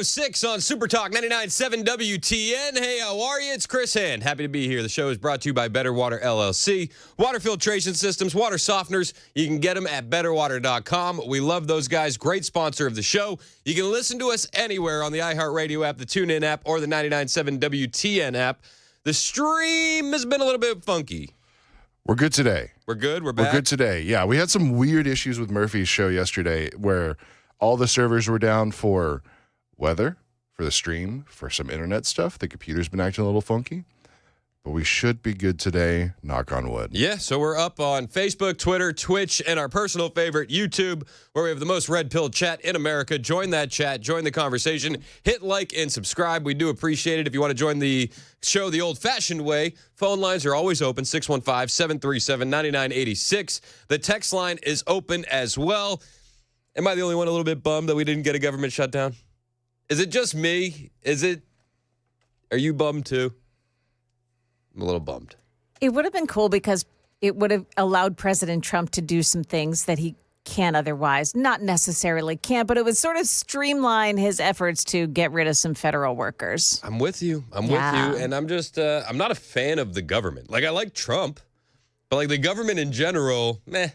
8:06 on Super Talk 99.7 WTN. Hey, how are you? It's Chris Hand. Happy to be here. The show is brought to you by Better Water LLC. Water filtration systems, water softeners. You can get them at betterwater.com. We love those guys. Great sponsor of the show. You can listen to us anywhere on the iHeartRadio app, the TuneIn app, or the 99.7 WTN app. The stream has been a little bit funky. We're good today. We're good? We're back? We're good today. Yeah, we had some weird issues with Murphy's show yesterday where all the servers were down for weather, for the stream, for some internet stuff. The computer's been acting a little funky. But we should be good today, knock on wood. Yeah, so we're up on Facebook, Twitter, Twitch, and our personal favorite, YouTube, where we have the most red-pilled chat in America. Join that chat. Join the conversation. Hit like and subscribe. We do appreciate it. If you want to join the show the old-fashioned way, phone lines are always open, 615-737-9986. The text line is open as well. Am I the only one a little bit bummed that we didn't get a government shutdown? Is it just me? Are you bummed too? I'm a little bummed. It would have been cool because it would have allowed President Trump to do some things that he can't otherwise. Not necessarily can't, but it would sort of streamline his efforts to get rid of some federal workers. I'm with you. I'm with you. And I'm just, I'm not a fan of the government. Like, I like Trump, but like the government in general, not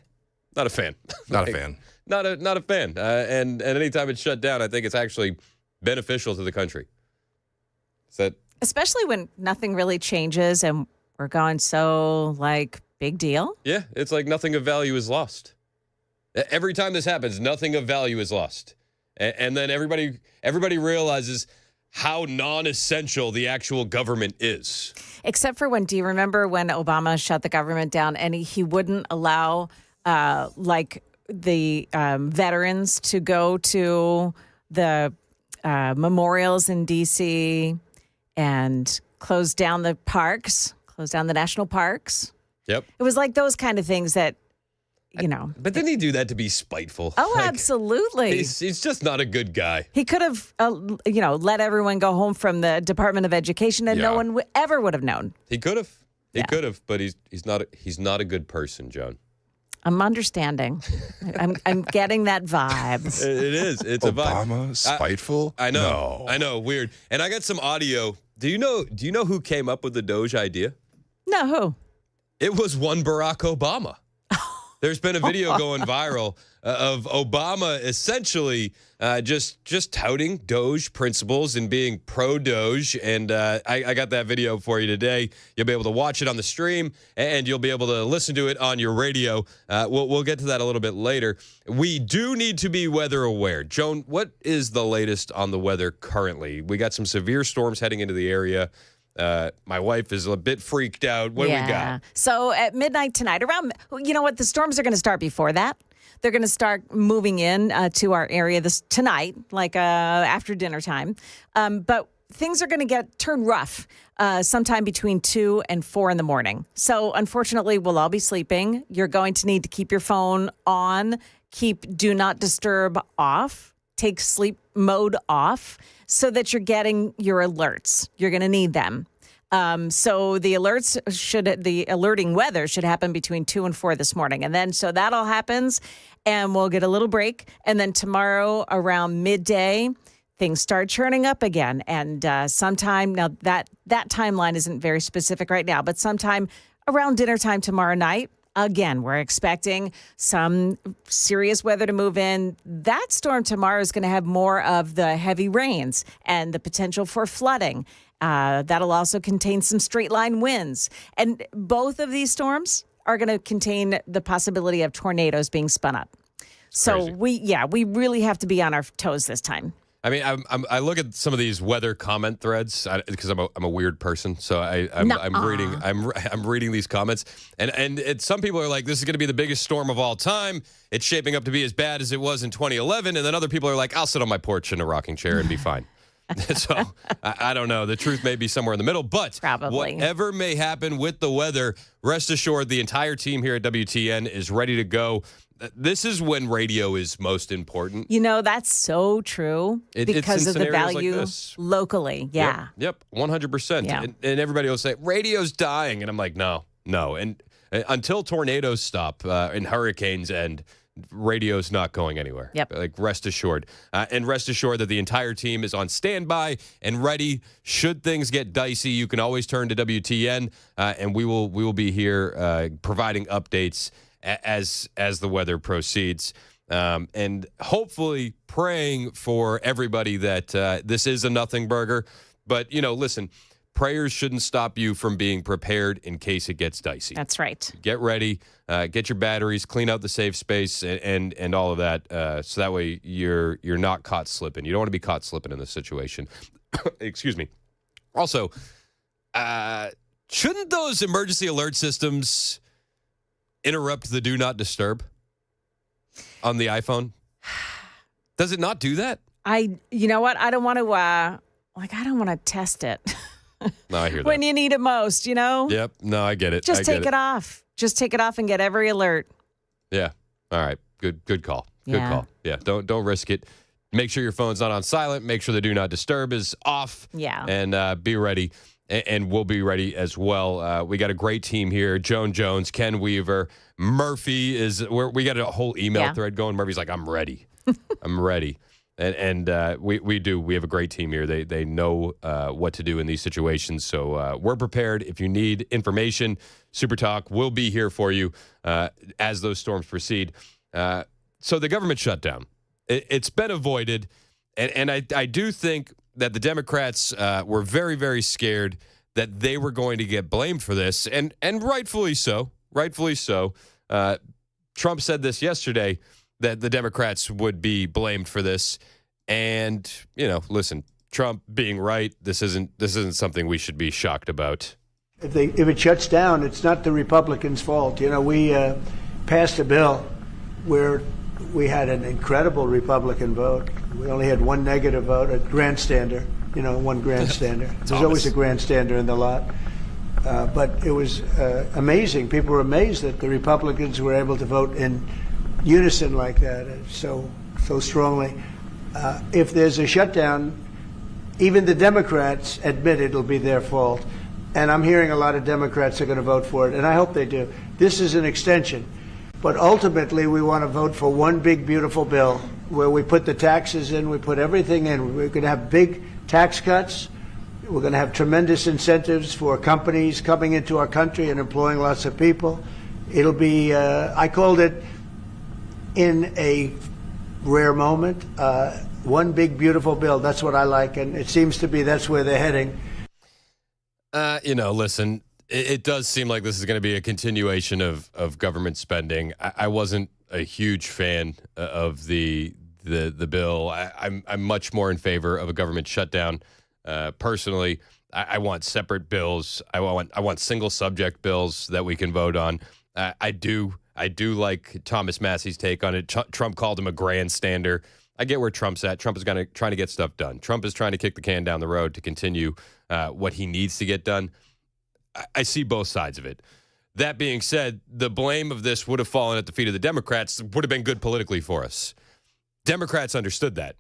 a fan. Not a fan. Not a fan. And anytime it's shut down, I think it's actually beneficial to the country. Especially when nothing really changes and we're going so, big deal. Yeah, it's like nothing of value is lost. Every time this happens, nothing of value is lost. And then everybody realizes how non-essential the actual government is. Except for do you remember when Obama shut the government down and he wouldn't allow, the veterans to go to the memorials in D.C., and close down the parks, close down the national parks. Yep. It was like those kind of things that, But didn't he do that to be spiteful? Oh, absolutely. He's just not a good guy. He could have, let everyone go home from the Department of Education and no one ever would have known. He could have. He could have, but he's not a good person, Joan. I'm understanding. I'm getting that vibe. It is. It's a vibe. Obama, spiteful? I know. No. I know. Weird. And I got some audio. Do you know who came up with the Doge idea? No, who? It was one Barack Obama. There's been a video going viral of Obama essentially just touting Doge principles and being pro-Doge. And I got that video for you today. You'll be able to watch it on the stream, and you'll be able to listen to it on your radio. We'll get to that a little bit later. We do need to be weather aware. Joan, what is the latest on the weather currently? We got some severe storms heading into the area. My wife is a bit freaked out. What do we got? So at midnight tonight, the storms are going to start before that. They're going to start moving in to our area tonight, after dinner time. But things are going to turn rough sometime between 2 and 4 in the morning. So unfortunately, we'll all be sleeping. You're going to need to keep your phone on, keep do not disturb off, take sleep mode off, so that you're getting your alerts. You're going to need them. So the alerting weather should happen between 2 and 4 this morning. And then, so that all happens and we'll get a little break. And then tomorrow around midday, things start churning up again. And sometime, now that timeline isn't very specific right now, but sometime around dinner time tomorrow night, again, we're expecting some serious weather to move in. That storm tomorrow is going to have more of the heavy rains and the potential for flooding. That'll also contain some straight line winds. And both of these storms are going to contain the possibility of tornadoes being spun up. So we really have to be on our toes this time. I mean, I look at some of these weather comment threads because I'm a weird person, so I'm reading these comments, and some people are like, this is going to be the biggest storm of all time. It's shaping up to be as bad as it was in 2011, and then other people are like, I'll sit on my porch in a rocking chair and be fine. So I don't know. The truth may be somewhere in the middle, but probably whatever may happen with the weather, rest assured the entire team here at WTN is ready to go. This is when radio is most important. That's so true because of the value locally. Yeah. Yep. 100%. Yeah. And everybody will say, radio's dying. And I'm like, no. And until tornadoes stop and hurricanes end, radio's not going anywhere. Yep. Like, rest assured. And rest assured that the entire team is on standby and ready. Should things get dicey, you can always turn to WTN, and we will be here providing updates as the weather proceeds. And hopefully praying for everybody that this is a nothing burger. But, listen, prayers shouldn't stop you from being prepared in case it gets dicey. That's right. Get ready, get your batteries, clean out the safe space, and all of that, so that way you're not caught slipping. You don't want to be caught slipping in this situation. Excuse me. Also, shouldn't those emergency alert systems interrupt the do not disturb on the iPhone? Does it not do that? You know what? I don't want to, I don't want to test it. No, I hear that. When you need it most, Yep. No, I get it. Just take it off. Just take it off and get every alert. Yeah. All right. Good call. Good Yeah. call. Yeah. Don't risk it. Make sure your phone's not on silent. Make sure the do not disturb is off. Yeah. And be ready. And we'll be ready as well. We got a great team here. Joan Jones, Ken Weaver, Murphy we got a whole email thread going. Murphy's like, I'm ready. I'm ready. And we do. We have a great team here. They know what to do in these situations. So we're prepared. If you need information, Super Talk will be here for you as those storms proceed. So the government shutdown, it's been avoided. And I do think that the Democrats were very, very scared that they were going to get blamed for this. And rightfully so. Rightfully so. Trump said this yesterday, that the Democrats would be blamed for this. And, listen, Trump being right, this isn't something we should be shocked about. If it shuts down, it's not the Republicans' fault. We passed a bill where we had an incredible Republican vote. We only had one negative vote, a grandstander, one grandstander. There's always a grandstander in the lot. But it was amazing. People were amazed that the Republicans were able to vote in unison like that, so strongly. If there's a shutdown, even the Democrats admit it'll be their fault. And I'm hearing a lot of Democrats are going to vote for it, and I hope they do. This is an extension. But ultimately, we want to vote for one big, beautiful bill where we put the taxes in, we put everything in. We're going to have big tax cuts. We're going to have tremendous incentives for companies coming into our country and employing lots of people. It'll be, I called it, in a rare moment, one big, beautiful bill. That's what I like, and it seems to be that's where they're heading. Listen, it does seem like this is going to be a continuation of government spending. I wasn't a huge fan of the bill. I'm much more in favor of a government shutdown. Personally, I want separate bills. I want single subject bills that we can vote on. I do like Thomas Massey's take on it. Trump called him a grandstander. I get where Trump's at. Trump is trying to get stuff done. Trump is trying to kick the can down the road to continue what he needs to get done. I see both sides of it. That being said, the blame of this would have fallen at the feet of the Democrats. Would have been good politically for us. Democrats understood that.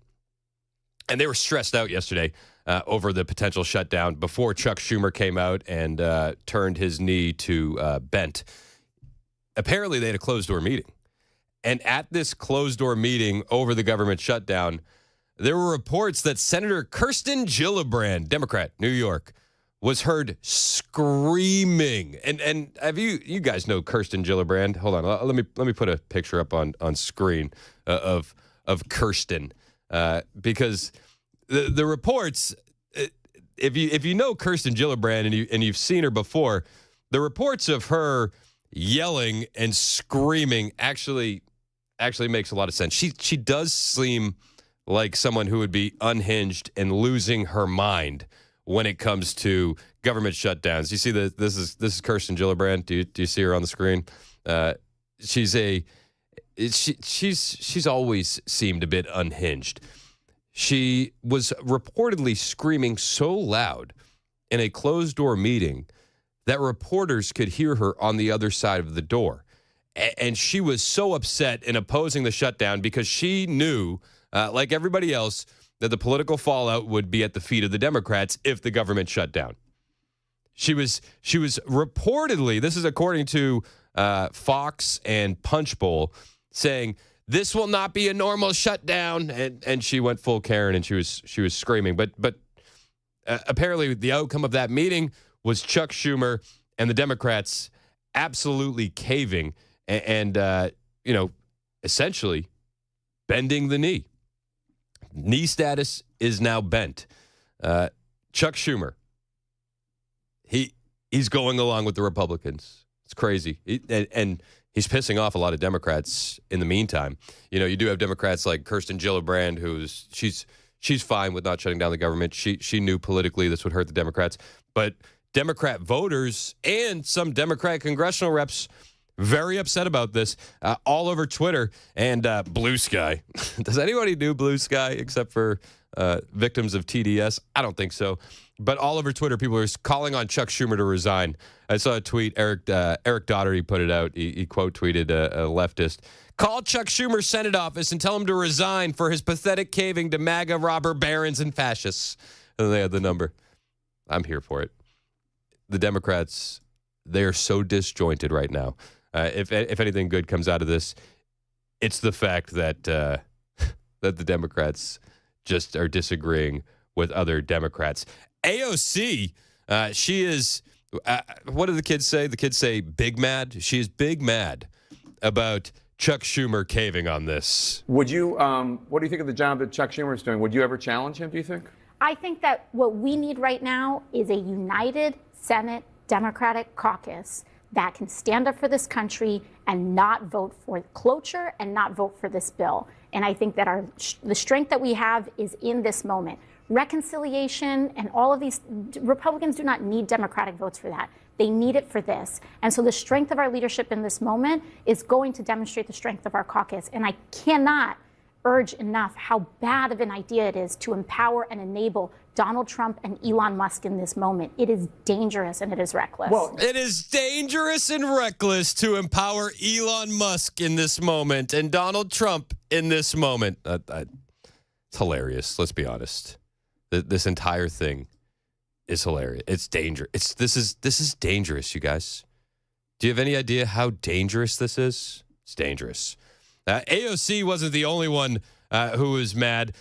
And they were stressed out yesterday over the potential shutdown before Chuck Schumer came out and turned his knee to Bent. Apparently, they had a closed-door meeting. And at this closed-door meeting over the government shutdown, there were reports that Senator Kirsten Gillibrand, Democrat, New York, was heard screaming. And have you guys know Kirsten Gillibrand? Hold on, let me put a picture up on screen of Kirsten because the reports. If you know Kirsten Gillibrand and you've seen her before, the reports of her yelling and screaming actually makes a lot of sense. She does seem like someone who would be unhinged and losing her mind when it comes to government shutdowns. You see this is Kirsten Gillibrand. Do you see her on the screen? She's always seemed a bit unhinged. She was reportedly screaming so loud in a closed-door meeting that reporters could hear her on the other side of the door. And she was so upset in opposing the shutdown because she knew, like everybody else, that the political fallout would be at the feet of the Democrats if the government shut down. She was reportedly, this is according to Fox and Punchbowl, saying, "This will not be a normal shutdown," and she went full Karen and she was screaming. But apparently the outcome of that meeting was Chuck Schumer and the Democrats absolutely caving and essentially bending the knee. Knee status is now bent. Chuck Schumer, he's going along with the Republicans. It's crazy. And he's pissing off a lot of Democrats in the meantime. You do have Democrats like Kirsten Gillibrand, she's fine with not shutting down the government. She knew politically this would hurt the Democrats. But Democrat voters and some Democrat congressional reps very upset about this, all over Twitter and Blue Sky. Does anybody do Blue Sky except for victims of TDS? I don't think so. But all over Twitter, people are calling on Chuck Schumer to resign. I saw a tweet. Eric Daugherty put it out. He quote tweeted a leftist. Call Chuck Schumer's Senate office and tell him to resign for his pathetic caving to MAGA robber barons and fascists. And they had the number. I'm here for it. The Democrats, they are so disjointed right now. If anything good comes out of this, it's the fact that that the Democrats just are disagreeing with other Democrats. AOC, she is, what do the kids say? The kids say big mad. She is big mad about Chuck Schumer caving on this. Would you, what do you think of the job that Chuck Schumer is doing? Would you ever challenge him, do you think? I think that what we need right now is a united Senate Democratic caucus that can stand up for this country and not vote for cloture and not vote for this bill. And I think that the strength that we have is in this moment. Reconciliation and all of these, Republicans do not need Democratic votes for that. They need it for this. And so the strength of our leadership in this moment is going to demonstrate the strength of our caucus. And I cannot urge enough how bad of an idea it is to empower and enable Donald Trump and Elon Musk in this moment. It is dangerous and it is reckless. Well, it is dangerous and reckless to empower Elon Musk in this moment and Donald Trump in this moment. It's hilarious. Let's be honest. This entire thing is hilarious. It's dangerous. This is dangerous, you guys. Do you have any idea how dangerous this is? It's dangerous. AOC wasn't the only one who was mad.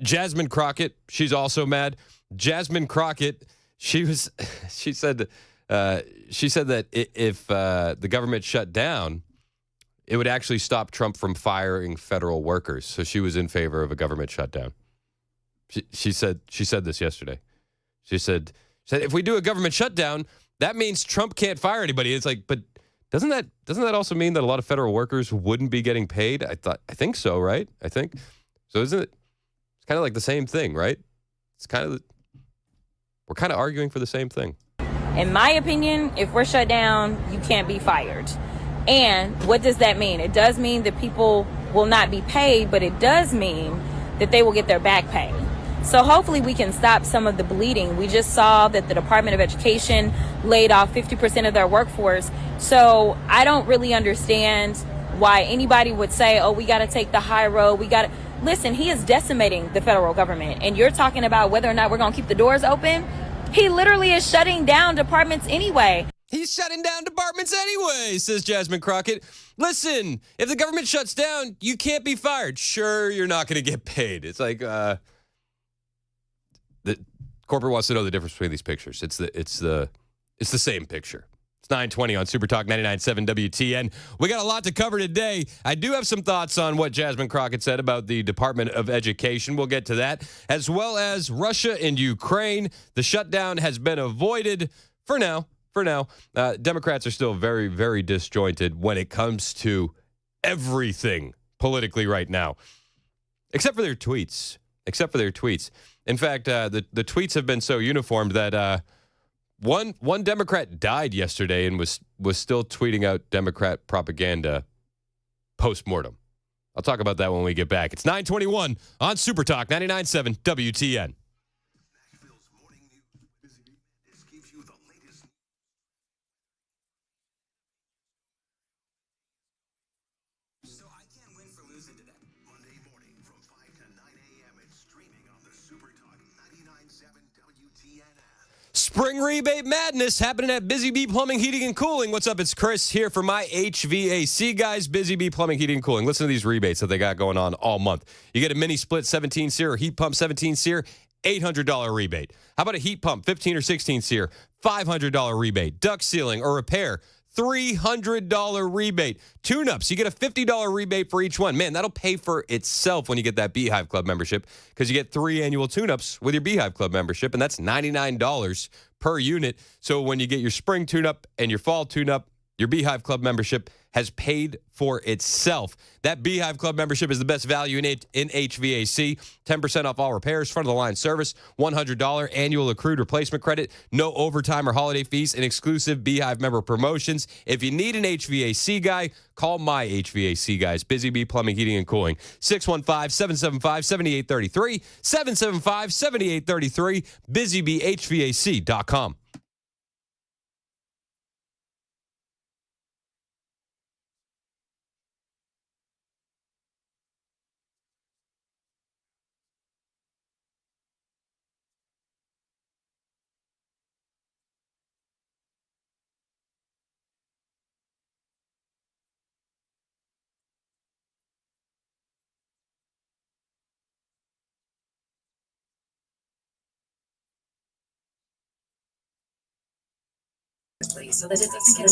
Jasmine Crockett, she's also mad. Jasmine Crockett, she said that if the government shut down, it would actually stop Trump from firing federal workers. So she was in favor of a government shutdown. She said this yesterday. She said if we do a government shutdown, that means Trump can't fire anybody. It's like, but doesn't that also mean that a lot of federal workers wouldn't be getting paid? I think so, right? I think so. Isn't it? It's kind of like the same thing, right? We're kind of arguing for the same thing. In my opinion, if we're shut down, you can't be fired. And what does that mean? It does mean that people will not be paid, but it does mean that they will get their back pay. So hopefully we can stop some of the bleeding. We just saw that the Department of Education laid off 50% of their workforce. So I don't really understand why anybody would say, oh, we got to take the high road. Listen, he is decimating the federal government. And you're talking about whether or not we're going to keep the doors open. He literally is shutting down departments anyway. He's shutting down departments anyway, says Jasmine Crockett. Listen, if the government shuts down, you can't be fired. Sure, you're not going to get paid. It's like the corporate wants to know the difference between these pictures. It's the same picture. It's 9:20 on Super Talk 99.7 WTN. We got a lot to cover today. I do have some thoughts on what Jasmine Crockett said about the Department of Education. We'll get to that, as well as Russia and Ukraine. The shutdown has been avoided for now. Democrats are still very, very disjointed when it comes to everything politically right now, except for their tweets. In fact, the tweets have been so uniformed that one Democrat died yesterday and was still tweeting out Democrat propaganda post-mortem. I'll talk about that when we get back. It's 9:21 on Super Talk 99.7 WTN. Spring rebate madness happening at Busy Bee Plumbing, Heating, and Cooling. What's up? It's Chris here for my HVAC guys. Busy Bee Plumbing, Heating, and Cooling. Listen to these rebates that they got going on all month. You get a mini split 17 SEER or heat pump 17 SEER, $800 rebate. How about a heat pump 15 or 16 SEER, $500 rebate. Duct sealing or repair, $300 rebate. Tune-ups, you get a $50 rebate for each one. Man, that'll pay for itself when you get that Beehive Club membership because you get 3 annual tune-ups with your Beehive Club membership, and that's $99 per unit. So when you get your spring tune-up and your fall tune-up, your Beehive Club membership has paid for itself. That Beehive Club membership is the best value in HVAC. 10% off all repairs, front-of-the-line service, $100 annual accrued replacement credit, no overtime or holiday fees, and exclusive Beehive member promotions. If you need an HVAC guy, call my HVAC guys, Busy Bee Plumbing, Heating, and Cooling, 615-775-7833, 775-7833, busybeehvac.com. So that it doesn't get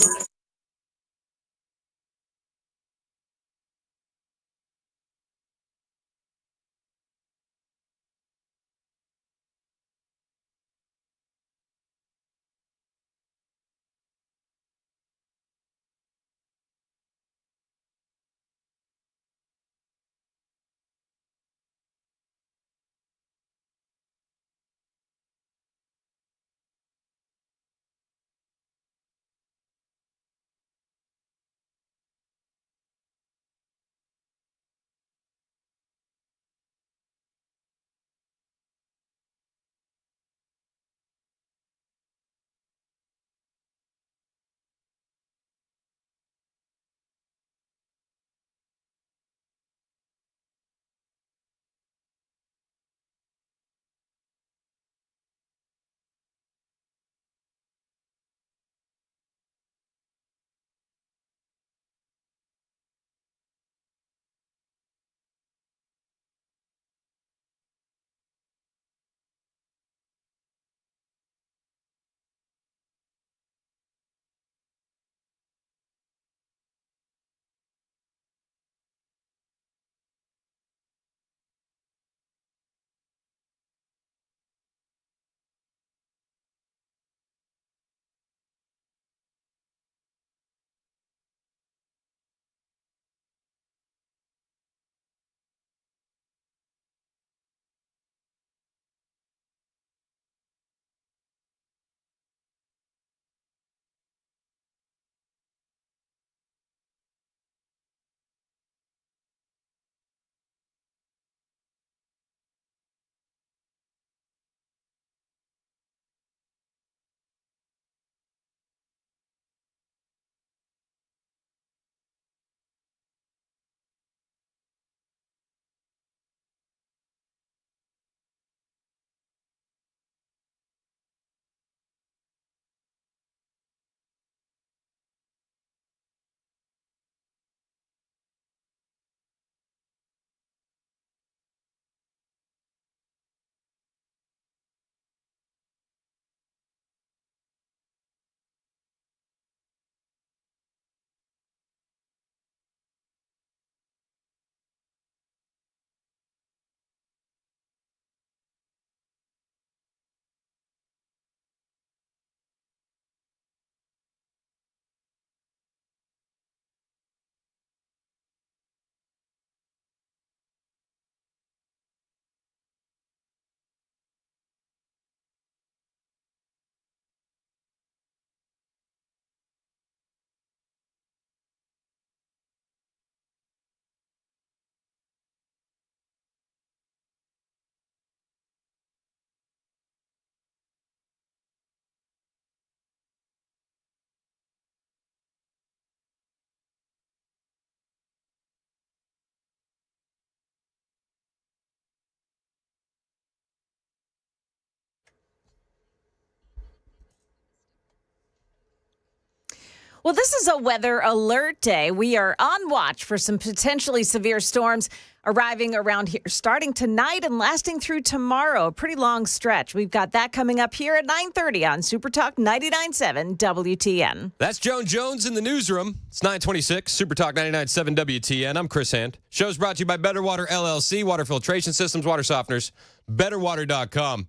Well, this is a weather alert day. We are on watch for some potentially severe storms arriving around here starting tonight and lasting through tomorrow. A pretty long stretch. We've got that coming up here at 9:30 on Super Talk 99.7 WTN. That's Joan Jones in the newsroom. It's 9:26, Super Talk 99.7 WTN. I'm Chris Hand. Show's brought to you by Better Water LLC, water filtration systems, water softeners, betterwater.com.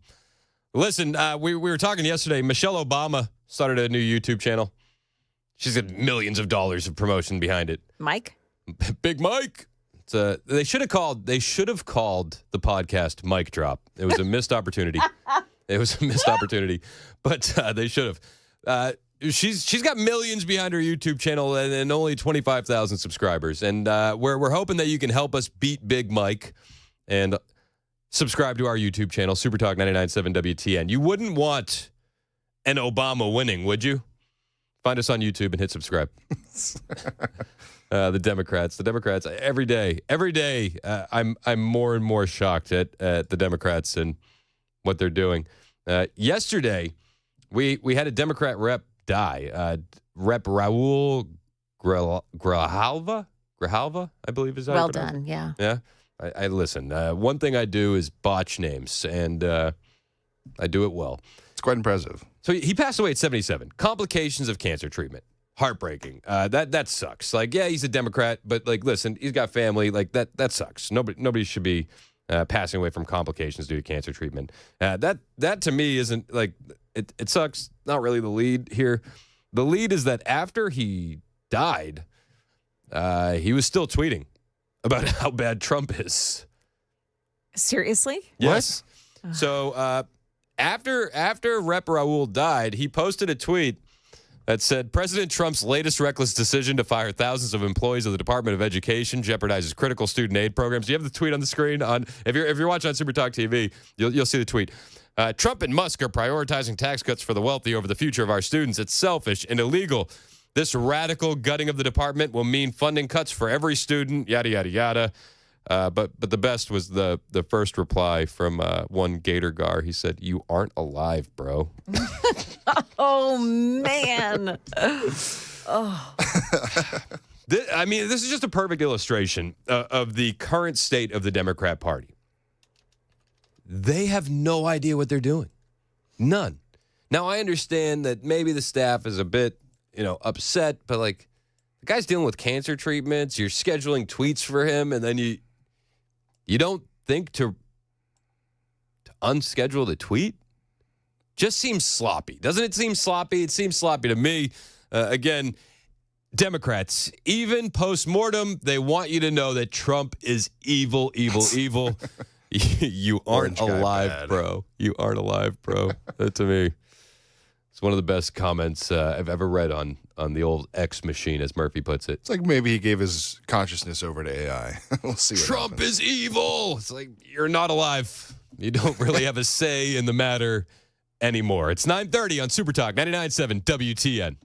Listen, we were talking yesterday. Michelle Obama started a new YouTube channel. She's got millions of dollars of promotion behind it. Mike? Big Mike. They should have called the podcast Mic Drop. It was a missed opportunity. But they should have. She's got millions behind her YouTube channel and only 25,000 subscribers. And we're hoping that you can help us beat Big Mike and subscribe to our YouTube channel, Super Talk 99.7 WTN. You wouldn't want an Obama winning, would you? Find us on YouTube and hit subscribe. The Democrats. Every day, I'm more and more shocked at the Democrats and what they're doing. Yesterday, we had a Democrat rep die. Rep Raul Grijalva, I believe is how Well you pronounce done, it. yeah. Yeah. I listen. One thing I do is botch names, and I do it well. It's quite impressive. So he passed away at 77. Complications of cancer treatment. Heartbreaking. That sucks. Like, yeah, he's a Democrat, but like, listen, he's got family. Like that sucks. Nobody should be passing away from complications due to cancer treatment. That to me isn't like it sucks. Not really the lead here. The lead is that after he died, he was still tweeting about how bad Trump is. Seriously? Yes. So after Rep Raul died, he posted a tweet that said, President Trump's latest reckless decision to fire thousands of employees of the Department of Education jeopardizes critical student aid programs. Do you have the tweet on the screen? If you're watching on Super Talk TV, you'll see the tweet. Trump and Musk are prioritizing tax cuts for the wealthy over the future of our students. It's selfish and illegal. This radical gutting of the department will mean funding cuts for every student, yada, yada, yada. But the best was the first reply from one Gator Gar. He said, "You aren't alive, bro." Oh, man. This is just a perfect illustration of the current state of the Democrat Party. They have no idea what they're doing. None. Now, I understand that maybe the staff is a bit, upset, but like the guy's dealing with cancer treatments. You're scheduling tweets for him, and then you don't think to unschedule the tweet? Just seems sloppy. Doesn't it seem sloppy? It seems sloppy to me. Again, Democrats, even post-mortem, they want you to know that Trump is evil, evil, evil. You aren't alive, bro. You aren't alive, bro. That to me, it's one of the best comments I've ever read on the old X machine, as Murphy puts it. It's like maybe he gave his consciousness over to AI. We'll see what Trump happens. is evil. It's like, you're not alive. You don't really have a say in the matter anymore. It's 9:30 on Super Talk 99.7 WTN.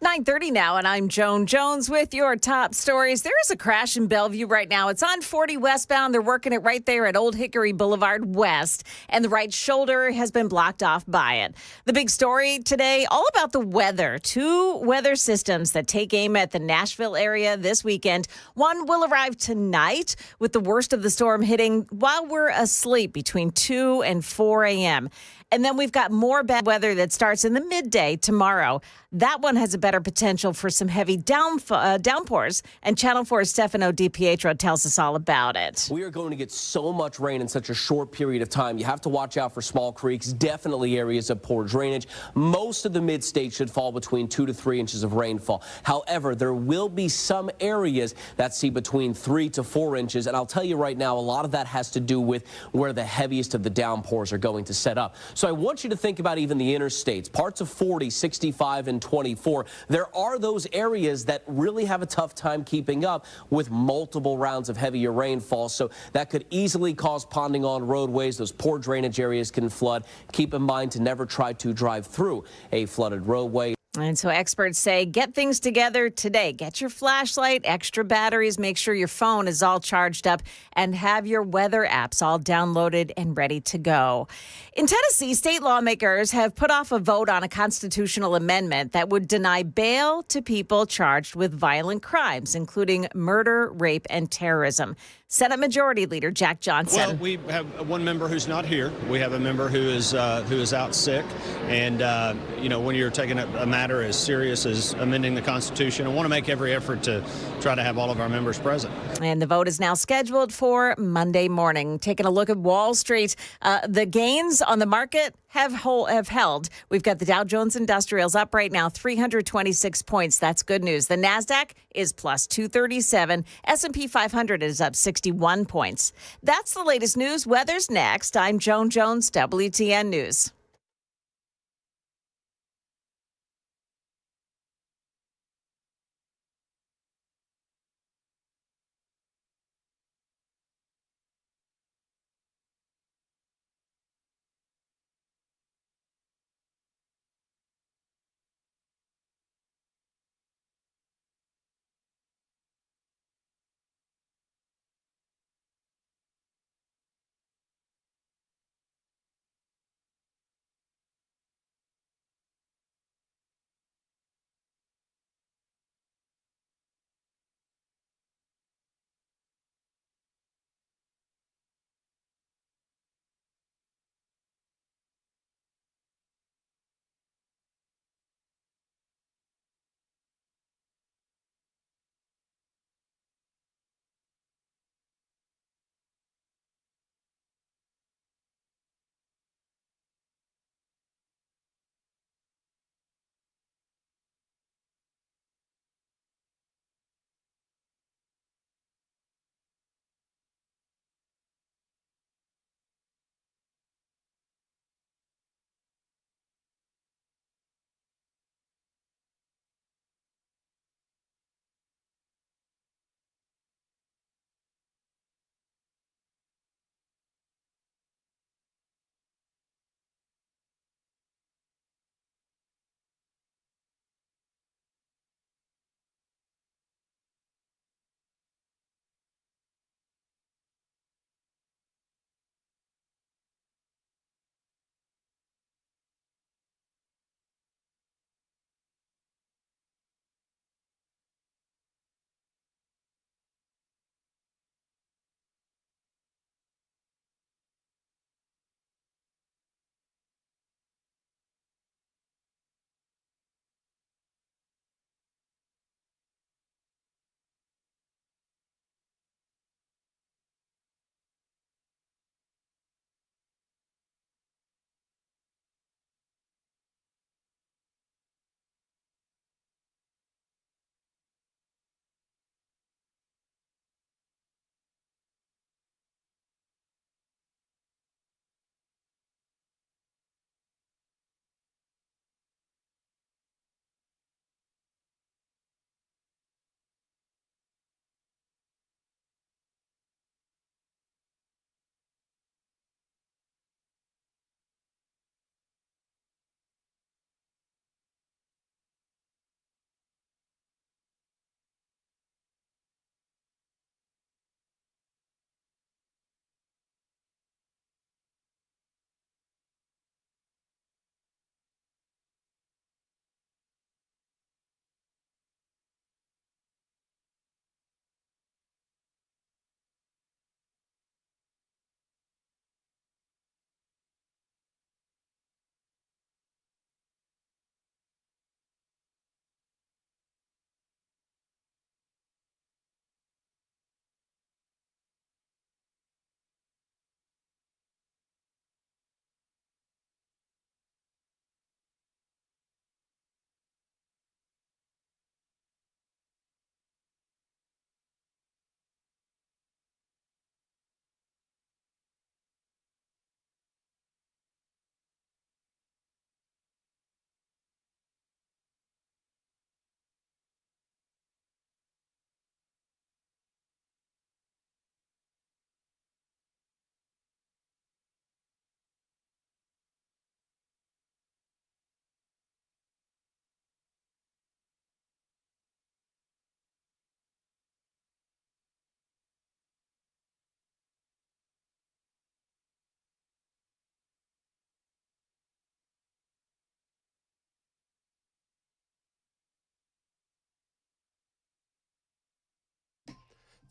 .30 now, and I'm Joan Jones with your top stories. There is a crash in Bellevue right now. It's on 40 westbound. They're working it right there at Old Hickory Boulevard West, and the right shoulder has been blocked off by it. The big story today, all about the weather. Two weather systems that take aim at the Nashville area this weekend. One will arrive tonight with the worst of the storm hitting while we're asleep between 2 and 4 a.m., and then we've got more bad weather that starts in the midday tomorrow. That one has a better potential for some heavy downpours. And Channel 4's Stefano DiPietro tells us all about it. We are going to get so much rain in such a short period of time. You have to watch out for small creeks, definitely areas of poor drainage. Most of the mid-state should fall between 2 to 3 inches of rainfall. However, there will be some areas that see between 3 to 4 inches. And I'll tell you right now, a lot of that has to do with where the heaviest of the downpours are going to set up. So I want you to think about even the interstates, parts of 40, 65, and 24. There are those areas that really have a tough time keeping up with multiple rounds of heavier rainfall. So that could easily cause ponding on roadways. Those poor drainage areas can flood. Keep in mind to never try to drive through a flooded roadway. And so experts say get things together today. Get your flashlight, extra batteries, make sure your phone is all charged up, and have your weather apps all downloaded and ready to go. In Tennessee, state lawmakers have put off a vote on a constitutional amendment that would deny bail to people charged with violent crimes, including murder, rape, and terrorism. Senate Majority Leader Jack Johnson. Well, we have one member who's not here. We have a member who is out sick. And, when you're taking a matter as serious as amending the Constitution, I want to make every effort to try to have all of our members present. And the vote is now scheduled for Monday morning. Taking a look at Wall Street, the gains on the market have held. We've got the Dow Jones Industrials up right now, 326 points. That's good news. The NASDAQ is plus 237. S&P 500 is up 61 points. That's the latest news. Weather's next. I'm Joan Jones, WTN News.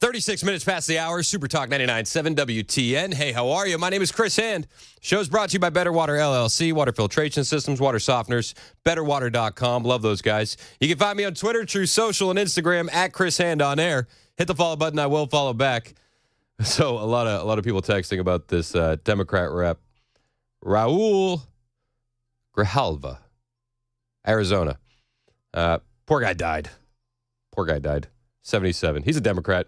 36 minutes past the hour, Super Talk 99.7 WTN. Hey, how are you? My name is Chris Hand. Show's brought to you by Better Water LLC, water filtration systems, water softeners, betterwater.com. Love those guys. You can find me on Twitter, True Social, and Instagram at Chris Hand on air. Hit the follow button. I will follow back. So a lot of people texting about this Democrat rep, Raul Grijalva, Arizona. Poor guy died. 77. He's a Democrat.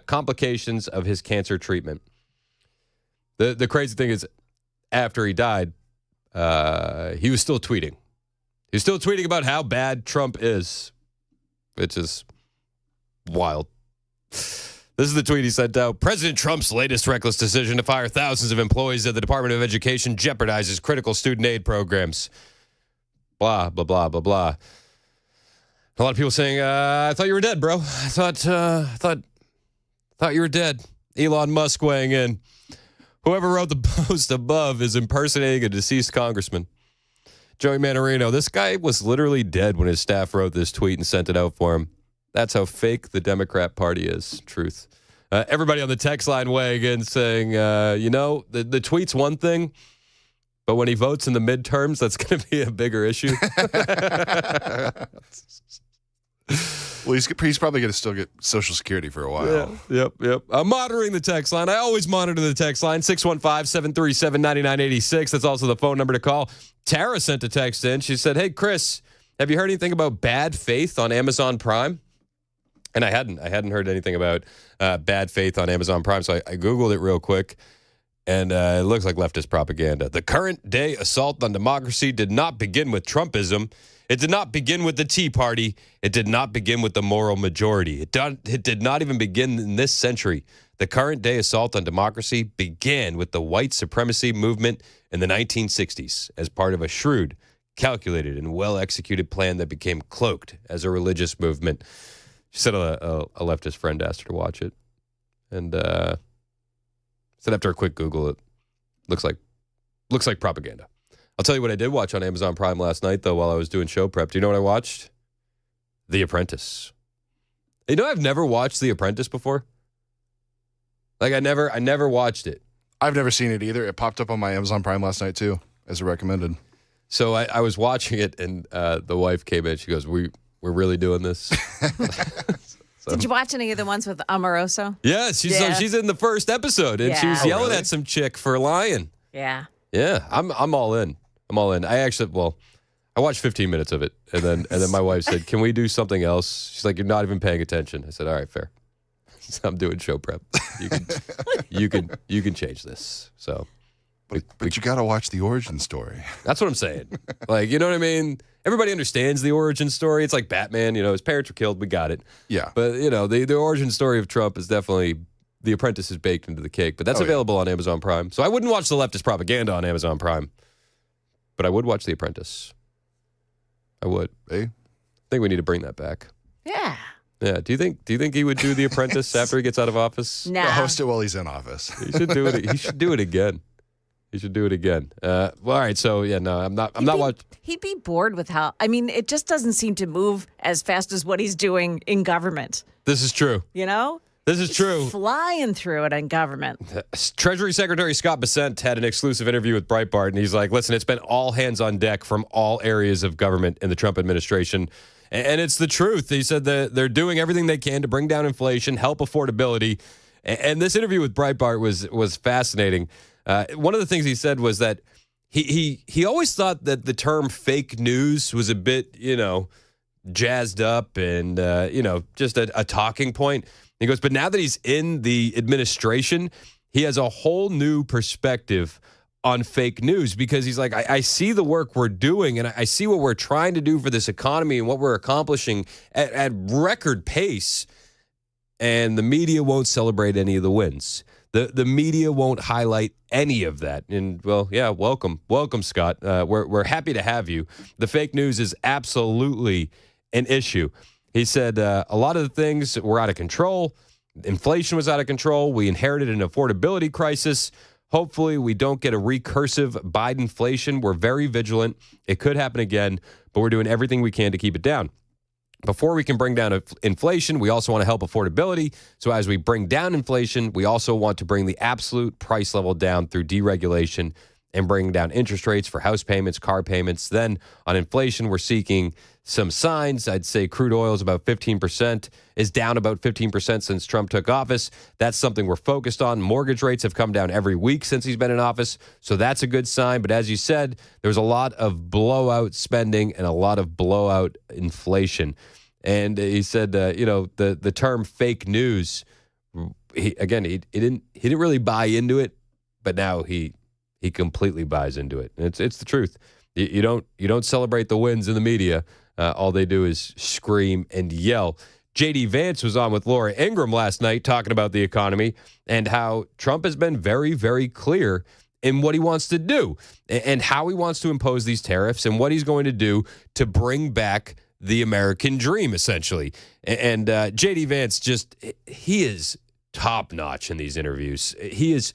Complications of his cancer treatment. The crazy thing is, after he died, he was still tweeting. He was still tweeting about how bad Trump is, which is wild. This is the tweet he sent out. President Trump's latest reckless decision to fire thousands of employees at the Department of Education jeopardizes critical student aid programs. Blah, blah, blah, blah, blah. A lot of people saying, I thought you were dead, bro. I thought you were dead. Elon Musk weighing in. Whoever wrote the post above is impersonating a deceased congressman. Joey Manorino, this guy was literally dead when his staff wrote this tweet and sent it out for him. That's how fake the Democrat Party is. Truth. Everybody on the text line weighing in saying, the tweet's one thing, but when he votes in the midterms, that's going to be a bigger issue. Well, he's probably going to still get Social Security for a while. Yeah, yep. I'm monitoring the text line. I always monitor the text line, 615-737-9986. That's also the phone number to call. Tara sent a text in. She said, hey, Chris, have you heard anything about bad faith on Amazon Prime? And I hadn't heard anything about bad faith on Amazon Prime, so I Googled it real quick, and it looks like leftist propaganda. The current day assault on democracy did not begin with Trumpism. It did not begin with the Tea Party. It did not begin with the moral majority. It did not even begin in this century. The current day assault on democracy began with the white supremacy movement in the 1960s as part of a shrewd, calculated, and well-executed plan that became cloaked as a religious movement. She said a leftist friend asked her to watch it. And said after a quick Google, it looks like propaganda. I'll tell you what I did watch on Amazon Prime last night, though, while I was doing show prep. Do you know what I watched? The Apprentice. You know, I've never watched The Apprentice before. Like, I never watched it. I've never seen it either. It popped up on my Amazon Prime last night, too, as a recommended. So I was watching it, and the wife came in. She goes, we're really doing this? So. Did you watch any of the ones with Omarosa? Yeah, she's in the first episode, and she was yelling at some chick for lying. Yeah. Yeah, I'm all in. I watched 15 minutes of it, and then my wife said, "Can we do something else?" She's like, "You're not even paying attention." I said, "All right, fair." So I'm doing show prep. You can change this. So, but you got to watch the origin story. That's what I'm saying. Like, you know what I mean? Everybody understands the origin story. It's like Batman. You know, his parents were killed. We got it. Yeah. But you know, the origin story of Trump is definitely. The Apprentice is baked into the cake, but that's available on Amazon Prime. So I wouldn't watch the leftist propaganda on Amazon Prime, but I would watch The Apprentice. I would. Hey? I think we need to bring that back. Yeah. Yeah. Do you think he would do The Apprentice after he gets out of office? No. Host it while he's in office. He should do it. He should do it again. Well, all right. So yeah, no, I'm not watching. He'd be bored with how. I mean, it just doesn't seem to move as fast as what he's doing in government. This is true. You know. This is true. Flying through it in government. Treasury Secretary Scott Bessent had an exclusive interview with Breitbart, and he's like, listen, it's been all hands on deck from all areas of government in the Trump administration. And it's the truth. He said that they're doing everything they can to bring down inflation, help affordability. And this interview with Breitbart was fascinating. One of the things he said was that he always thought that the term fake news was a bit, jazzed up and, just a talking point. He goes, but now that he's in the administration, he has a whole new perspective on fake news because he's like, I see the work we're doing and I see what we're trying to do for this economy and what we're accomplishing at record pace. And the media won't celebrate any of the wins. The media won't highlight any of that. And, well, yeah, welcome, Scott. We're happy to have you. The fake news is absolutely an issue. He said a lot of the things were out of control. Inflation was out of control. We inherited an affordability crisis. Hopefully, we don't get a recursive Bidenflation. We're very vigilant. It could happen again, but we're doing everything we can to keep it down. before we can bring down inflation, we also want to help affordability. So as we bring down inflation, we also want to bring the absolute price level down through deregulation and bring down interest rates for house payments, car payments. Then on inflation, we're seeking some signs. I'd say crude oil is about 15%, is down about 15% since Trump took office. That's something we're focused on. Mortgage rates have come down every week since he's been in office, so that's a good sign. But as you said, there's a lot of blowout spending and a lot of blowout inflation. And he said, the term fake news, he didn't really buy into it, but now he completely buys into it. And it's the truth. You don't celebrate the wins in the media. All they do is scream and yell. J.D. Vance was on with Laura Ingraham last night talking about the economy and how Trump has been very, very clear in what he wants to do and how he wants to impose these tariffs and what he's going to do to bring back the American dream, essentially. And J.D. Vance he is top notch in these interviews. He is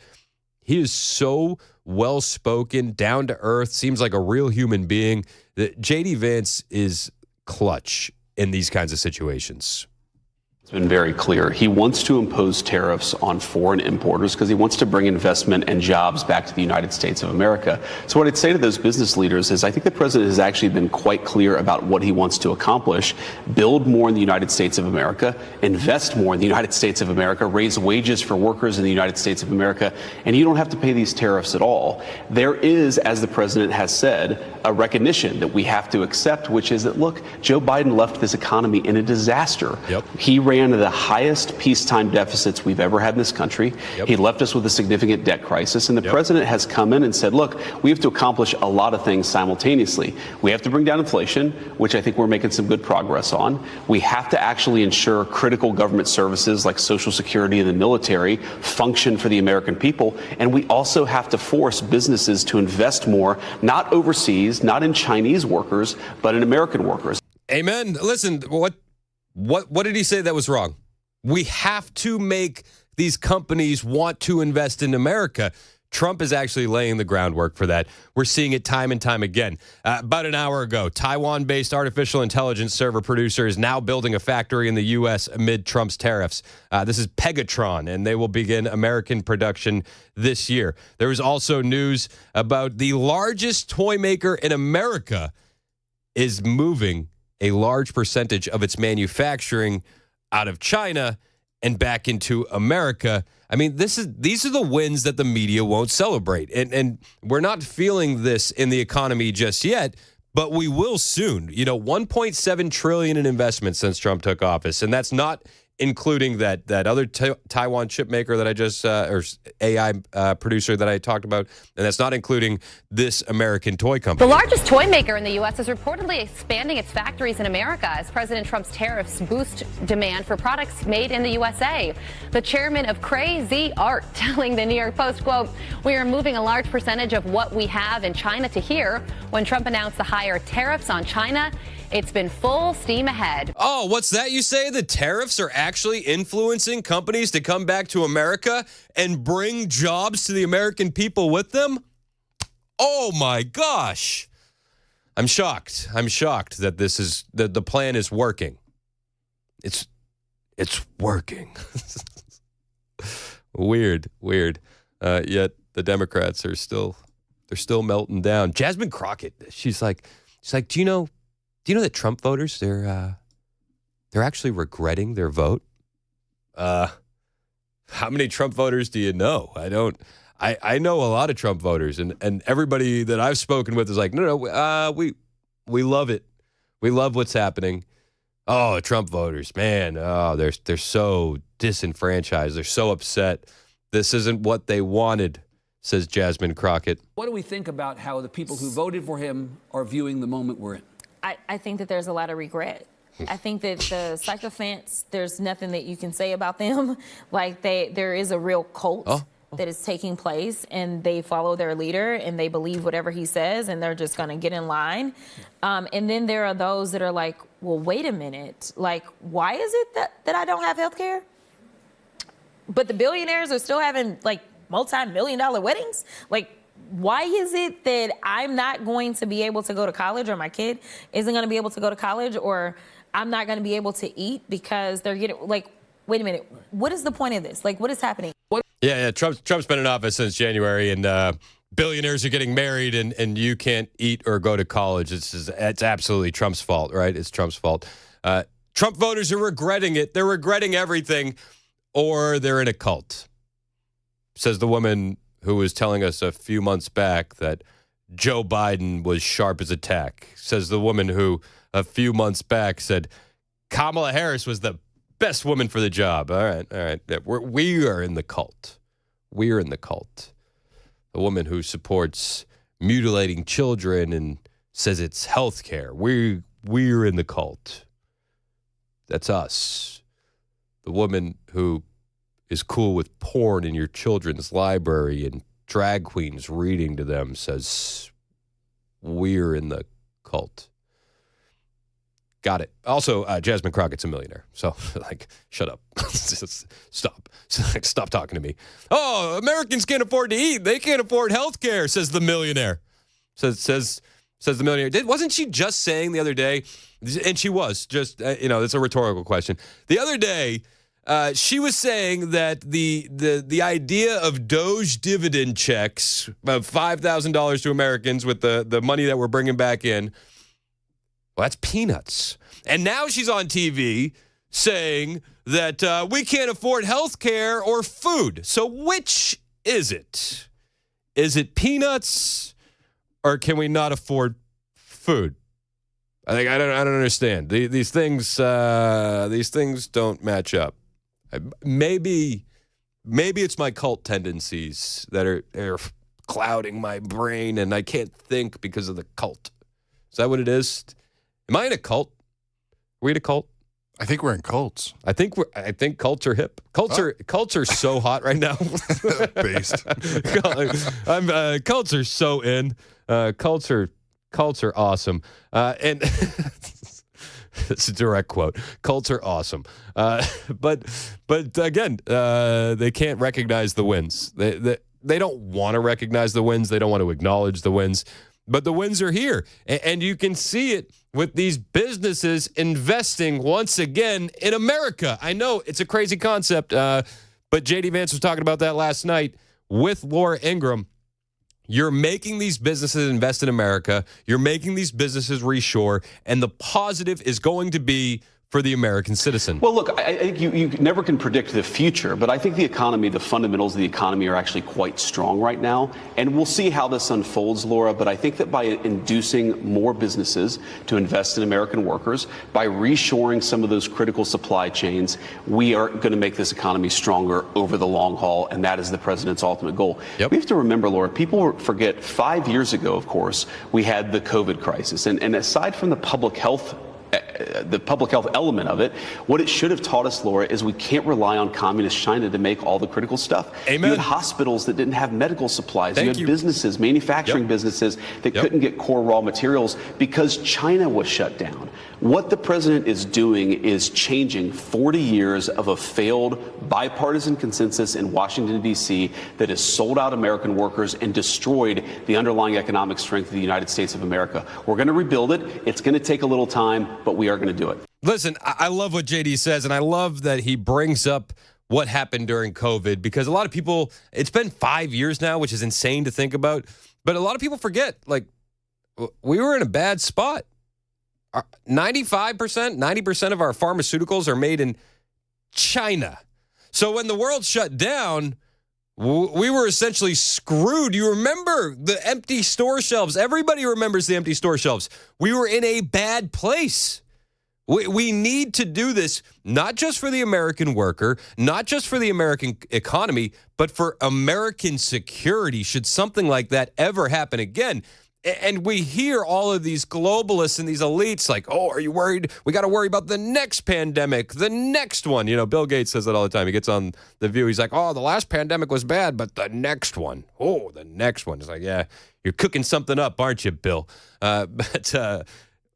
so well-spoken, down to earth, seems like a real human being. J.D. Vance is clutch in these kinds of situations. It's been very clear. He wants to impose tariffs on foreign importers because he wants to bring investment and jobs back to the United States of America. So what I'd say to those business leaders is I think the president has actually been quite clear about what he wants to accomplish. Build more in the United States of America, invest more in the United States of America, raise wages for workers in the United States of America, and you don't have to pay these tariffs at all. There is, as the president has said, a recognition that we have to accept, which is that, look, Joe Biden left this economy in a disaster. Yep. He ran the highest peacetime deficits we've ever had in this country. Yep. He left us with a significant debt crisis. And the president has come in and said, look, we have to accomplish a lot of things simultaneously. We have to bring down inflation, which I think we're making some good progress on. We have to actually ensure critical government services like Social Security and the military function for the American people. And we also have to force businesses to invest more, not overseas, not in Chinese workers, but in American workers. Amen. Listen, What did he say that was wrong? We have to make these companies want to invest in America. Trump is actually laying the groundwork for that. We're seeing it time and time again. About an hour ago, Taiwan-based artificial intelligence server producer is now building a factory in the U.S. amid Trump's tariffs. This is Pegatron, and they will begin American production this year. There was also news about the largest toy maker in America is moving a large percentage of its manufacturing out of China and back into America. I mean, these are the wins that the media won't celebrate. And we're not feeling this in the economy just yet, but we will soon. $1.7 trillion in investments since Trump took office. And that's not including that other Taiwan chip maker that I just, or AI producer that I talked about. And that's not including this American toy company. The largest toy maker in the U.S. is reportedly expanding its factories in America as President Trump's tariffs boost demand for products made in the USA. The chairman of Crazy Art telling the New York Post, quote, "We are moving a large percentage of what we have in China to here." When Trump announced the higher tariffs on China, it's been full steam ahead. Oh, what's that you say? The tariffs are actually influencing companies to come back to America and bring jobs to the American people with them? Oh my gosh. I'm shocked. I'm shocked that the plan is working. It's working. Weird. Yet the Democrats are still melting down. Jasmine Crockett, she's like, do you know that Trump voters, they're actually regretting their vote? How many Trump voters do you know? I know a lot of Trump voters, and everybody that I've spoken with is like, no, we love it. We love what's happening. Oh, Trump voters, man. Oh, they're so disenfranchised. They're so upset. This isn't what they wanted, says Jasmine Crockett. What do we think about how the people who voted for him are viewing the moment we're in? I think that there's a lot of regret. I think that the sycophants, there's nothing that you can say about them. Like there is a real cult that is taking place, and they follow their leader and they believe whatever he says, and they're just going to get in line. And then there are those that are like, well, wait a minute. Like, why is it that I don't have health care? But the billionaires are still having like multi-million-dollar weddings? Like, why is it that I'm not going to be able to go to college, or my kid isn't going to be able to go to college, or I'm not going to be able to eat because they're getting, like, wait a minute, what is the point of this? Like, what is happening? Yeah. Trump's been in office since January, and billionaires are getting married, and you can't eat or go to college. It's absolutely Trump's fault, right? It's Trump's fault. Trump voters are regretting it. They're regretting everything, or they're in a cult, says the woman who was telling us a few months back that Joe Biden was sharp as a tack. Says the woman who a few months back said Kamala Harris was the best woman for the job. All right. Yeah, we are in the cult. We're in the cult. The woman who supports mutilating children and says it's health care. We're in the cult. That's us. The woman who is cool with porn in your children's library and drag queens reading to them says we're in the cult. Got it. Also, Jasmine Crockett's a millionaire. So, like, shut up. Stop. Stop talking to me. Oh, Americans can't afford to eat. They can't afford health care, says the millionaire. Says the millionaire. Wasn't she just saying the other day, and she was, just, it's a rhetorical question. The other day, she was saying that the idea of Doge dividend checks of $5,000 to Americans with the money that we're bringing back in, well, that's peanuts. And now she's on TV saying that we can't afford health care or food. So which is it? Is it peanuts, or can we not afford food? I don't understand. These things don't match up. Maybe it's my cult tendencies that are clouding my brain, and I can't think because of the cult. Is that what it is? Am I in a cult? Are we in a cult? I think we're in cults. I think cults are hip. Cults are so hot right now. Based. Cults are so in. Cults are awesome. And it's a direct quote. Cults are awesome. But again, they can't recognize the wins. They don't want to recognize the wins. They don't want to acknowledge the wins. But the wins are here. And you can see it with these businesses investing once again in America. I know it's a crazy concept, but J.D. Vance was talking about that last night with Laura Ingraham. You're making these businesses invest in America. You're making these businesses reshore. And the positive is going to be for the American citizen. Well, look, I think you never can predict the future, but I think the fundamentals of the economy are actually quite strong right now. And we'll see how this unfolds, Laura, but I think that by inducing more businesses to invest in American workers, by reshoring some of those critical supply chains, we are going to make this economy stronger over the long haul, and that is the president's ultimate goal. Yep. We have to remember, Laura, people forget 5 years ago, of course, we had the COVID crisis. And aside from the public health element of it, what it should have taught us, Laura, is we can't rely on communist China to make all the critical stuff. Amen. You had hospitals that didn't have medical supplies. Thank you had you. businesses, manufacturing businesses that couldn't get core raw materials because China was shut down. What the president is doing is changing 40 years of a failed bipartisan consensus in Washington, D.C. that has sold out American workers and destroyed the underlying economic strength of the United States of America. We're going to rebuild it. It's going to take a little time, but we are going to do it. Listen, I love what JD says, and I love that he brings up what happened during COVID, because a lot of people, it's been 5 years now, which is insane to think about, but a lot of people forget, like, we were in a bad spot. 90% of our pharmaceuticals are made in China. So when the world shut down, we were essentially screwed. You remember the empty store shelves. Everybody remembers the empty store shelves. We were in a bad place. We need to do this, not just for the American worker, not just for the American economy, but for American security, should something like that ever happen again. And we hear all of these globalists and these elites like, oh, are you worried? We got to worry about the next pandemic, the next one. You know, Bill Gates says that all the time. He gets on The View. He's like, oh, the last pandemic was bad, but the next one. Oh, the next one. It's like, yeah, you're cooking something up, aren't you, Bill? But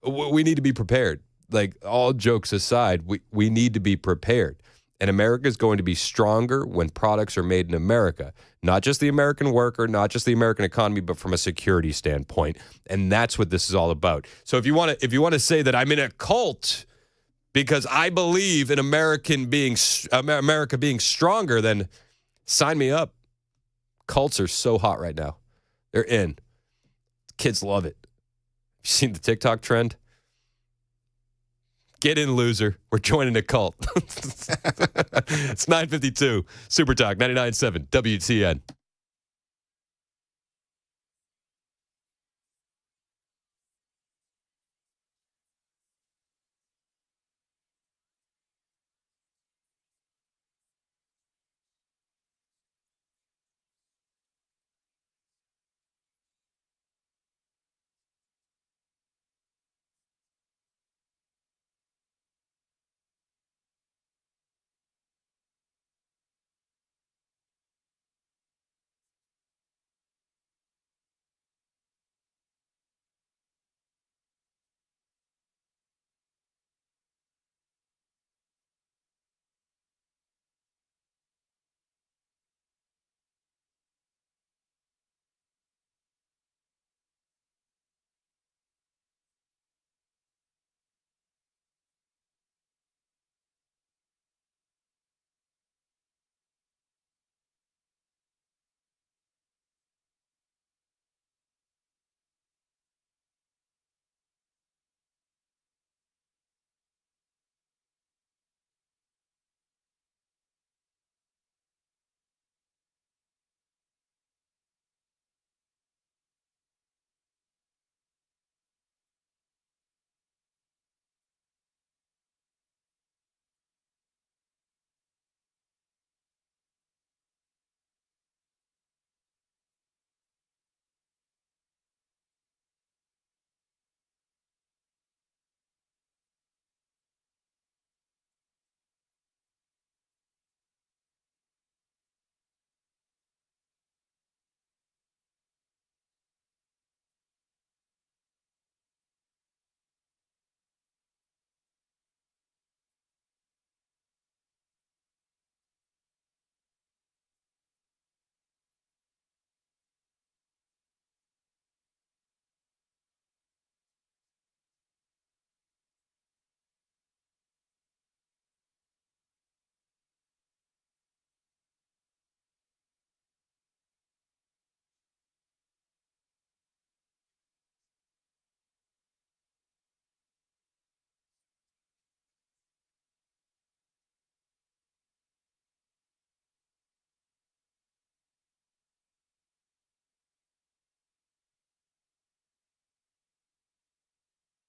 we need to be prepared. Like, all jokes aside, we need to be prepared. And America is going to be stronger when products are made in America. Not just the American worker, not just the American economy, but from a security standpoint. And that's what this is all about. So if you want to say that I'm in a cult because I believe in America being stronger. Then sign me up. Cults are so hot right now. They're in. Kids love it. You seen the TikTok trend? Get in, loser. We're joining a cult. It's 9:52. Super Talk 99.7 WTN.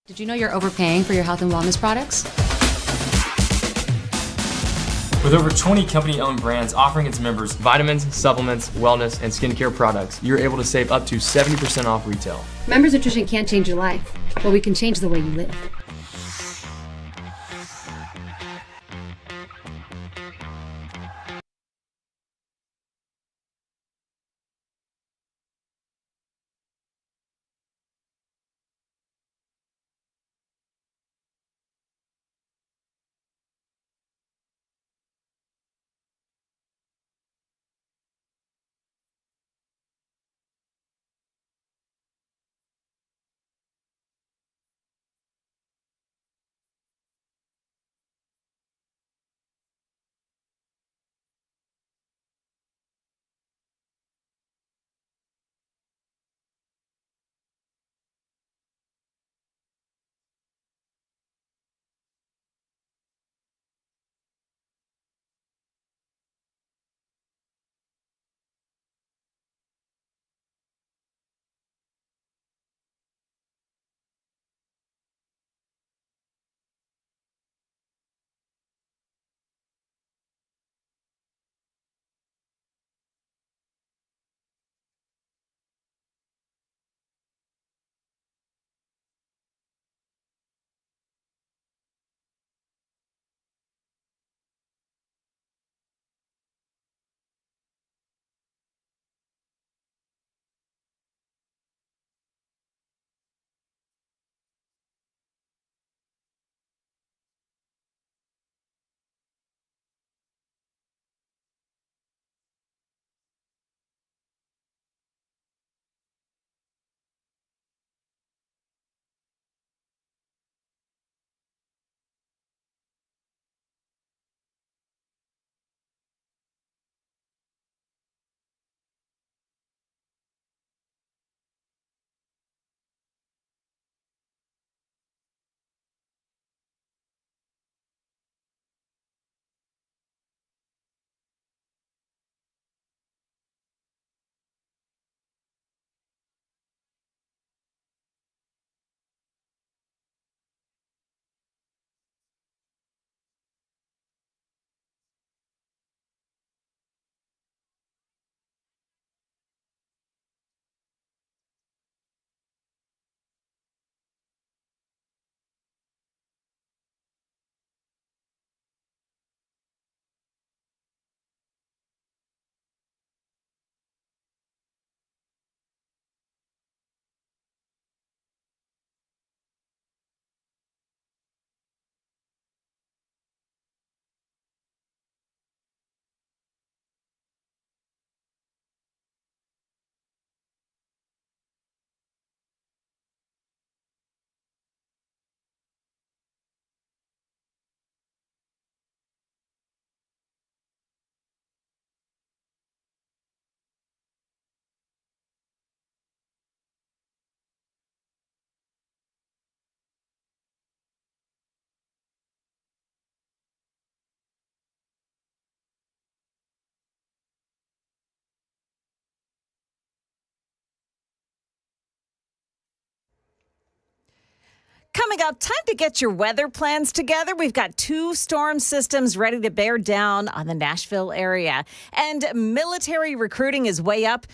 Did you know you're overpaying for your health and wellness products? With over 20 company-owned brands offering its members vitamins, supplements, wellness, and skincare products, you're able to save up to 70% off retail. Members Nutrition can't change your life, but we can change the way you live. Coming up, time to get your weather plans together. We've got 2 storm systems ready to bear down on the Nashville area. And military recruiting is way up.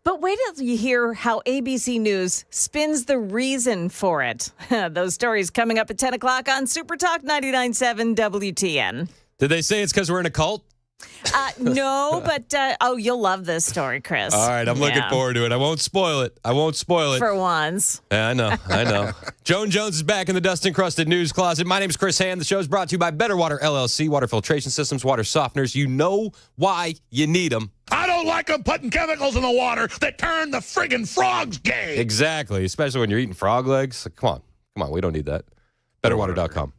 But wait till you hear how ABC News spins the reason for it. Those stories coming up at 10 o'clock on Super Talk 99.7 WTN. Did they say it's because we're in a cult? No, but you'll love this story, Chris. All right, I'm looking forward to it. I won't spoil it. For once. Yeah, I know. Joan Jones is back in the dust-encrusted news closet. My name is Chris Hand. The show is brought to you by Better Water LLC, water filtration systems, water softeners. You know why you need them. I don't like them putting chemicals in the water that turn the friggin' frogs gay. Exactly, especially when you're eating frog legs. Come on, we don't need that. BetterWater.com.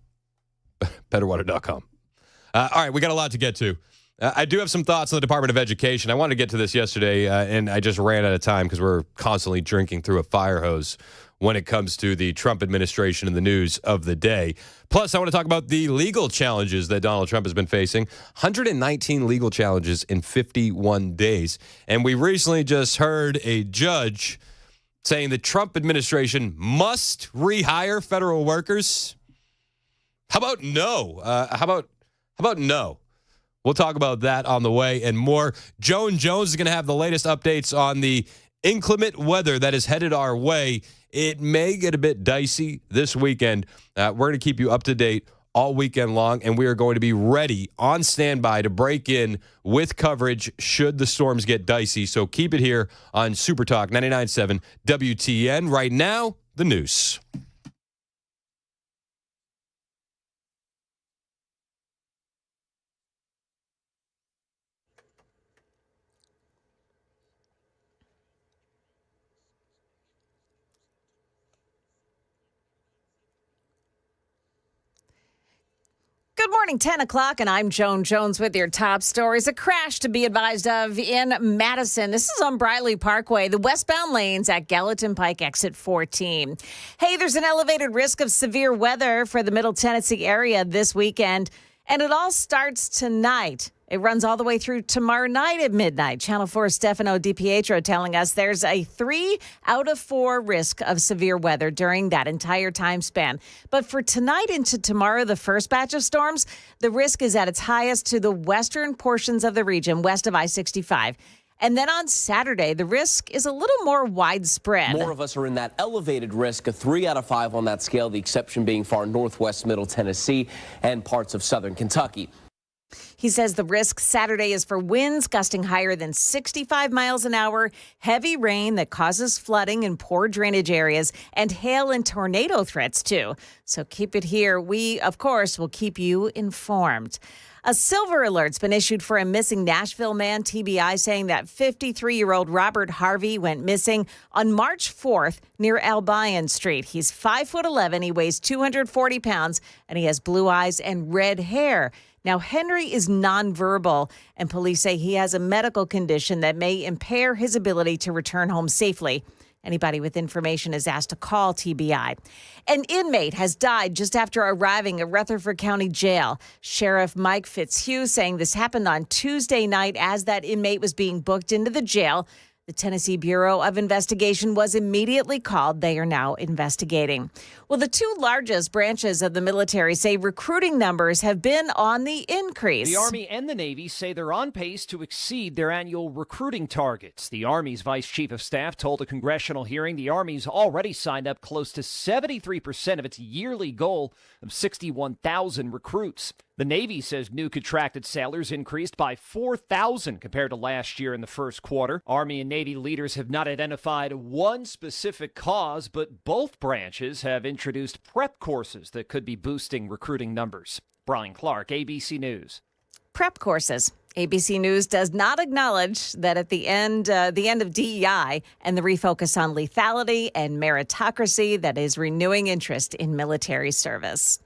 BetterWater.com. All right, we got a lot to get to. I do have some thoughts on the Department of Education. I wanted to get to this yesterday, and I just ran out of time because we're constantly drinking through a fire hose when it comes to the Trump administration and the news of the day. Plus, I want to talk about the legal challenges that Donald Trump has been facing. 119 legal challenges in 51 days. And we recently just heard a judge saying the Trump administration must rehire federal workers. How about no? How about no? We'll talk about that on the way and more. Joan Jones is going to have the latest updates on the inclement weather that is headed our way. It may get a bit dicey this weekend. We're going to keep you up to date all weekend long, and we are going to be ready on standby to break in with coverage should the storms get dicey. So keep it here on Super Talk 99.7 WTN. Right now, the news. Good morning, 10 o'clock, and I'm Joan Jones with your top stories. A crash to be advised of in Madison. This is on Briley Parkway, the westbound lanes at Gallatin Pike exit 14. Hey, there's an elevated risk of severe weather for the Middle Tennessee area this weekend, and it all starts tonight. It runs all the way through tomorrow night at midnight. Channel 4's Stefano DiPietro telling us there's a 3 out of 4 risk of severe weather during that entire time span. But for tonight into tomorrow, the first batch of storms, the risk is at its highest to the western portions of the region west of I-65. And then on Saturday, the risk is a little more widespread. More of us are in that elevated risk, a 3 out of 5 on that scale, the exception being far northwest Middle Tennessee and parts of southern Kentucky. He says the risk Saturday is for winds gusting higher than 65 miles an hour, heavy rain that causes flooding in poor drainage areas, and hail and tornado threats, too. So keep it here. We, of course, will keep you informed. A silver alert's been issued for a missing Nashville man, TBI, saying that 53-year-old Robert Harvey went missing on March 4th near Albion Street. He's 5'11", he weighs 240 pounds, and he has blue eyes and red hair. Now, Henry is nonverbal, and police say he has a medical condition that may impair his ability to return home safely. Anybody with information is asked to call TBI. An inmate has died just after arriving at Rutherford County Jail. Sheriff Mike Fitzhugh saying this happened on Tuesday night as that inmate was being booked into the jail. The Tennessee Bureau of Investigation was immediately called. They are now investigating. Well, the 2 largest branches of the military say recruiting numbers have been on the increase. The Army and the Navy say they're on pace to exceed their annual recruiting targets. The Army's Vice Chief of Staff told a congressional hearing the Army's already signed up close to 73% of its yearly goal of 61,000 recruits. The Navy says new contracted sailors increased by 4,000 compared to last year in the first quarter. Army and Navy leaders have not identified one specific cause, but both branches have introduced prep courses that could be boosting recruiting numbers. Brian Clark, ABC News. Prep courses. ABC News does not acknowledge that at the end of DEI and the refocus on lethality and meritocracy that is renewing interest in military service.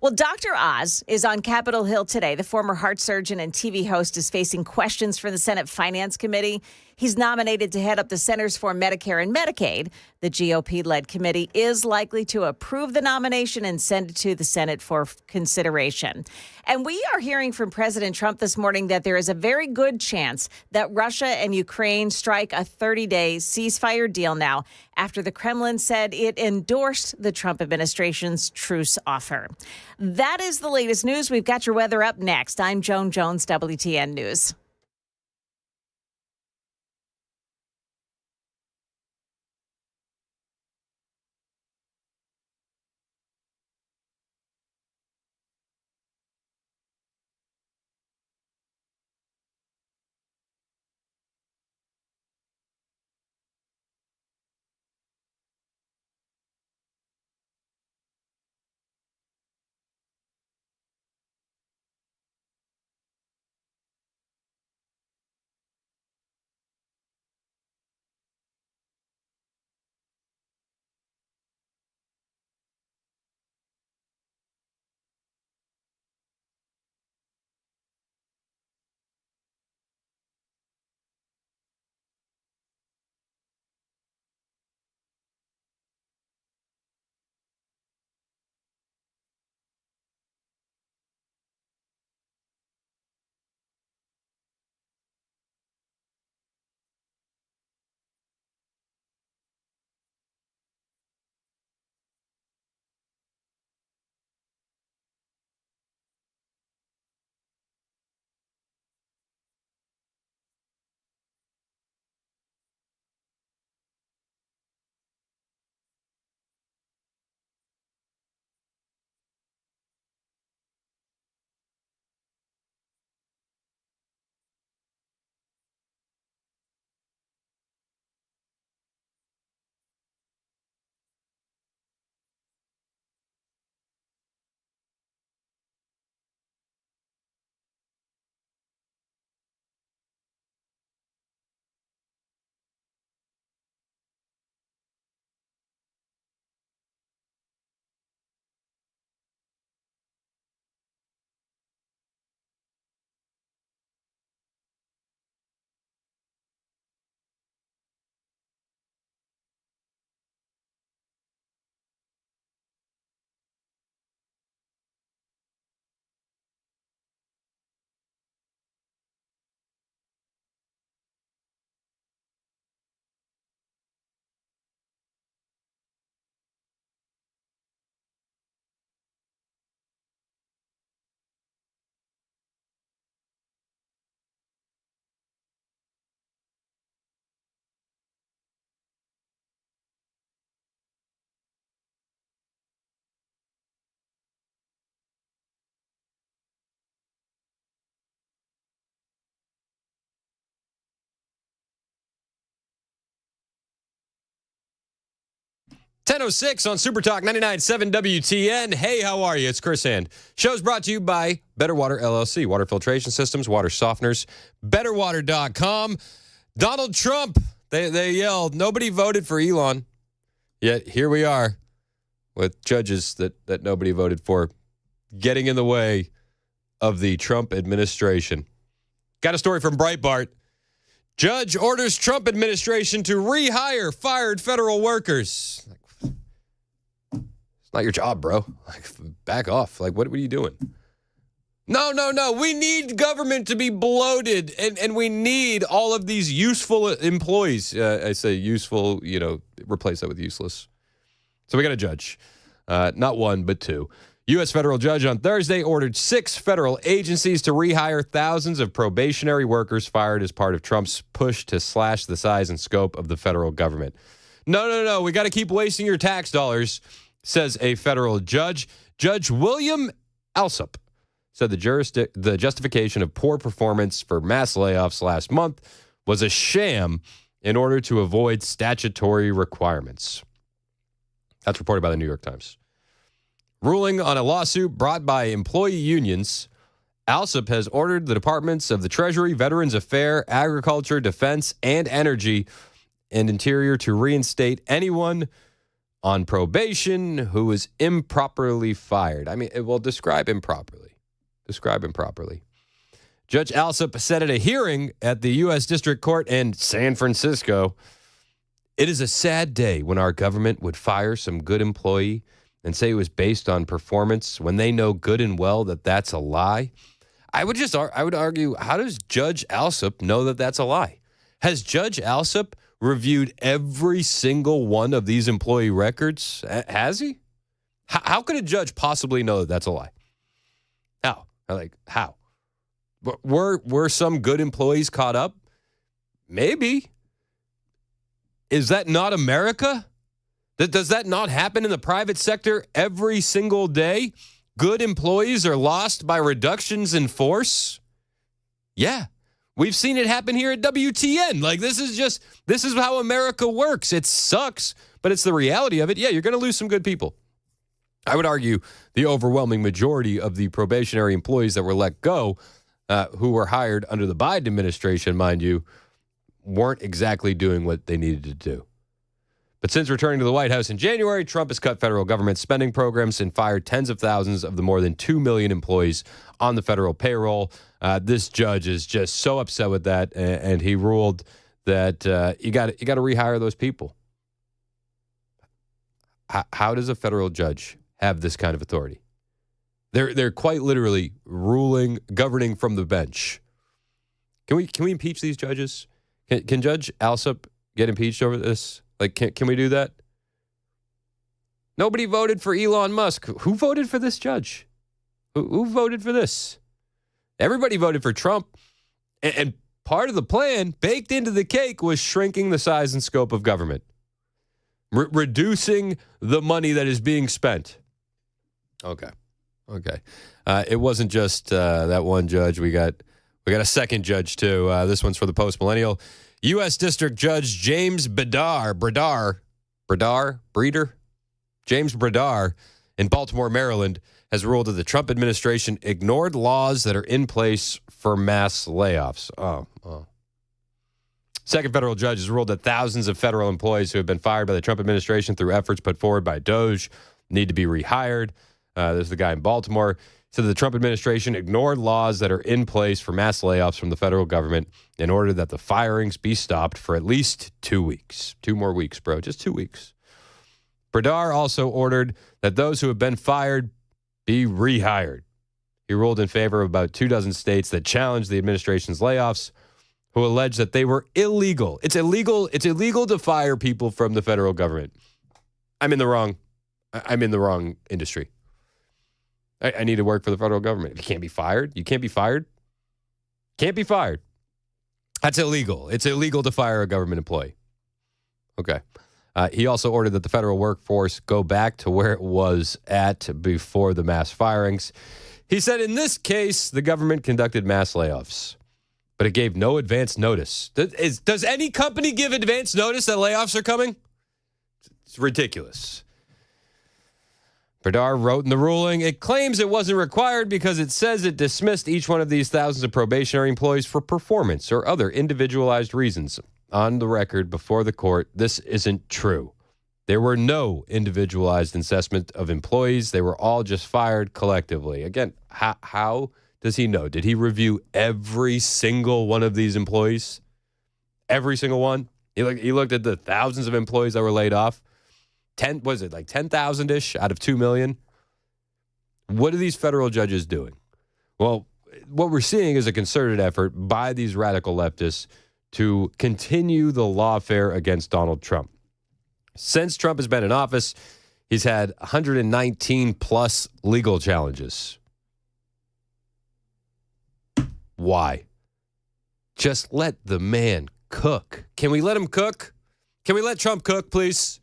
Well, Dr. Oz is on Capitol Hill today. The former heart surgeon and TV host is facing questions from the Senate Finance Committee. He's nominated to head up the Centers for Medicare and Medicaid. The GOP-led committee is likely to approve the nomination and send it to the Senate for consideration. And we are hearing from President Trump this morning that there there is a very good chance that Russia and Ukraine strike a 30-day ceasefire deal now after the Kremlin said it endorsed the Trump administration's truce offer. That is the latest news. We've got your weather up next. I'm Joan Jones, WTN News. .10:06 on Super Talk 99.7 WTN. Hey, how are you? It's Chris Hand. Show's brought to you by Better Water LLC, water filtration systems, water softeners, betterwater.com. Donald Trump, they yelled, nobody voted for Elon. Yet here we are with judges that nobody voted for getting in the way of the Trump administration. Got a story from Breitbart. Judge orders Trump administration to rehire fired federal workers. It's not your job, bro. Like, back off. Like, what are you doing? No. We need government to be bloated, and we need all of these useful employees. I say useful, replace that with useless. So we got a judge. Not one, but two. U.S. federal judge on Thursday ordered 6 federal agencies to rehire thousands of probationary workers fired as part of Trump's push to slash the size and scope of the federal government. No. We got to keep wasting your tax dollars, says a federal judge. Judge William Alsup said the justification of poor performance for mass layoffs last month was a sham in order to avoid statutory requirements. That's reported by the New York Times. Ruling on a lawsuit brought by employee unions, Alsup has ordered the Departments of the Treasury, Veterans Affairs, Agriculture, Defense, and Energy and Interior to reinstate anyone on probation who is improperly fired. Describe improperly. Describe improperly. Judge Alsup said at a hearing at the U.S. District Court in San Francisco, "It is a sad day when our government would fire some good employee and say it was based on performance when they know good and well that that's a lie. I would argue, how does Judge Alsup know that that's a lie? Has Judge Alsup reviewed every single one of these employee records? Has he? How could a judge possibly know that that's a lie? How? Were some good employees caught up? Maybe. Is that not America? Does that not happen in the private sector every single day? Good employees are lost by reductions in force? Yeah. We've seen it happen here at WTN. This is how America works. It sucks, but it's the reality of it. Yeah, you're going to lose some good people. I would argue the overwhelming majority of the probationary employees that were let go, who were hired under the Biden administration, mind you, weren't exactly doing what they needed to do. But since returning to the White House in January, Trump has cut federal government spending programs and fired tens of thousands of the more than 2 million employees on the federal payroll. This judge is just so upset with that, and he ruled that you got to rehire those people. How does a federal judge have this kind of authority? They're quite literally governing from the bench. Can we impeach these judges? Can Judge Alsup get impeached over this? Can we do that? Nobody voted for Elon Musk. Who voted for this judge? Who voted for this? Everybody voted for Trump. And part of the plan, baked into the cake, was shrinking the size and scope of government. Reducing the money that is being spent. Okay. It wasn't just that one judge. We got a second judge, too. This one's for the post-millennial. U.S. District Judge James Breeder in Baltimore, Maryland, has ruled that the Trump administration ignored laws that are in place for mass layoffs. Oh. Second federal judge has ruled that thousands of federal employees who have been fired by the Trump administration through efforts put forward by DOJ need to be rehired. There's the guy in Baltimore. So the Trump administration ignored laws that are in place for mass layoffs from the federal government in order that the firings be stopped for at least 2 weeks. 2 more weeks, bro. Just 2 weeks. Breeder also ordered that those who have been fired be rehired. He ruled in favor of about 24 states that challenged the administration's layoffs, who alleged that they were illegal. It's illegal to fire people from the federal government. I'm in the wrong industry. I need to work for the federal government. You can't be fired. Can't be fired. That's illegal. It's illegal to fire a government employee. Okay. He also ordered that the federal workforce go back to where it was at before the mass firings. He said in this case, the government conducted mass layoffs, but it gave no advance notice. Does any company give advance notice that layoffs are coming? It's ridiculous. Breeder wrote in the ruling, it claims it wasn't required because it says it dismissed each one of these thousands of probationary employees for performance or other individualized reasons. On the record before the court, this isn't true. There were no individualized assessment of employees. They were all just fired collectively. Again, how does he know? Did he review every single one of these employees? Every single one? He looked at the thousands of employees that were laid off. 10,000-ish out of 2 million? What are these federal judges doing? Well, what we're seeing is a concerted effort by these radical leftists to continue the lawfare against Donald Trump. Since Trump has been in office, he's had 119 plus legal challenges. Why? Just let the man cook. Can we let him cook? Can we let Trump cook, please?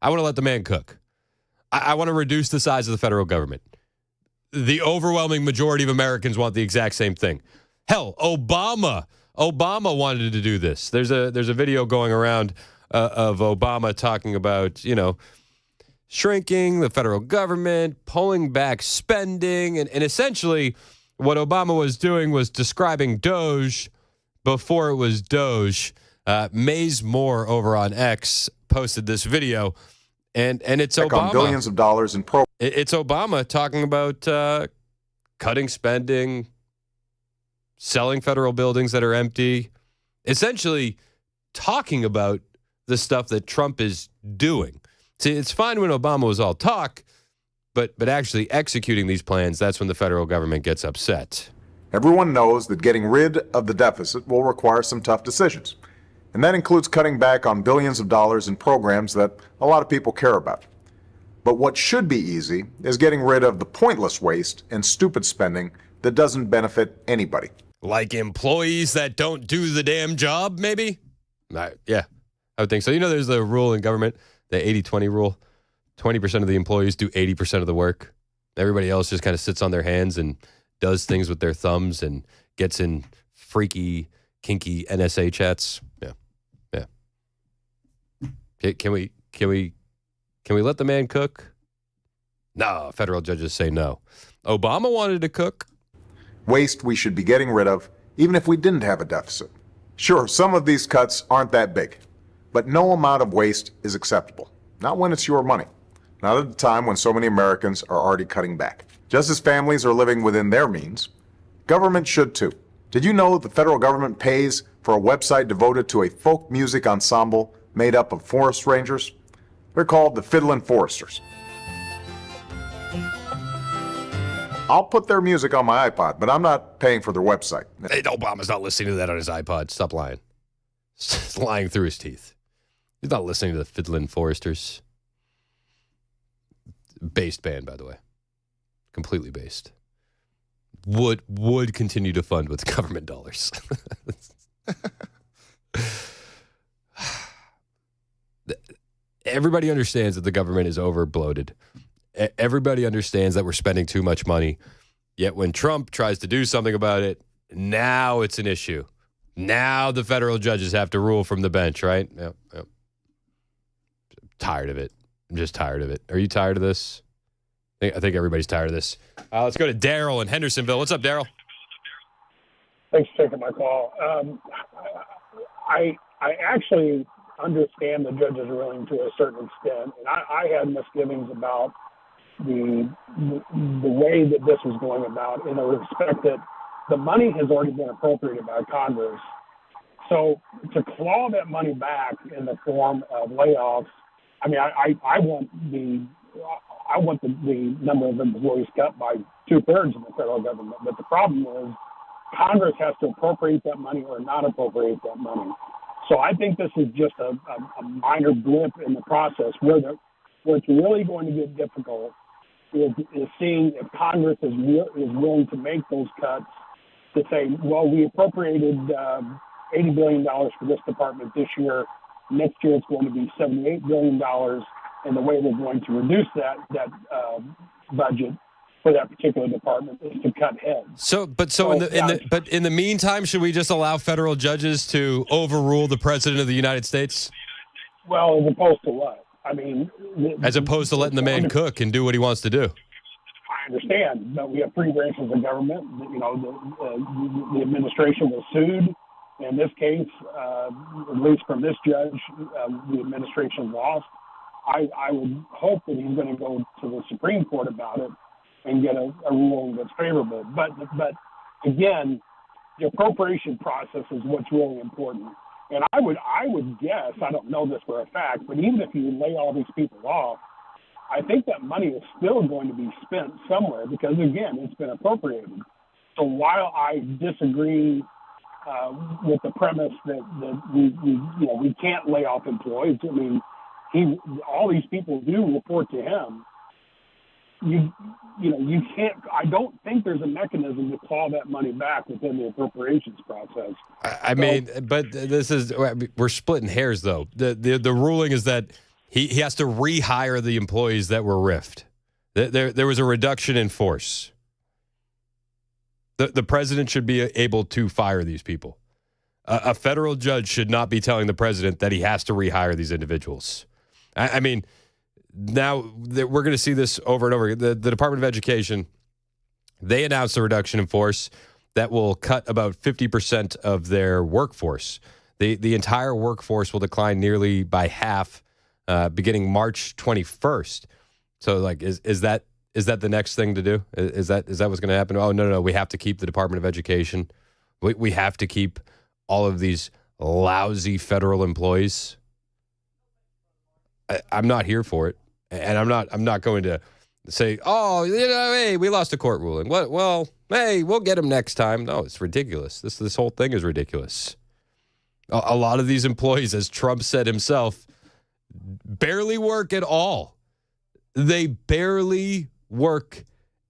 I want to let the man cook. I want to reduce the size of the federal government. The overwhelming majority of Americans want the exact same thing. Hell, Obama wanted to do this. There's a video going around of Obama talking about, shrinking the federal government, pulling back spending, and essentially what Obama was doing was describing Doge before it was Doge. Maze Moore over on X posted this video, and it's Obama. Billions of dollars in It's Obama talking about cutting spending, selling federal buildings that are empty, essentially talking about the stuff that Trump is doing. See, it's fine when Obama was all talk, but actually executing these plans, that's when the federal government gets upset. Everyone knows that getting rid of the deficit will require some tough decisions, and that includes cutting back on billions of dollars in programs that a lot of people care about. But what should be easy is getting rid of the pointless waste and stupid spending that doesn't benefit anybody. Like employees that don't do the damn job, maybe? Yeah, I would think so. You know, there's the rule in government, the 80-20 rule. 20% of the employees do 80% of the work. Everybody else just kind of sits on their hands and does things with their thumbs and gets in freaky, kinky NSA chats. Yeah. Can we let the man cook? No, federal judges say no. Obama wanted to cook. Waste we should be getting rid of, even if we didn't have a deficit. Sure, some of these cuts aren't that big, but no amount of waste is acceptable. Not when it's your money. Not at a time when so many Americans are already cutting back. Just as families are living within their means, government should too. Did you know the federal government pays for a website devoted to a folk music ensemble made up of forest rangers? They're called the Fiddlin' Foresters. I'll put their music on my iPod, but I'm not paying for their website. Hey, Obama's not listening to that on his iPod. Stop lying. He's lying through his teeth. He's not listening to the Fiddlin' Foresters. Based band, by the way. Completely based. Would continue to fund with government dollars. Everybody understands that the government is over-bloated. Everybody understands that we're spending too much money. Yet when Trump tries to do something about it, now it's an issue. Now the federal judges have to rule from the bench, right? Yep. Tired of it. I'm just tired of it. Are you tired of this? I think everybody's tired of this. Let's go to Daryl in Hendersonville. What's up, Daryl? Thanks for taking my call. I actually understand the judge's ruling to a certain extent, and I had misgivings about the way that this was going about, in the respect that the money has already been appropriated by Congress. So to claw that money back in the form of layoffs, I mean, I want the number of employees cut by 2/3 in the federal government. But the problem is Congress has to appropriate that money or not appropriate that money. So I think this is just a minor blip in the process. Where it's really going to get difficult is seeing if Congress is willing to make those cuts, to say, well, we appropriated $80 billion for this department this year. Next year it's going to be $78 billion, and the way we're going to reduce that budget for that particular department is to cut heads. But in the meantime, should we just allow federal judges to overrule the president of the United States? Well, as opposed to what? I mean, as opposed to letting the man cook and do what he wants to do. I understand, but we have three branches of government. You know, the administration was sued. In this case, at least from this judge, the administration lost. I would hope that he's going to go to the Supreme Court about it and get a ruling that's favorable. But again, the appropriation process is what's really important. And I would guess, I don't know this for a fact, but even if you lay all these people off, I think that money is still going to be spent somewhere because, again, it's been appropriated. So while I disagree with the premise that we can't lay off employees, I mean, all these people do report to him. You can't. I don't think there's a mechanism to claw that money back within the appropriations process. But this is, we're splitting hairs though. The ruling is that he has to rehire the employees that were riffed. There was a reduction in force. The president should be able to fire these people. A federal judge should not be telling the president that he has to rehire these individuals. I mean, now we're going to see this over and over. The Department of Education, they announced a reduction in force that will cut about 50% of their workforce. The entire workforce will decline nearly by half beginning March 21st. So, like, is that the next thing to do? Is that what's going to happen? Oh, no, we have to keep the Department of Education. We have to keep all of these lousy federal employees. I'm not here for it, and I'm not going to Say, oh, hey, we lost a court ruling. What? Well, hey, we'll get them next time. No, it's ridiculous. This whole thing is ridiculous. A lot of these employees, as Trump said himself, barely work at all. They barely work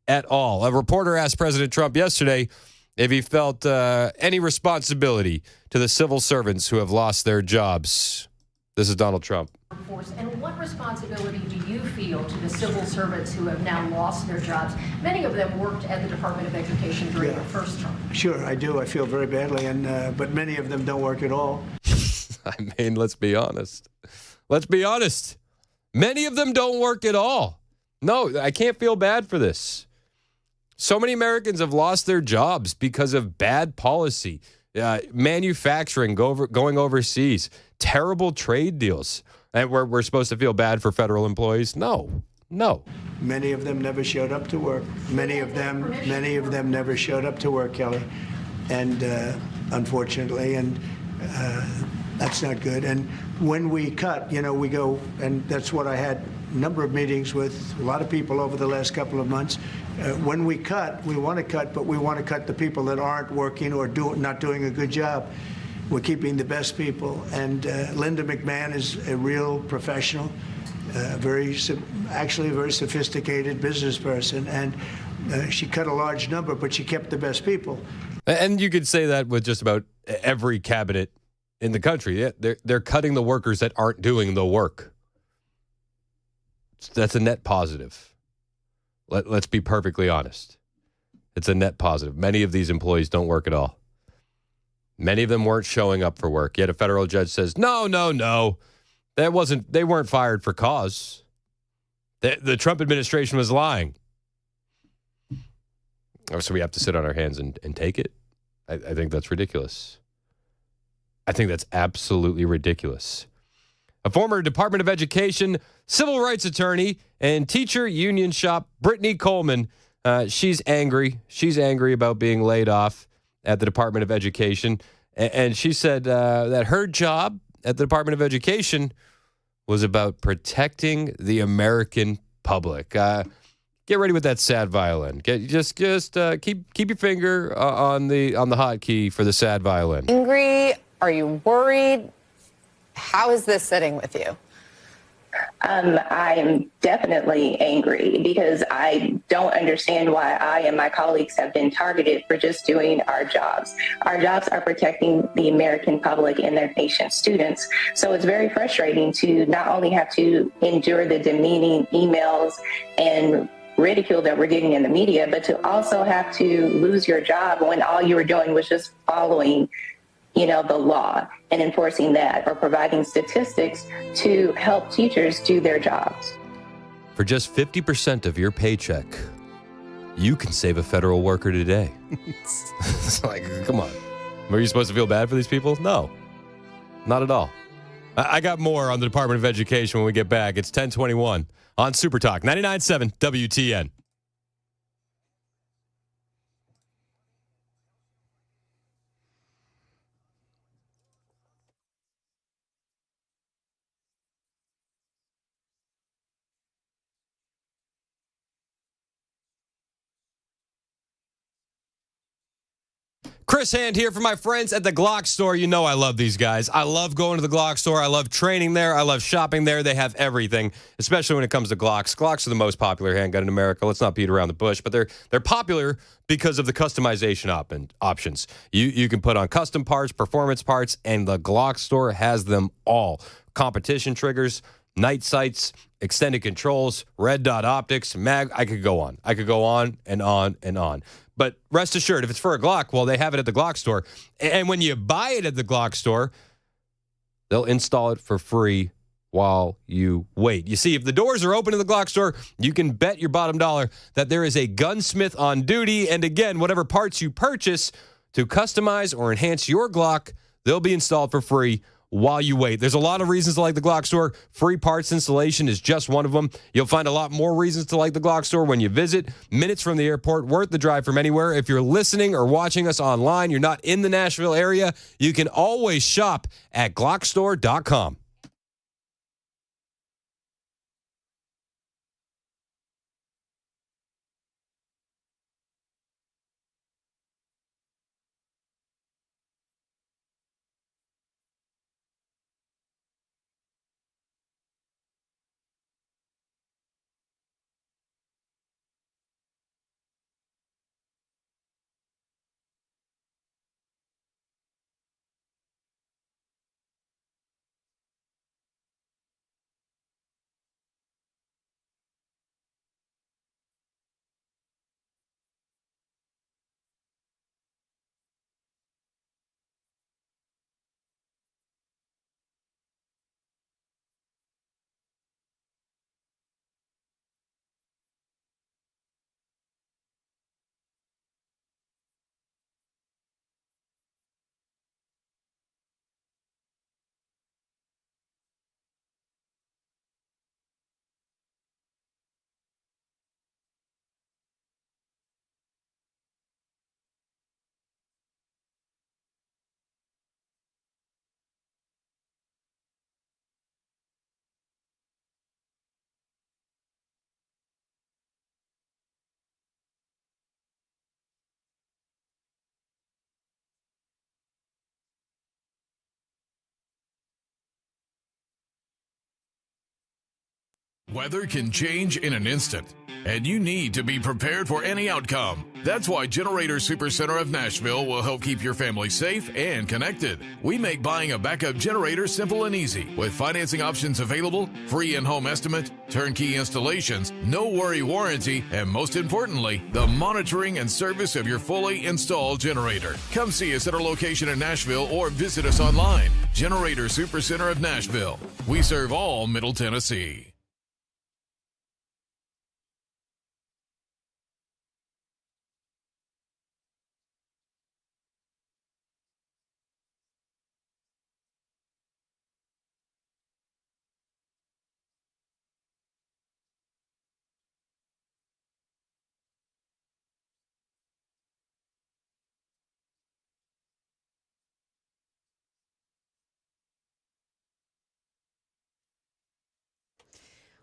at all. A reporter asked President Trump yesterday if he felt any responsibility to the civil servants who have lost their jobs. This is Donald Trump. And what responsibility do you feel to the civil servants who have now lost their jobs? Many of them worked at the Department of Education during your first term. Sure, I do. I feel very badly, but many of them don't work at all. I mean, let's be honest. Let's be honest. Many of them don't work at all. No, I can't feel bad for this. So many Americans have lost their jobs because of bad policy, manufacturing going overseas, terrible trade deals. And we're supposed to feel bad for federal employees? No. Many of them never showed up to work. Many of them never showed up to work, Kelly. And unfortunately, that's not good. And when we cut, we go, and that's what I had a number of meetings with a lot of people over the last couple of months. When we cut, we want to cut, but we want to cut the people that aren't working or not doing a good job. We're keeping the best people. And Linda McMahon is a real professional, actually a very sophisticated business person. And she cut a large number, but she kept the best people. And you could say that with just about every cabinet in the country. They're cutting the workers that aren't doing the work. That's a net positive. Let's be perfectly honest. It's a net positive. Many of these employees don't work at all. Many of them weren't showing up for work. Yet a federal judge says, no. They weren't fired for cause. The Trump administration was lying. So we have to sit on our hands and take it? I think that's ridiculous. I think that's absolutely ridiculous. A former Department of Education civil rights attorney and teacher union shop, Brittany Coleman, she's angry. She's angry about being laid off at the Department of Education. And she said that her job at the Department of Education was about protecting the American public. Get ready with that sad violin. Just keep your finger on the hotkey for the sad violin. Angry? Are you worried? How is this sitting with you? I am definitely angry because I don't understand why I and my colleagues have been targeted for just doing our jobs. Our jobs are protecting the American public and their patient students. So it's very frustrating to not only have to endure the demeaning emails and ridicule that we're getting in the media, but to also have to lose your job when all you were doing was just following the law and enforcing that, or providing statistics to help teachers do their jobs. For just 50% of your paycheck, you can save a federal worker today. It's like, come on. Were you supposed to feel bad for these people? No, not at all. I got more on the Department of Education when we get back. It's 10:21 on Super Talk 99.7 WTN. Chris Hand here for my friends at the Glock store. You know I love these guys. I love going to the Glock store. I love training there. I love shopping there. They have everything, especially when it comes to Glocks. Glocks are the most popular handgun in America. Let's not beat around the bush, but they're popular because of the customization options. You can put on custom parts, performance parts, and the Glock store has them all. Competition triggers, night sights, extended controls, red dot optics, mag. I could go on. I could go on and on and on. But rest assured, if it's for a Glock, well, they have it at the Glock store. And when you buy it at the Glock store, they'll install it for free while you wait. You see, if the doors are open in the Glock store, you can bet your bottom dollar that there is a gunsmith on duty. And again, whatever parts you purchase to customize or enhance your Glock, they'll be installed for free while you wait. There's a lot of reasons to like the Glock store. Free parts installation is just one of them. You'll find a lot more reasons to like the Glock store when you visit. Minutes from the airport, worth the drive from anywhere. If you're listening or watching us online, you're not in the Nashville area, you can always shop at glockstore.com. Weather can change in an instant, and you need to be prepared for any outcome. That's why Generator Supercenter of Nashville will help keep your family safe and connected. We make buying a backup generator simple and easy, with financing options available, free in-home estimate, turnkey installations, no worry warranty, and most importantly, the monitoring and service of your fully installed generator. Come see us at our location in Nashville or visit us online. Generator Supercenter of Nashville. We serve all Middle Tennessee.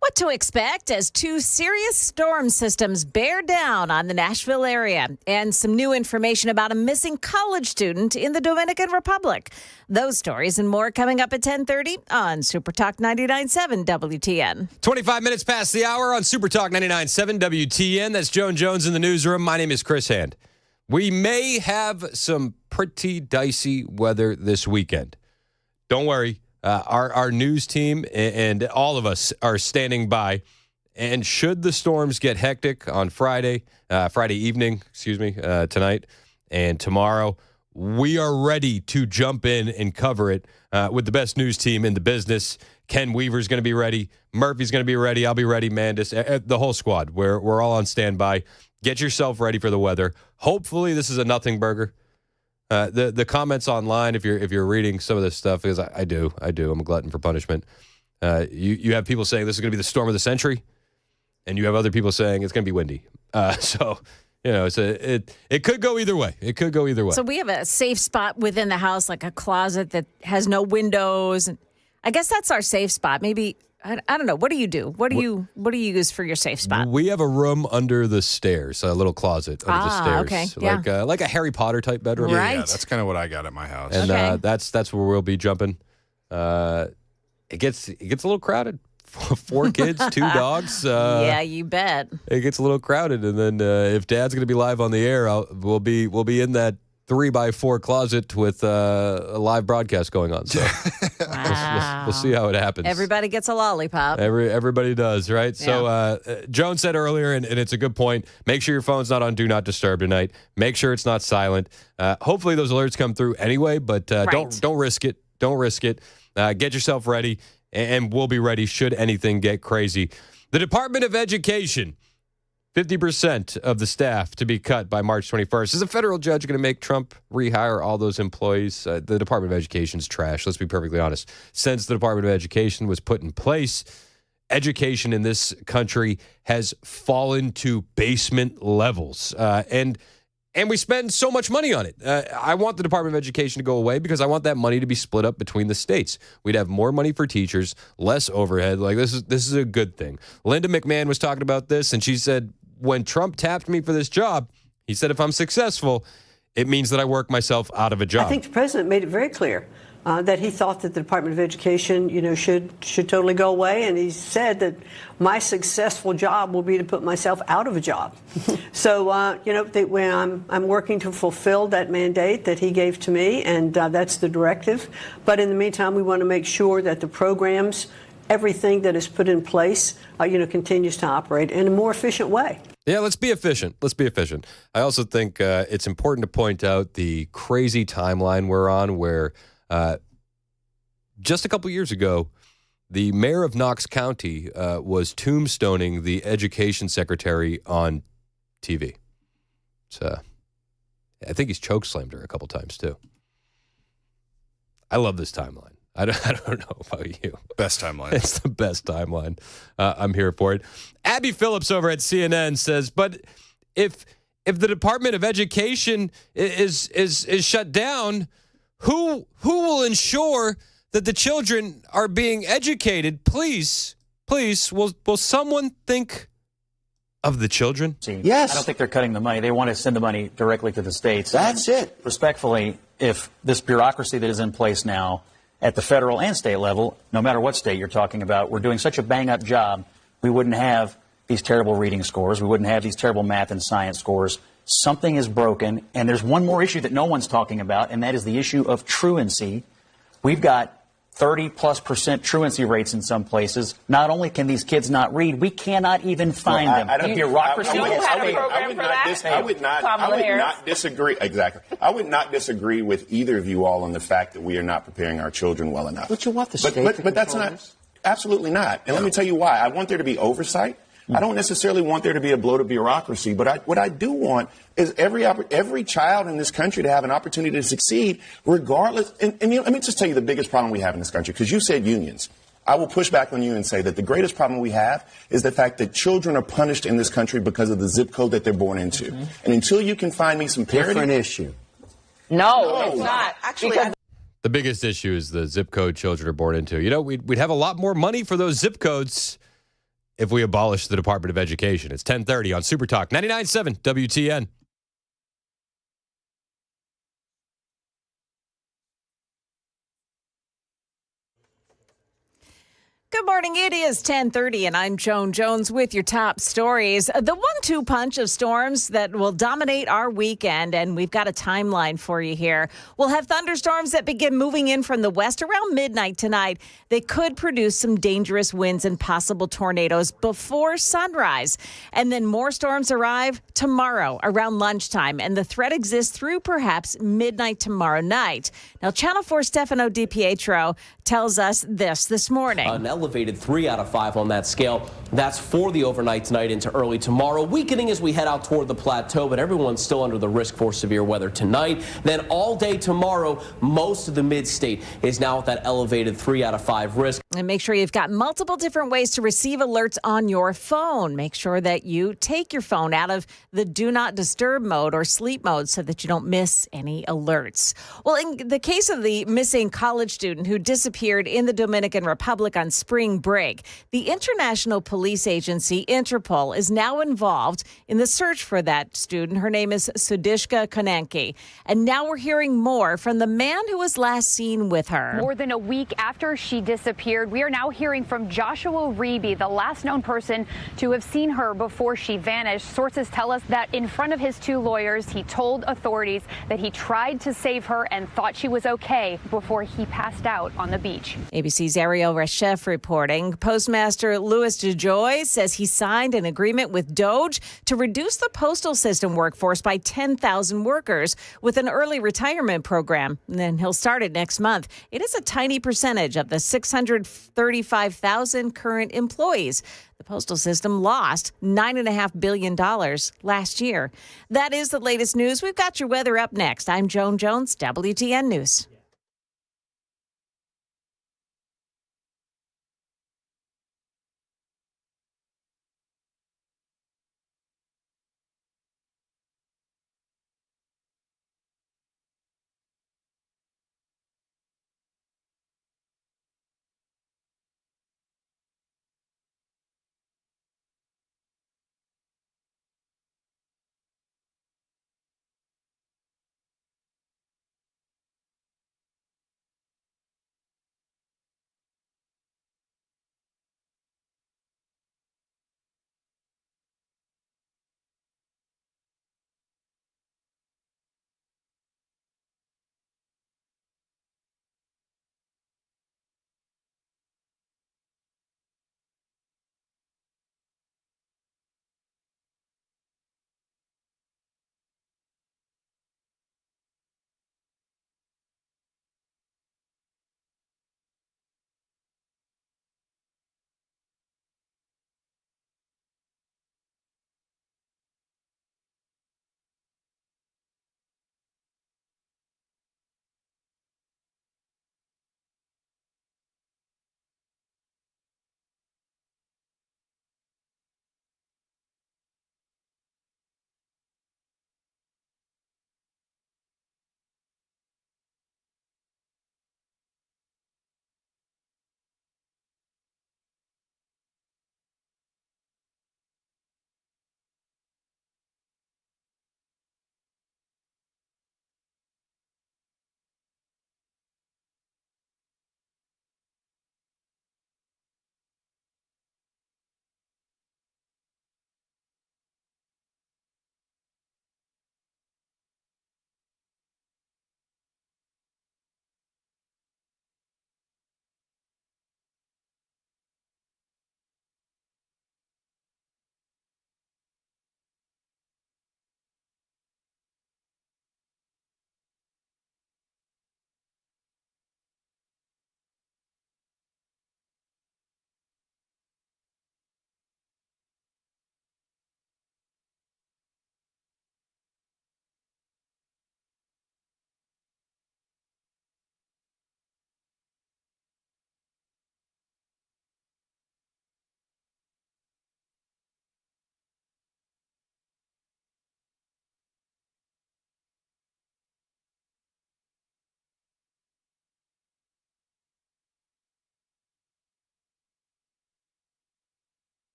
What to expect as two serious storm systems bear down on the Nashville area, and some new information about a missing college student in the Dominican Republic. Those stories and more coming up at 10:30 on Super Talk 99.7 WTN. 25 minutes past the hour on Super Talk 99.7 WTN. That's Joan Jones in the newsroom. My name is Chris Hand. We may have some pretty dicey weather this weekend. Don't worry. Our news team and all of us are standing by. And should the storms get hectic on Friday evening, tonight and tomorrow, we are ready to jump in and cover it with the best news team in the business. Ken Weaver's going to be ready. Murphy's going to be ready. I'll be ready. Mandis, the whole squad. We're all on standby. Get yourself ready for the weather. Hopefully this is a nothing burger. The comments online, if you're reading some of this stuff, is I do. I'm a glutton for punishment. You have people saying this is going to be the storm of the century, and you have other people saying it's going to be windy. So it could go either way. It could go either way. So we have a safe spot within the house, like a closet that has no windows, and I guess that's our safe spot. Maybe. I don't know. What do you do? What do you use for your safe spot? We have a room under the stairs, a little closet under the stairs, okay. Like a Harry Potter type bedroom. Right. Yeah, that's kind of what I got at my house. And that's where we'll be jumping. It gets a little crowded. 4 kids, 2 dogs. Yeah, you bet. It gets a little crowded, and then if Dad's going to be live on the air, we'll be in that 3x4 closet with a live broadcast going on. So we'll see how it happens. Everybody gets a lollipop. Everybody does, right? Yeah. So Joan said earlier, and it's a good point, make sure your phone's not on Do Not Disturb tonight. Make sure it's not silent. Hopefully those alerts come through anyway, but don't risk it. Don't risk it. Get yourself ready, and we'll be ready should anything get crazy. The Department of Education, 50% of the staff to be cut by March 21st. Is a federal judge going to make Trump rehire all those employees? The Department of Education is trash. Let's be perfectly honest. Since the Department of Education was put in place, education in this country has fallen to basement levels. And we spend so much money on it. I want the Department of Education to go away because I want that money to be split up between the states. We'd have more money for teachers, less overhead. Like this is a good thing. Linda McMahon was talking about this, and she said, when Trump tapped me for this job, he said, if I'm successful, it means that I work myself out of a job. I think the president made it very clear that he thought that the Department of Education, should totally go away. And he said that my successful job will be to put myself out of a job. So, when I'm working to fulfill that mandate that he gave to me, and that's the directive. But in the meantime, we want to make sure that the programs, everything that is put in place, continues to operate in a more efficient way. Yeah, let's be efficient. I also think it's important to point out the crazy timeline we're on where just a couple years ago, the mayor of Knox County was tombstoning the education secretary on TV. So I think he's chokeslammed her a couple times, too. I love this timeline. I don't know about you. Best timeline. It's the best timeline. I'm here for it. Abby Phillips over at CNN says, but if the Department of Education is shut down, who will ensure that the children are being educated? Please, will someone think of the children? Yes. I don't think they're cutting the money. They want to send the money directly to the states. That's it. Respectfully, if this bureaucracy that is in place now at the federal and state level, no matter what state you're talking about, we're doing such a bang-up job we wouldn't have these terrible reading scores. We wouldn't have these terrible math and science scores. Something is broken. And there's one more issue that no one's talking about, and that is the issue of truancy. We've got 30+% truancy rates in some places. Not only can these kids not read, we cannot even find them. I would not disagree. Exactly. I would not disagree with either of you all on the fact that we are not preparing our children well enough. But you want the state but that's not, absolutely not. And let me tell you why. I want there to be oversight. I don't necessarily want there to be a bloated bureaucracy, but what I do want is every child in this country to have an opportunity to succeed, regardless. And you know, let me just tell you the biggest problem we have in this country, because you said unions. I will push back on you and say that the greatest problem we have is the fact that children are punished in this country because of the zip code that they're born into. And until you can find me some parity. Different issue. No, it's not. Actually, The biggest issue is the zip code children are born into. You know, we'd have a lot more money for those zip codes if we abolish the Department of Education. It's 10:30 on Super Talk 99.7 WTN. Good morning. It is 10:30, and I'm Joan Jones with your top stories. The 1-2 punch of storms that will dominate our weekend, and we've got a timeline for you here. We'll have thunderstorms that begin moving in from the west around midnight tonight. They could produce some dangerous winds and possible tornadoes before sunrise. And then more storms arrive tomorrow around lunchtime, and the threat exists through perhaps midnight tomorrow night. Now, Channel 4 Stefano DiPietro tells us this morning. An elevated 3 out of 5 on that scale. That's for the overnight tonight into early tomorrow. Weakening as we head out toward the plateau, but everyone's still under the risk for severe weather tonight. Then all day tomorrow, most of the mid-state is now at that elevated 3 out of 5 risk. And make sure you've got multiple different ways to receive alerts on your phone. Make sure that you take your phone out of the do not disturb mode or sleep mode so that you don't miss any alerts. Well, in the case of the missing college student who disappeared in the Dominican Republic on spring break, the International Police Agency, Interpol, is now involved in the search for that student. Her name is Sudishka Konanki. And now we're hearing more from the man who was last seen with her. More than a week after she disappeared, we are now hearing from Joshua Reeby, the last known person to have seen her before she vanished. Sources tell us that in front of his 2 lawyers, he told authorities that he tried to save her and thought she was okay before he passed out on the beach. ABC's Ariel Reshef reporting. Postmaster Louis DeJoy says he signed an agreement with DOGE to reduce the postal system workforce by 10,000 workers with an early retirement program. And then he'll start it next month. It is a tiny percentage of the 635,000 current employees. The postal system lost $9.5 billion last year. That is the latest news. We've got your weather up next. I'm Joan Jones, WTN News.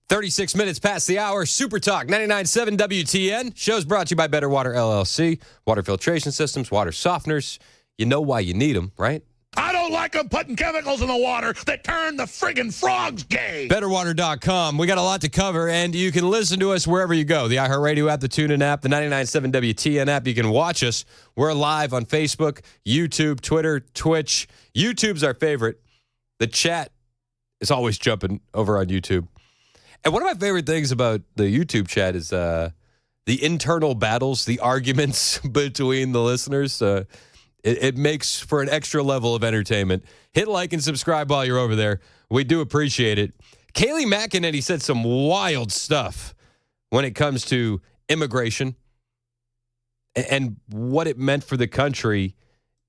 36 minutes past the hour. Super Talk 99.7 WTN. Show's brought to you by Better Water LLC. Water filtration systems, water softeners. You know why you need them, right? I don't like them putting chemicals in the water that turn the friggin' frogs gay. BetterWater.com. We got a lot to cover, and you can listen to us wherever you go. The iHeartRadio app, the TuneIn app, the 99.7 WTN app. You can watch us. We're live on Facebook, YouTube, Twitter, Twitch. YouTube's our favorite. The chat is always jumping over on YouTube. And one of my favorite things about the YouTube chat is the internal battles, the arguments between the listeners. It makes for an extra level of entertainment. Hit like and subscribe while you're over there. We do appreciate it. Kayleigh McEnany said some wild stuff when it comes to immigration and what it meant for the country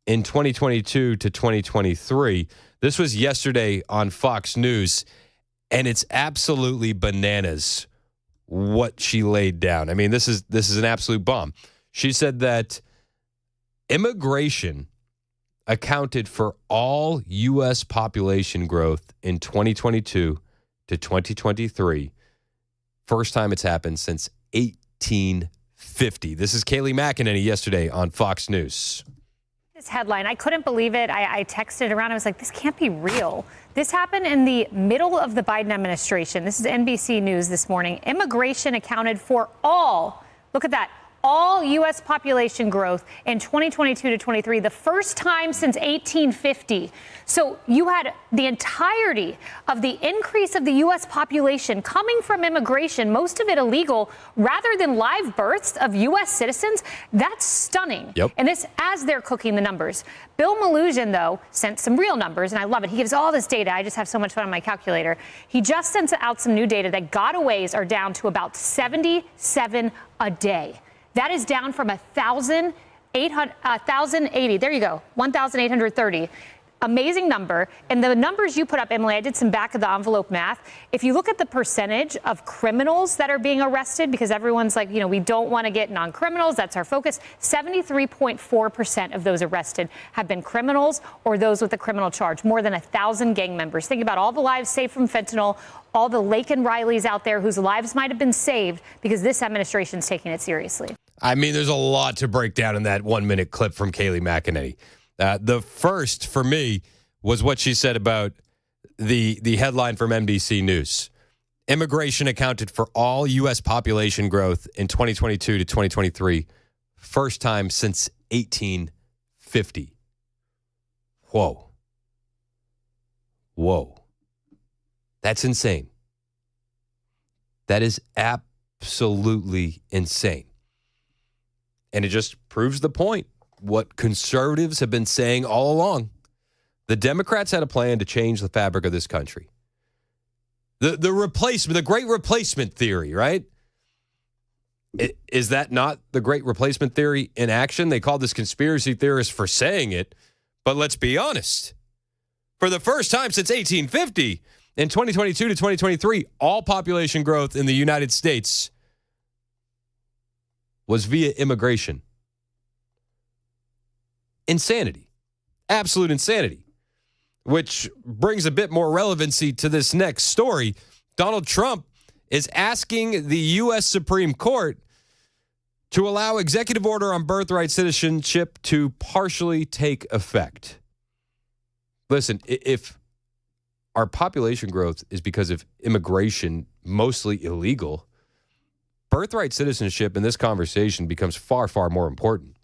in 2022 to 2023. This was yesterday on Fox News, and it's absolutely bananas what she laid down. I mean, this is an absolute bomb. She said that immigration accounted for all U.S. population growth in 2022 to 2023. First time it's happened since 1850. This is Kayleigh McEnany yesterday on Fox News. This headline, I couldn't believe it. I texted around. I was like, this can't be real. This happened in the middle of the Biden administration. This is NBC News this morning. Immigration accounted for all, look at that, all U.S. population growth in 2022 to 23, the first time since 1850. So you had the entirety of the increase of the U.S. population coming from immigration, most of it illegal, rather than live births of U.S. citizens. That's stunning. Yep. And this as they're cooking the numbers. Bill Malugin, though, sent some real numbers, and I love it. He gives all this data. I just have so much fun on my calculator. He just sent out some new data that gotaways are down to about 77 a day. That is down from 1,080. There you go, 1,830. Amazing number. And the numbers you put up, Emily, I did some back of the envelope math. If you look at the percentage of criminals that are being arrested, because everyone's like, we don't want to get non-criminals, that's our focus, 73.4% of those arrested have been criminals or those with a criminal charge, more than 1,000 gang members. Think about all the lives saved from fentanyl, all the Lake and Rileys out there whose lives might have been saved because this administration's taking it seriously. I mean, there's a lot to break down in that 1-minute clip from Kayleigh McEnany. The first, for me, was what she said about the headline from NBC News. Immigration accounted for all U.S. population growth in 2022 to 2023, first time since 1850. Whoa. That's insane. That is absolutely insane. And it just proves the point. What conservatives have been saying all along. The Democrats had a plan to change the fabric of this country. The replacement, the great replacement theory, right? Is that not the great replacement theory in action? They called this conspiracy theorists for saying it. But let's be honest. For the first time since 1850, in 2022 to 2023, all population growth in the United States was via immigration. Insanity. Absolute insanity. Which brings a bit more relevancy to this next story. Donald Trump is asking the U.S. Supreme Court to allow executive order on birthright citizenship to partially take effect. Listen, if our population growth is because of immigration, mostly illegal, birthright citizenship in this conversation becomes far, far more important.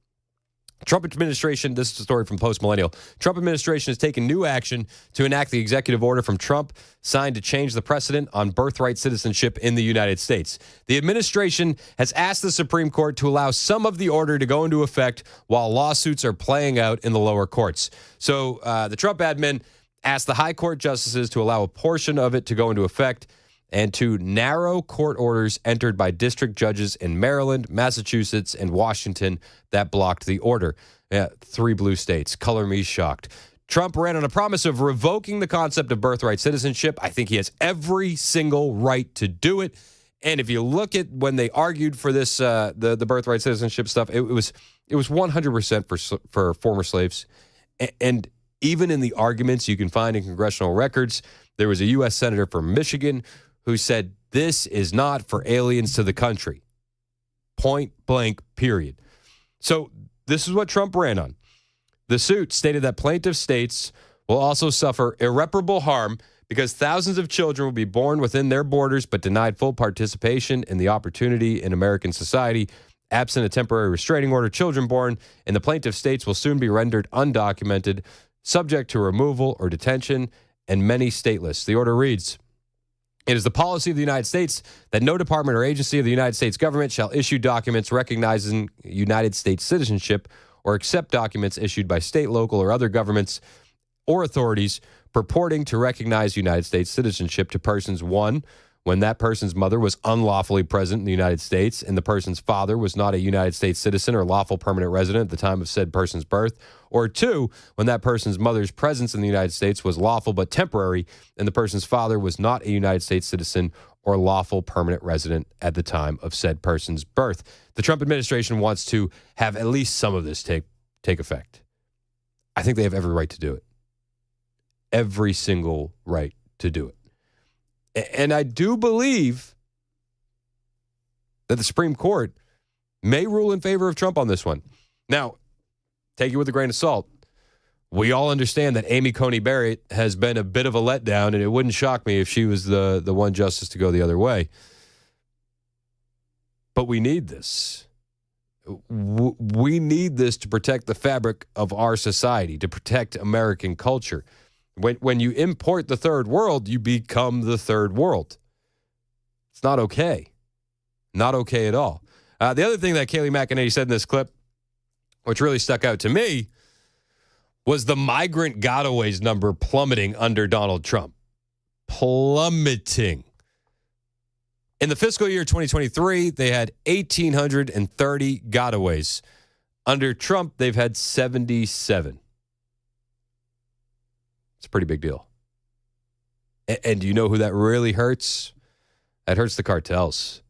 Trump administration, this is a story from Post Millennial. Trump administration has taken new action to enact the executive order from Trump signed to change the precedent on birthright citizenship in the United States. The administration has asked the Supreme Court to allow some of the order to go into effect while lawsuits are playing out in the lower courts. So the Trump admin asked the high court justices to allow a portion of it to go into effect and to narrow court orders entered by district judges in Maryland, Massachusetts, and Washington that blocked the order. 3 blue states. Color me shocked. Trump ran on a promise of revoking the concept of birthright citizenship. I think he has every single right to do it. And if you look at when they argued for this, the birthright citizenship stuff, it was 100% for former slaves. And even in the arguments you can find in congressional records, there was a U.S. senator from Michigan who said This is not for aliens to the country. Point blank, period. So this is what Trump ran on. The suit stated that plaintiff states will also suffer irreparable harm because thousands of children will be born within their borders but denied full participation in the opportunity in American society. Absent a temporary restraining order, children born in the plaintiff states will soon be rendered undocumented, subject to removal or detention, and many stateless. The order reads, it is the policy of the United States that no department or agency of the United States government shall issue documents recognizing United States citizenship or accept documents issued by state, local, or other governments or authorities purporting to recognize United States citizenship to persons, one, when that person's mother was unlawfully present in the United States and the person's father was not a United States citizen or lawful permanent resident at the time of said person's birth, or two, when that person's mother's presence in the United States was lawful but temporary and the person's father was not a United States citizen or lawful permanent resident at the time of said person's birth. The Trump administration wants to have at least some of this take effect. I think they have every right to do it. Every single right to do it. And I do believe that the Supreme Court may rule in favor of Trump on this one. Now, take it with a grain of salt. We all understand that Amy Coney Barrett has been a bit of a letdown, and it wouldn't shock me if she was the one justice to go the other way. But we need this. We need this to protect the fabric of our society, to protect American culture. When you import the third world, you become the third world. It's not okay. Not okay at all. The other thing that Kayleigh McEnany said in this clip, which really stuck out to me, was the migrant gotaways number plummeting under Donald Trump. Plummeting. In the fiscal year 2023, they had 1,830 gotaways. Under Trump, they've had 77. It's a pretty big deal. And do you know who that really hurts? That hurts the cartels.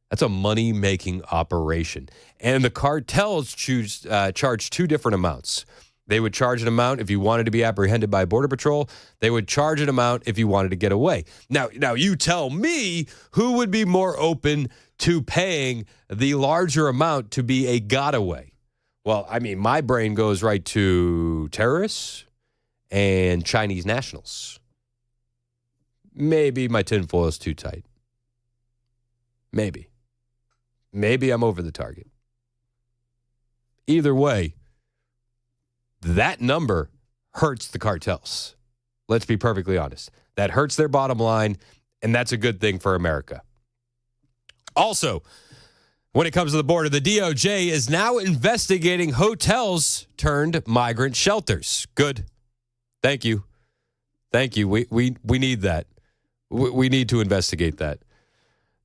That's a money-making operation. And the cartels charge two different amounts. They would charge an amount if you wanted to be apprehended by Border Patrol. They would charge an amount if you wanted to get away. Now you tell me who would be more open to paying the larger amount to be a gotaway. Well, I mean, my brain goes right to terrorists and Chinese nationals. Maybe my tinfoil is too tight. Maybe I'm over the target. Either way, that number hurts the cartels. Let's be perfectly honest. That hurts their bottom line, and that's a good thing for America. Also, when it comes to the border, the DOJ is now investigating hotels turned migrant shelters. Good. Thank you. We need that. We need to investigate that.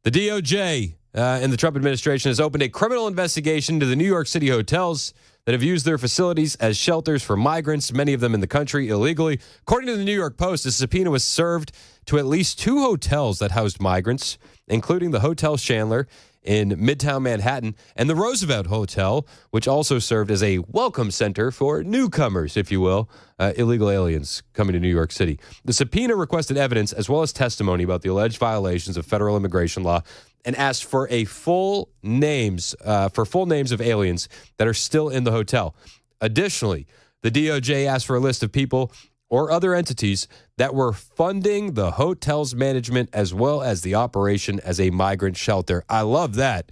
The DOJ and the Trump administration has opened a criminal investigation into the New York City hotels that have used their facilities as shelters for migrants, many of them in the country illegally. According to the New York Post, a subpoena was served to at least two hotels that housed migrants, including the Hotel Chandler in Midtown Manhattan and the Roosevelt Hotel, which also served as a welcome center for newcomers, if you will, illegal aliens coming to New York City. The subpoena requested evidence as well as testimony about the alleged violations of federal immigration law and asked for full names of aliens that are still in the hotel. Additionally, the DOJ asked for a list of people or other entities that were funding the hotel's management as well as the operation as a migrant shelter. I love that.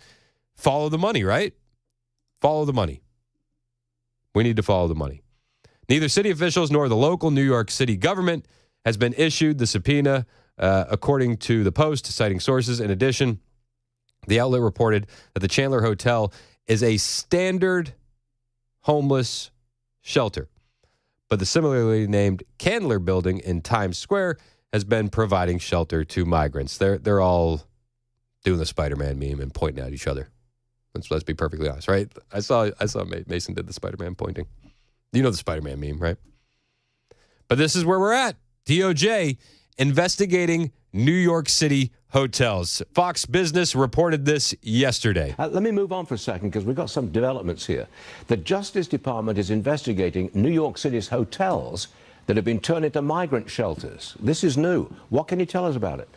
Follow the money, right? Follow the money. We need to follow the money. Neither city officials nor the local New York City government has been issued the subpoena, according to the Post, citing sources. In addition, the outlet reported that the Chandler Hotel is a standard homeless shelter. But the similarly named Candler Building in Times Square has been providing shelter to migrants. They're all doing the Spider-Man meme and pointing at each other. Let's be perfectly honest, right? I saw Mason did the Spider-Man pointing. You know the Spider-Man meme, right? But this is where we're at. DOJ investigating New York City hotels. Fox Business reported this yesterday. Let me move on for a second because we've got some developments here. The Justice Department is investigating New York City's hotels that have been turned into migrant shelters. This is new. What can you tell us about it?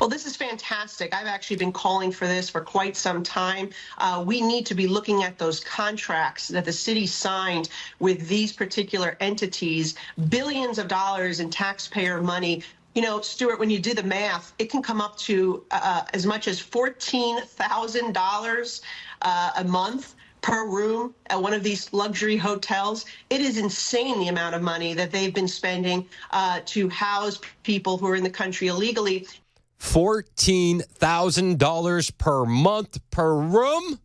Well, this is fantastic. I've actually been calling for this for quite some time. We need to be looking at those contracts that the city signed with these particular entities, billions of dollars in taxpayer money. You know, Stuart, when you do the math, it can come up to as much as $14,000 a month per room at one of these luxury hotels. It is insane the amount of money that they've been spending to house people who are in the country illegally. $14,000 per month per room?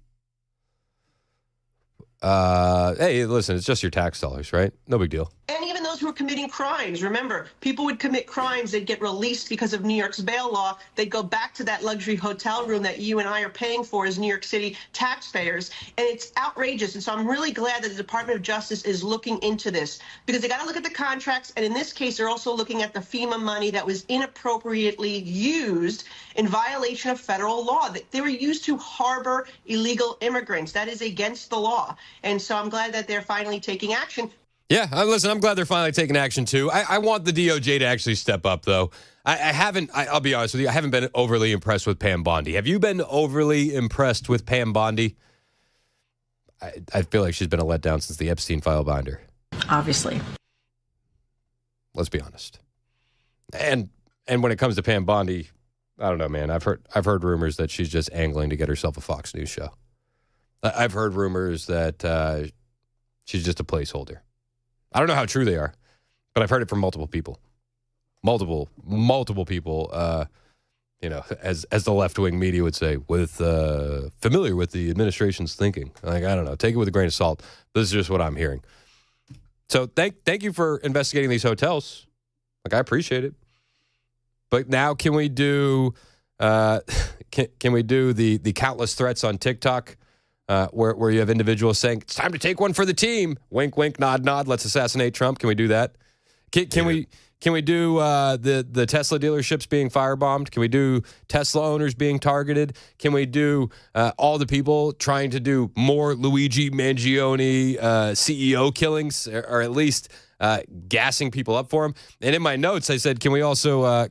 Hey, listen, it's just your tax dollars, right? No big deal. And even those who are committing crimes. Remember, people would commit crimes, they'd get released because of New York's bail law. They'd go back to that luxury hotel room that you and I are paying for as New York City taxpayers. And it's outrageous. And so I'm really glad that the Department of Justice is looking into this, because they got to look at the contracts. And in this case, they're also looking at the FEMA money that was inappropriately used in violation of federal law. They were used to harbor illegal immigrants. That is against the law. And so I'm glad that they're finally taking action. Yeah, listen, I'm glad they're finally taking action, too. I want the DOJ to actually step up, though. I'll be honest with you, I haven't been overly impressed with Pam Bondi. Have you been overly impressed with Pam Bondi? I feel like she's been a letdown since the Epstein file binder. Obviously. Let's be honest. And when it comes to Pam Bondi, I don't know, man. I've heard rumors that she's just angling to get herself a Fox News show. I've heard rumors that she's just a placeholder. I don't know how true they are, but I've heard it from multiple people. Multiple people, as the left-wing media would say, familiar with the administration's thinking. Like, I don't know. Take it with a grain of salt. This is just what I'm hearing. So thank you for investigating these hotels. Like, I appreciate it. But now can we do can we do the countless threats on TikTok where you have individuals saying, it's time to take one for the team. Wink, wink, nod, nod. Let's assassinate Trump. Can we do that? Can we do the Tesla dealerships being firebombed? Can we do Tesla owners being targeted? Can we do all the people trying to do more Luigi Mangione CEO killings, or at least gassing people up for him? And in my notes, I said, can we also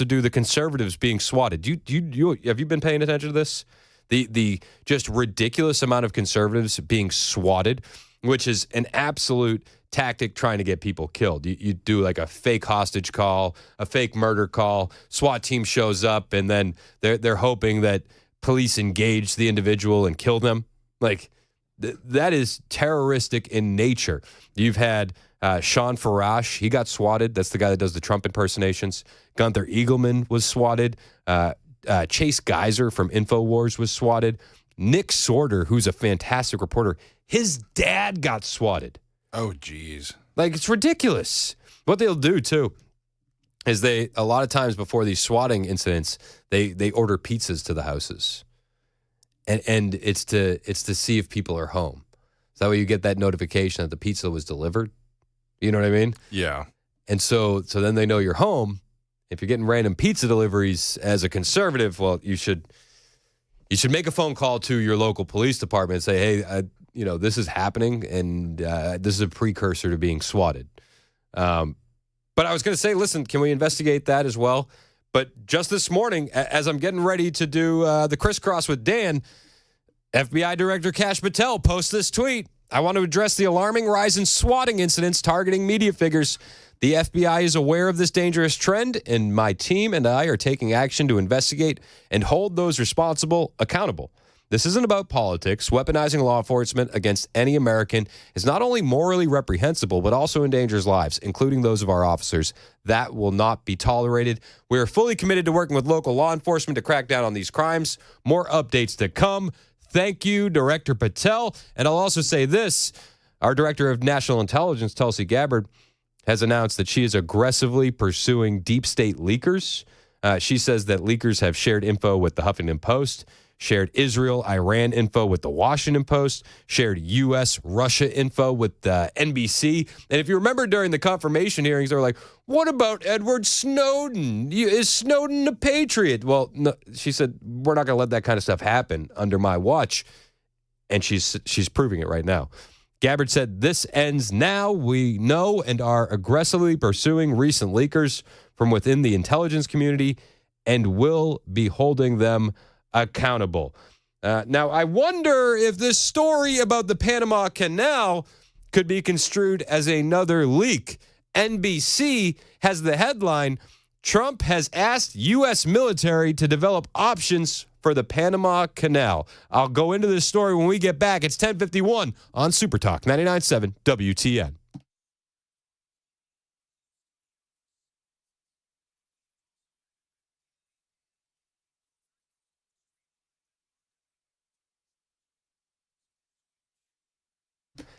do the conservatives being swatted? Have you been paying attention to this? The just ridiculous amount of conservatives being swatted, which is an absolute tactic trying to get people killed. You do like a fake hostage call, a fake murder call. SWAT team shows up, and then they're hoping that police engage the individual and kill them. Like that is terroristic in nature. You've had Sean Farash, he got swatted. That's the guy that does the Trump impersonations. Gunther Eagleman was swatted. Chase Geiser from InfoWars was swatted. Nick Sorter, who's a fantastic reporter, his dad got swatted. Oh, geez. Like, it's ridiculous. What they'll do, too, is a lot of times before these swatting incidents, they order pizzas to the houses. And it's to see if people are home. So that way you get that notification that the pizza was delivered. You know what I mean? Yeah. And so then they know you're home. If you're getting random pizza deliveries as a conservative, well, you should make a phone call to your local police department and say, hey, this is happening, and this is a precursor to being swatted. But I was going to say, listen, can we investigate that as well? But just this morning, as I'm getting ready to do the crisscross with Dan, FBI Director Kash Patel posts this tweet. I want to address the alarming rise in swatting incidents targeting media figures. The FBI is aware of this dangerous trend, and my team and I are taking action to investigate and hold those responsible accountable. This isn't about politics. Weaponizing law enforcement against any American is not only morally reprehensible, but also endangers lives, including those of our officers. That will not be tolerated. We are fully committed to working with local law enforcement to crack down on these crimes. More updates to come. Thank you, Director Patel. And I'll also say this. Our Director of National Intelligence, Tulsi Gabbard, has announced that she is aggressively pursuing deep state leakers. She says that leakers have shared info with the Huffington Post, shared Israel-Iran info with the Washington Post, shared U.S.-Russia info with the NBC. And if you remember during the confirmation hearings, they were like, what about Edward Snowden? Is Snowden a patriot? Well, no, she said, we're not going to let that kind of stuff happen under my watch. And she's proving it right now. Gabbard said, this ends now. We know and are aggressively pursuing recent leakers from within the intelligence community and will be holding them accountable. Now, I wonder if this story about the Panama Canal could be construed as another leak. NBC has the headline, Trump has asked U.S. military to develop options for the Panama Canal. I'll go into this story when we get back. It's 10:51 on Super Talk 99.7 WTN.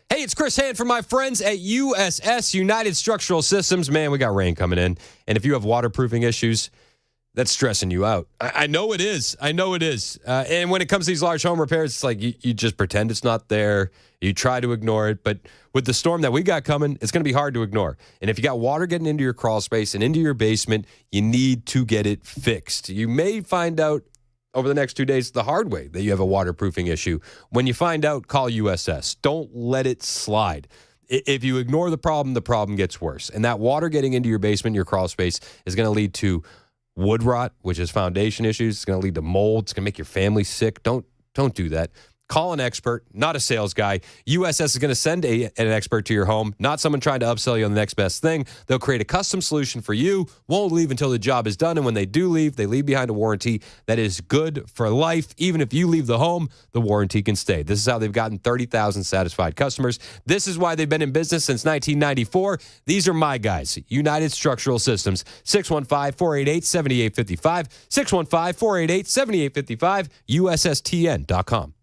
Hey, it's Chris Hand from my friends at USS, United Structural Systems. Man, we got rain coming in. And if you have waterproofing issues, that's stressing you out. I know it is. I know it is. And when it comes to these large home repairs, it's like you just pretend it's not there. You try to ignore it. But with the storm that we got coming, it's going to be hard to ignore. And if you got water getting into your crawl space and into your basement, you need to get it fixed. You may find out over the next 2 days the hard way that you have a waterproofing issue. When you find out, call USS. Don't let it slide. If you ignore the problem gets worse. And that water getting into your basement, your crawl space, is going to lead to wood rot, which is foundation issues. It's going to lead to mold. It's going to make your family sick. Don't do that. Call an expert, not a sales guy. USS is going to send an expert to your home, not someone trying to upsell you on the next best thing. They'll create a custom solution for you, won't leave until the job is done. And when they do leave, they leave behind a warranty that is good for life. Even if you leave the home, the warranty can stay. This is how they've gotten 30,000 satisfied customers. This is why they've been in business since 1994. These are my guys, United Structural Systems, 615-488-7855, 615-488-7855, USSTN.com.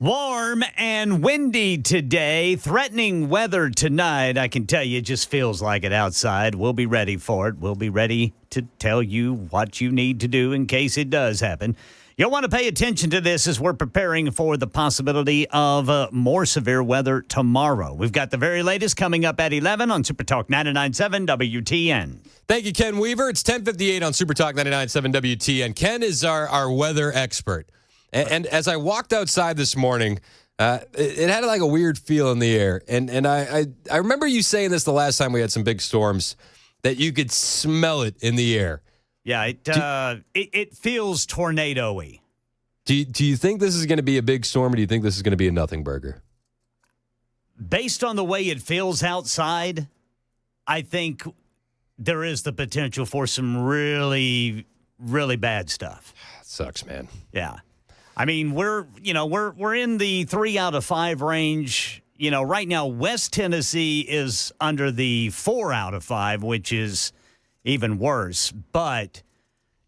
Warm and windy today, threatening weather tonight. I can tell you it just feels like it outside. We'll be ready for it. We'll be ready to tell you what you need to do in case it does happen. You'll want to pay attention to this as we're preparing for the possibility of more severe weather tomorrow. We've got the very latest coming up at 11 on Super Talk 99.7 WTN. Thank you, Ken Weaver. It's 10:58 on Super Talk 99.7 WTN. Ken is our weather expert. And as I walked outside this morning, it had like a weird feel in the air. And I remember you saying this the last time we had some big storms, that you could smell it in the air. Yeah, it feels tornado-y. Do you think this is going to be a big storm, or do you think this is going to be a nothing burger? Based on the way it feels outside, I think there is the potential for some really, really bad stuff. Sucks, man. Yeah. I mean, we're in the 3 out of 5 range. You know, right now, West Tennessee is under the 4 out of 5, which is even worse. But,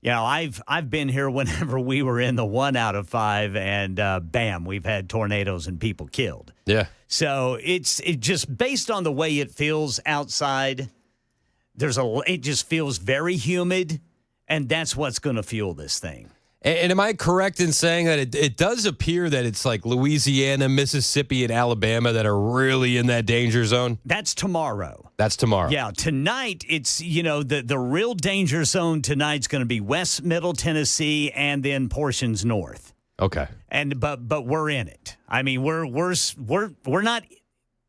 you know, I've been here whenever we were in the 1 out of 5, and bam, we've had tornadoes and people killed. Yeah. So it just based on the way it feels outside, it just feels very humid, and that's what's going to fuel this thing. And am I correct in saying that it does appear that it's like Louisiana, Mississippi, and Alabama that are really in that danger zone? That's tomorrow. That's tomorrow. Yeah, tonight it's, the real danger zone tonight's going to be West Middle Tennessee and then portions north. Okay. But we're in it. I mean, we're not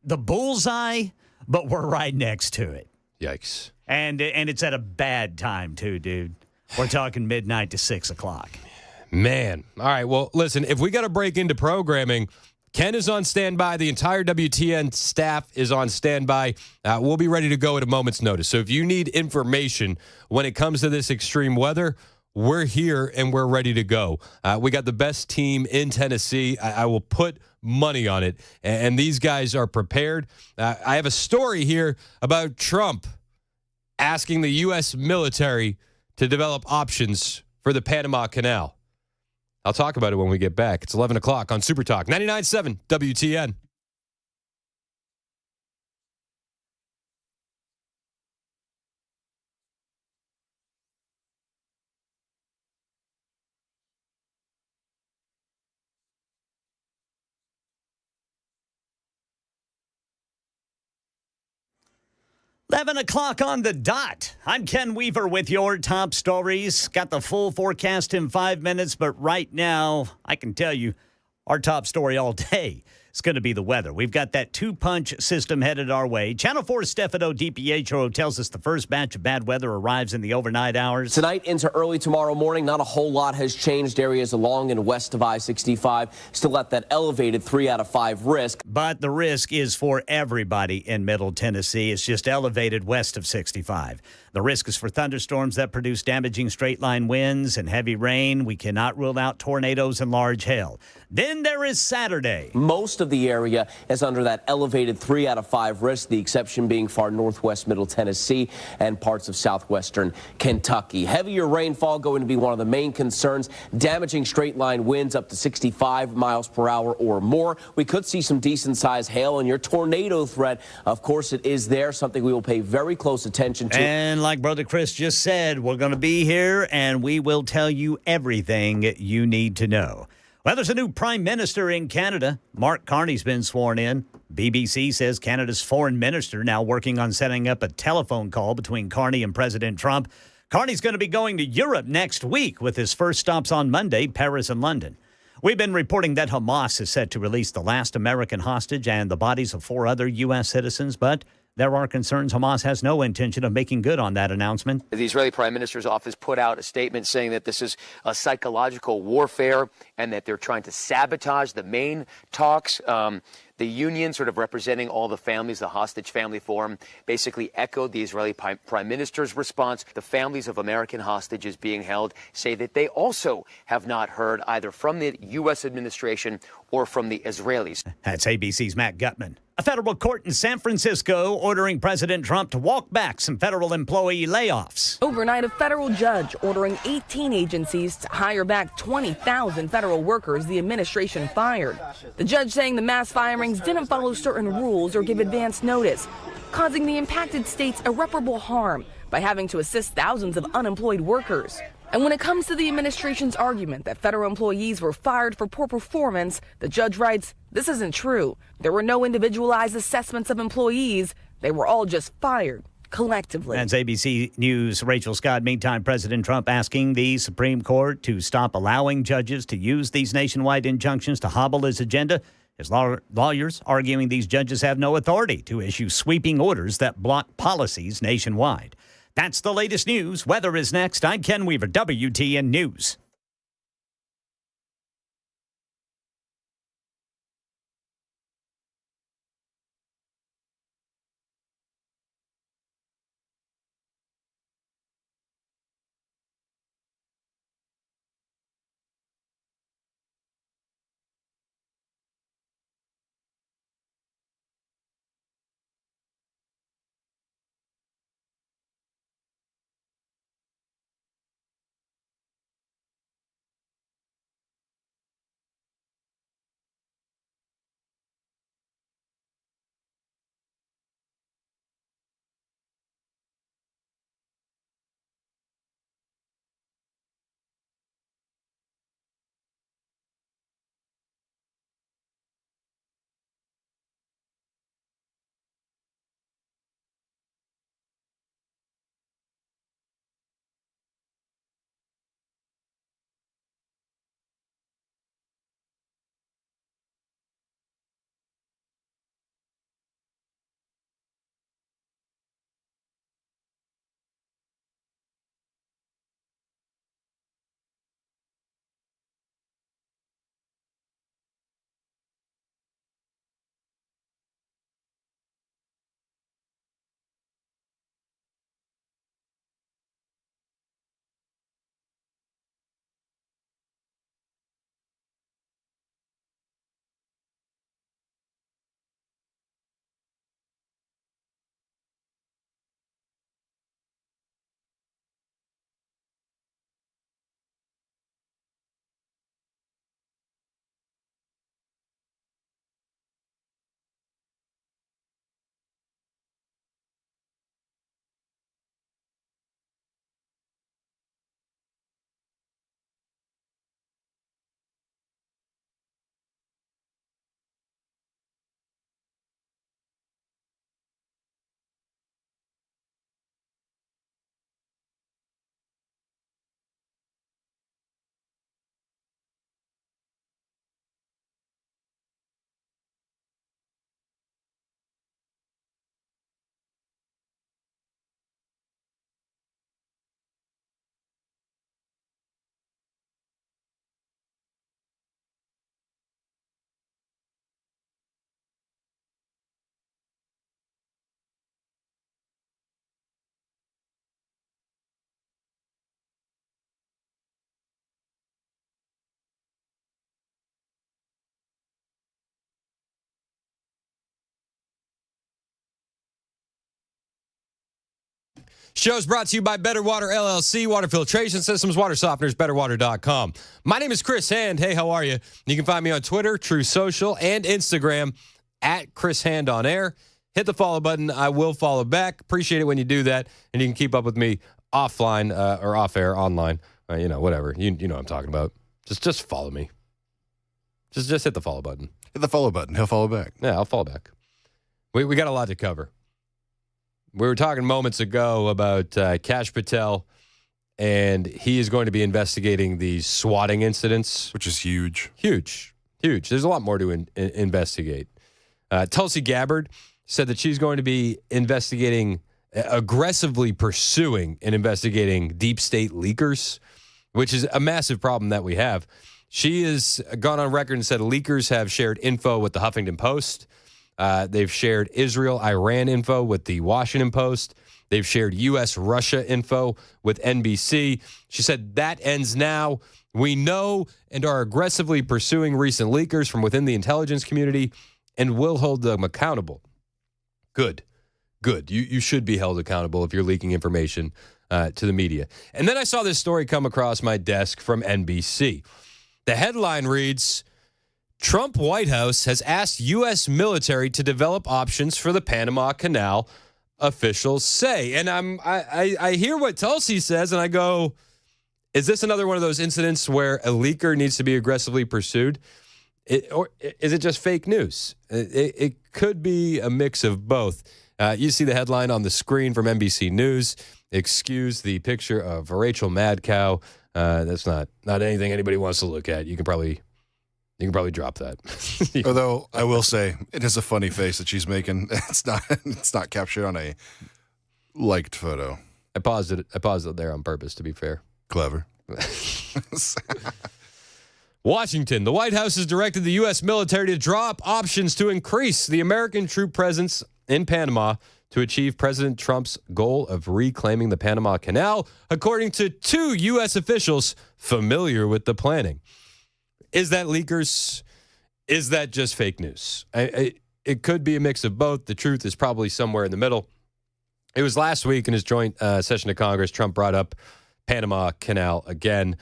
the bullseye, but we're right next to it. Yikes. And it's at a bad time too, dude. We're talking midnight to 6 o'clock. Man. All right. Well, listen, if we got to break into programming, Ken is on standby. The entire WTN staff is on standby. We'll be ready to go at a moment's notice. So if you need information when it comes to this extreme weather, we're here and we're ready to go. We got the best team in Tennessee. I will put money on it. And these guys are prepared. I have a story here about Trump asking the U.S. military to develop options for the Panama Canal. I'll talk about it when we get back. It's 11 o'clock on Super Talk 99.7 WTN. Eleven o'clock on the dot. I'm Ken Weaver with your top stories. Got the full forecast in 5 minutes, but right now, I can tell you our top story all day is going to be the weather. We've got that two-punch system headed our way. Channel 4 Stefano DiPietro tells us the first batch of bad weather arrives in the overnight hours. Tonight into early tomorrow morning, not a whole lot has changed. Areas along and west of I-65 still at that elevated 3 out of 5 risk. But the risk is for everybody in Middle Tennessee. It's just elevated west of 65. The risk is for thunderstorms that produce damaging straight-line winds and heavy rain. We cannot rule out tornadoes and large hail. Then there is Saturday. Most of the area is under that elevated 3 out of 5 risk, the exception being far northwest Middle Tennessee and parts of southwestern Kentucky. Heavier rainfall going to be one of the main concerns, damaging straight-line winds up to 65 miles per hour or more. We could see some decent-sized hail, and your tornado threat, of course, it is there, something we will pay very close attention to. And like Brother Chris just said, we're going to be here, and we will tell you everything you need to know. Well, there's a new prime minister in Canada. Mark Carney's been sworn in. BBC says Canada's foreign minister now working on setting up a telephone call between Carney and President Trump. Carney's going to be going to Europe next week with his first stops on Monday, Paris and London. We've been reporting that Hamas is set to release the last American hostage and the bodies of 4 other U.S. citizens, but there are concerns Hamas has no intention of making good on that announcement. The Israeli Prime Minister's office put out a statement saying that this is a psychological warfare and that they're trying to sabotage the main talks. The union, sort of representing all the families, the Hostage Family Forum, basically echoed the Israeli Prime Minister's response. The families of American hostages being held say that they also have not heard either from the U.S. administration or from the Israelis. That's ABC's Matt Gutman. A federal court in San Francisco ordering President Trump to walk back some federal employee layoffs. Overnight, a federal judge ordering 18 agencies to hire back 20,000 federal workers the administration fired. The judge saying the mass firings didn't follow certain rules or give advance notice, causing the impacted states irreparable harm by having to assist thousands of unemployed workers. And when it comes to the administration's argument that federal employees were fired for poor performance, the judge writes, this isn't true. There were no individualized assessments of employees. They were all just fired collectively. That's ABC News' Rachel Scott. Meantime, President Trump asking the Supreme Court to stop allowing judges to use these nationwide injunctions to hobble his agenda. His lawyers arguing these judges have no authority to issue sweeping orders that block policies nationwide. That's the latest news. Weather is next. I'm Ken Weaver, WTN News. Show's brought to you by Better Water LLC, water filtration systems, water softeners, betterwater.com. My name is Chris Hand. Hey, how are you? You can find me on Twitter, True Social, and Instagram at Chris Hand on Air. Hit the follow button. I will follow back. Appreciate it when you do that. And you can keep up with me offline or off air, online, whatever. You know what I'm talking about. Just follow me. Just hit the follow button. Hit the follow button. He'll follow back. Yeah, I'll follow back. We got a lot to cover. We were talking moments ago about Kash Patel, and he is going to be investigating these swatting incidents. Which is huge. Huge. There's a lot more to investigate. Tulsi Gabbard said that she's going to be aggressively pursuing and investigating deep state leakers, which is a massive problem that we have. She has gone on record and said leakers have shared info with the Huffington Post. They've shared Israel-Iran info with the Washington Post. They've shared U.S.-Russia info with NBC. She said that ends now. We know and are aggressively pursuing recent leakers from within the intelligence community and will hold them accountable. Good. You should be held accountable if you're leaking information to the media. And then I saw this story come across my desk from NBC. The headline reads, Trump White House has asked U.S. military to develop options for the Panama Canal, officials say. And I hear what Tulsi says, and I go, is this another one of those incidents where a leaker needs to be aggressively pursued? Or is it just fake news? It could be a mix of both. You see the headline on the screen from NBC News. Excuse the picture of Rachel Mad Cow. That's not anything anybody wants to look at. You can probably drop that. Although I will say it is a funny face that she's making. It's not captured on a liked photo. I paused it there on purpose, to be fair. Clever. Washington. The White House has directed the U.S. military to draw up options to increase the American troop presence in Panama to achieve President Trump's goal of reclaiming the Panama Canal, according to 2 U.S. officials familiar with the planning. Is that leakers? Is that just fake news? It could be a mix of both. The truth is probably somewhere in the middle. It was last week in his joint session of Congress, Trump brought up Panama Canal again,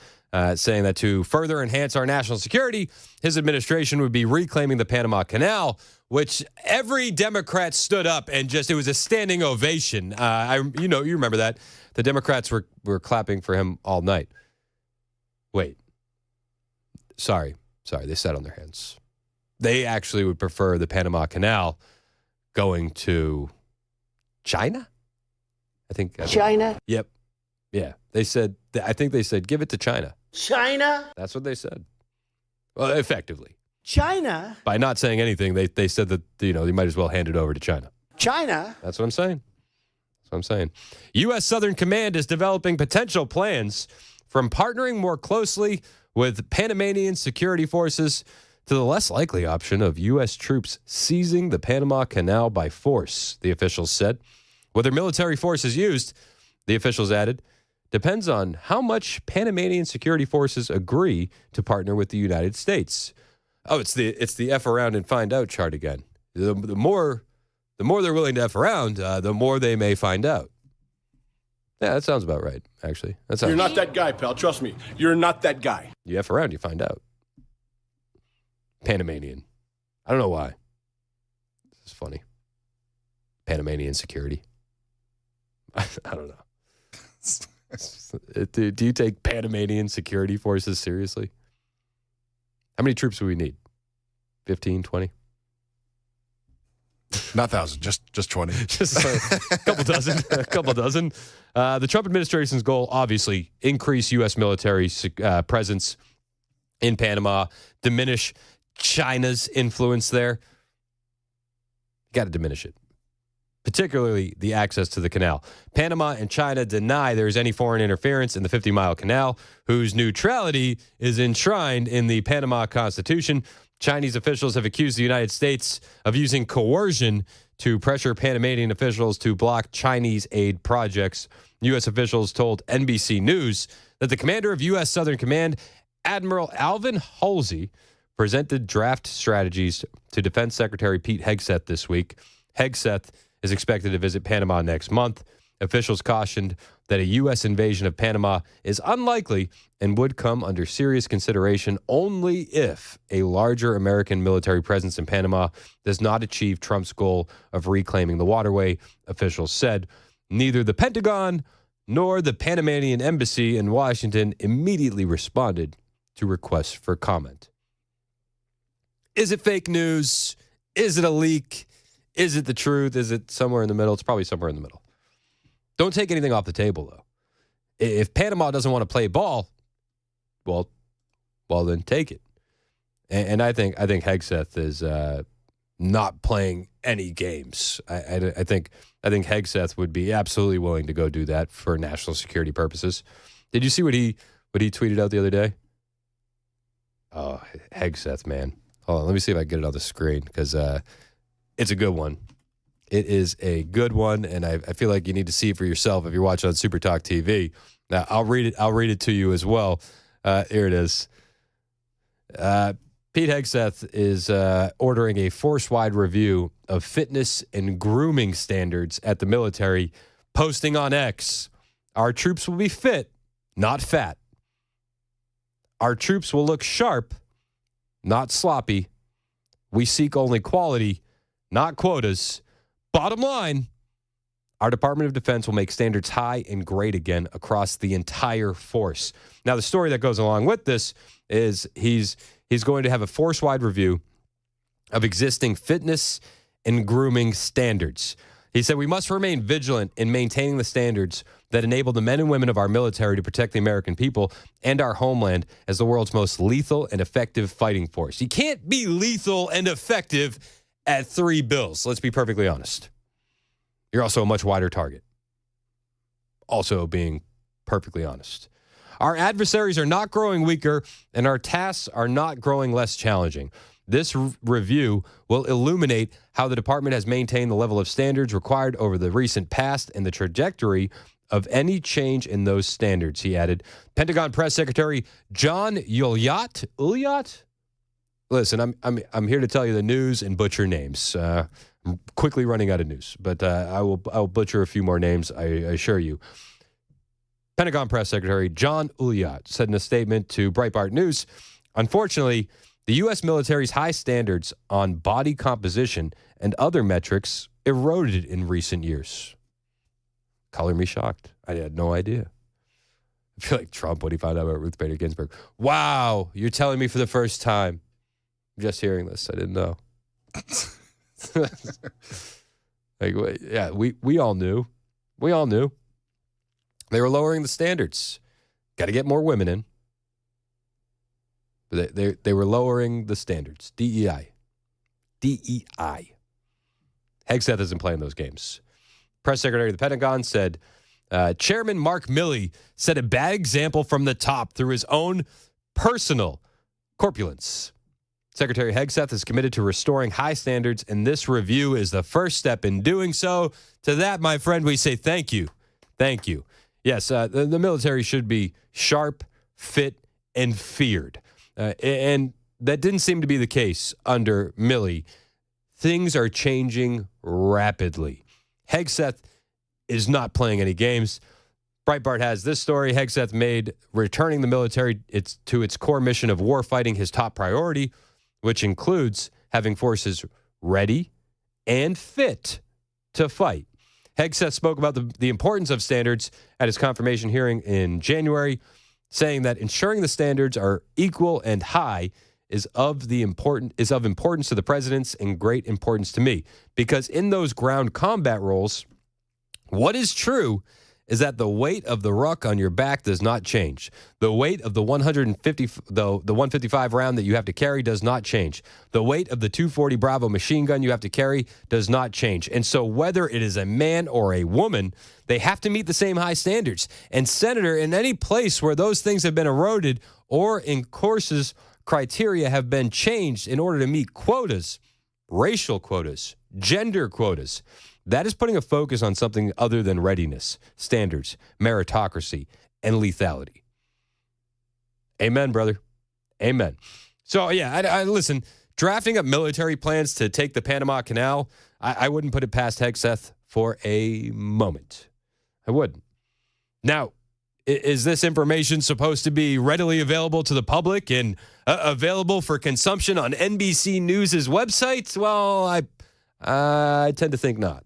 saying that to further enhance our national security, his administration would be reclaiming the Panama Canal, which every Democrat stood up and it was a standing ovation. You remember that. The Democrats were clapping for him all night. Wait. Sorry, they sat on their hands. They actually would prefer the Panama Canal going to China? I think China? Yep. Yeah. I think they said, give it to China. China? That's what they said. Well, effectively. China? By not saying anything, they said that, they might as well hand it over to China. China? That's what I'm saying. U.S. Southern Command is developing potential plans from partnering more closely with Panamanian security forces to the less likely option of U.S. troops seizing the Panama Canal by force, the officials said. Whether military force is used, the officials added, depends on how much Panamanian security forces agree to partner with the United States. Oh, it's the F around and find out chart again. The more they're willing to F around, the more they may find out. Yeah, that sounds about right, actually. You're not that guy, pal. Trust me. You're not that guy. You F around, you find out. Panamanian. I don't know why. This is funny. Panamanian security. I don't know. Do you take Panamanian security forces seriously? How many troops do we need? 15, 20? Not 1,000, just 20. Just a couple dozen. The Trump administration's goal, obviously, increase U.S. military presence in Panama, diminish China's influence there. Got to diminish it, particularly the access to the canal. Panama and China deny there is any foreign interference in the 50-mile canal, whose neutrality is enshrined in the Panama Constitution. Chinese officials have accused the United States of using coercion to pressure Panamanian officials to block Chinese aid projects. U.S. officials told NBC News that the commander of U.S. Southern Command, Admiral Alvin Halsey, presented draft strategies to Defense Secretary Pete Hegseth this week. Hegseth is expected to visit Panama next month. Officials cautioned that a U.S. invasion of Panama is unlikely and would come under serious consideration only if a larger American military presence in Panama does not achieve Trump's goal of reclaiming the waterway, officials said. Neither the Pentagon nor the Panamanian embassy in Washington immediately responded to requests for comment. Is it fake news? Is it a leak? Is it the truth? Is it somewhere in the middle? It's probably somewhere in the middle. Don't take anything off the table, though. If Panama doesn't want to play ball, well, then take it. And I think Hegseth is not playing any games. I think Hegseth would be absolutely willing to go do that for national security purposes. Did you see what he tweeted out the other day? Oh, Hegseth, man. Hold on, let me see if I can get it on the screen because it's a good one. It is a good one, and I feel like you need to see it for yourself if you're watching on Super Talk TV. Now, I'll read it to you as well. Here it is. Pete Hegseth is ordering a force-wide review of fitness and grooming standards at the military, posting on X, "Our troops will be fit, not fat. Our troops will look sharp, not sloppy. We seek only quality, not quotas. Bottom line, our Department of Defense will make standards high and great again across the entire force." Now, the story that goes along with this is he's going to have a force-wide review of existing fitness and grooming standards. He said, "We must remain vigilant in maintaining the standards that enable the men and women of our military to protect the American people and our homeland as the world's most lethal and effective fighting force." You can't be lethal and effective at $3 billion. Let's be perfectly honest. You're also a much wider target. Also being perfectly honest. Our adversaries are not growing weaker, and our tasks are not growing less challenging. This review will illuminate how the department has maintained the level of standards required over the recent past and the trajectory of any change in those standards, he added. Pentagon Press Secretary John Ulyat? Listen, I'm here to tell you the news and butcher names. I'm quickly running out of news, but I will butcher a few more names, I assure you. Pentagon Press Secretary John Ulyat said in a statement to Breitbart News, "Unfortunately, the U.S. military's high standards on body composition and other metrics eroded in recent years." Color me shocked. I had no idea. I feel like Trump when he found out about Ruth Bader Ginsburg. Wow, you're telling me for the first time. Just hearing this, I didn't know. We all knew. We all knew. They were lowering the standards. Got to get more women in. But they were lowering the standards. DEI. Hegseth isn't playing those games. Press Secretary of the Pentagon said, Chairman Mark Milley set a bad example from the top through his own personal corpulence. Secretary Hegseth is committed to restoring high standards, and this review is the first step in doing so. To that, my friend, we say thank you. Thank you. Yes, the military should be sharp, fit, and feared. And that didn't seem to be the case under Milley. Things are changing rapidly. Hegseth is not playing any games. Breitbart has this story. Hegseth made returning the military to its core mission of warfighting his top priority, which includes having forces ready and fit to fight. Hegseth spoke about the importance of standards at his confirmation hearing in January, saying that ensuring the standards are equal and high is of importance to the presidents and great importance to me. Because in those ground combat roles, what is true is that the weight of the ruck on your back does not change. The weight of the 155 round that you have to carry does not change. The weight of the 240 Bravo machine gun you have to carry does not change. And so whether it is a man or a woman, they have to meet the same high standards. And Senator, in any place where those things have been eroded or in courses criteria have been changed in order to meet quotas, racial quotas, gender quotas, that is putting a focus on something other than readiness, standards, meritocracy, and lethality. Amen, brother. Amen. So, yeah, I listen, drafting up military plans to take the Panama Canal, I wouldn't put it past Hegseth for a moment. I wouldn't. Now, is this information supposed to be readily available to the public and available for consumption on NBC News' website? Well, I tend to think not.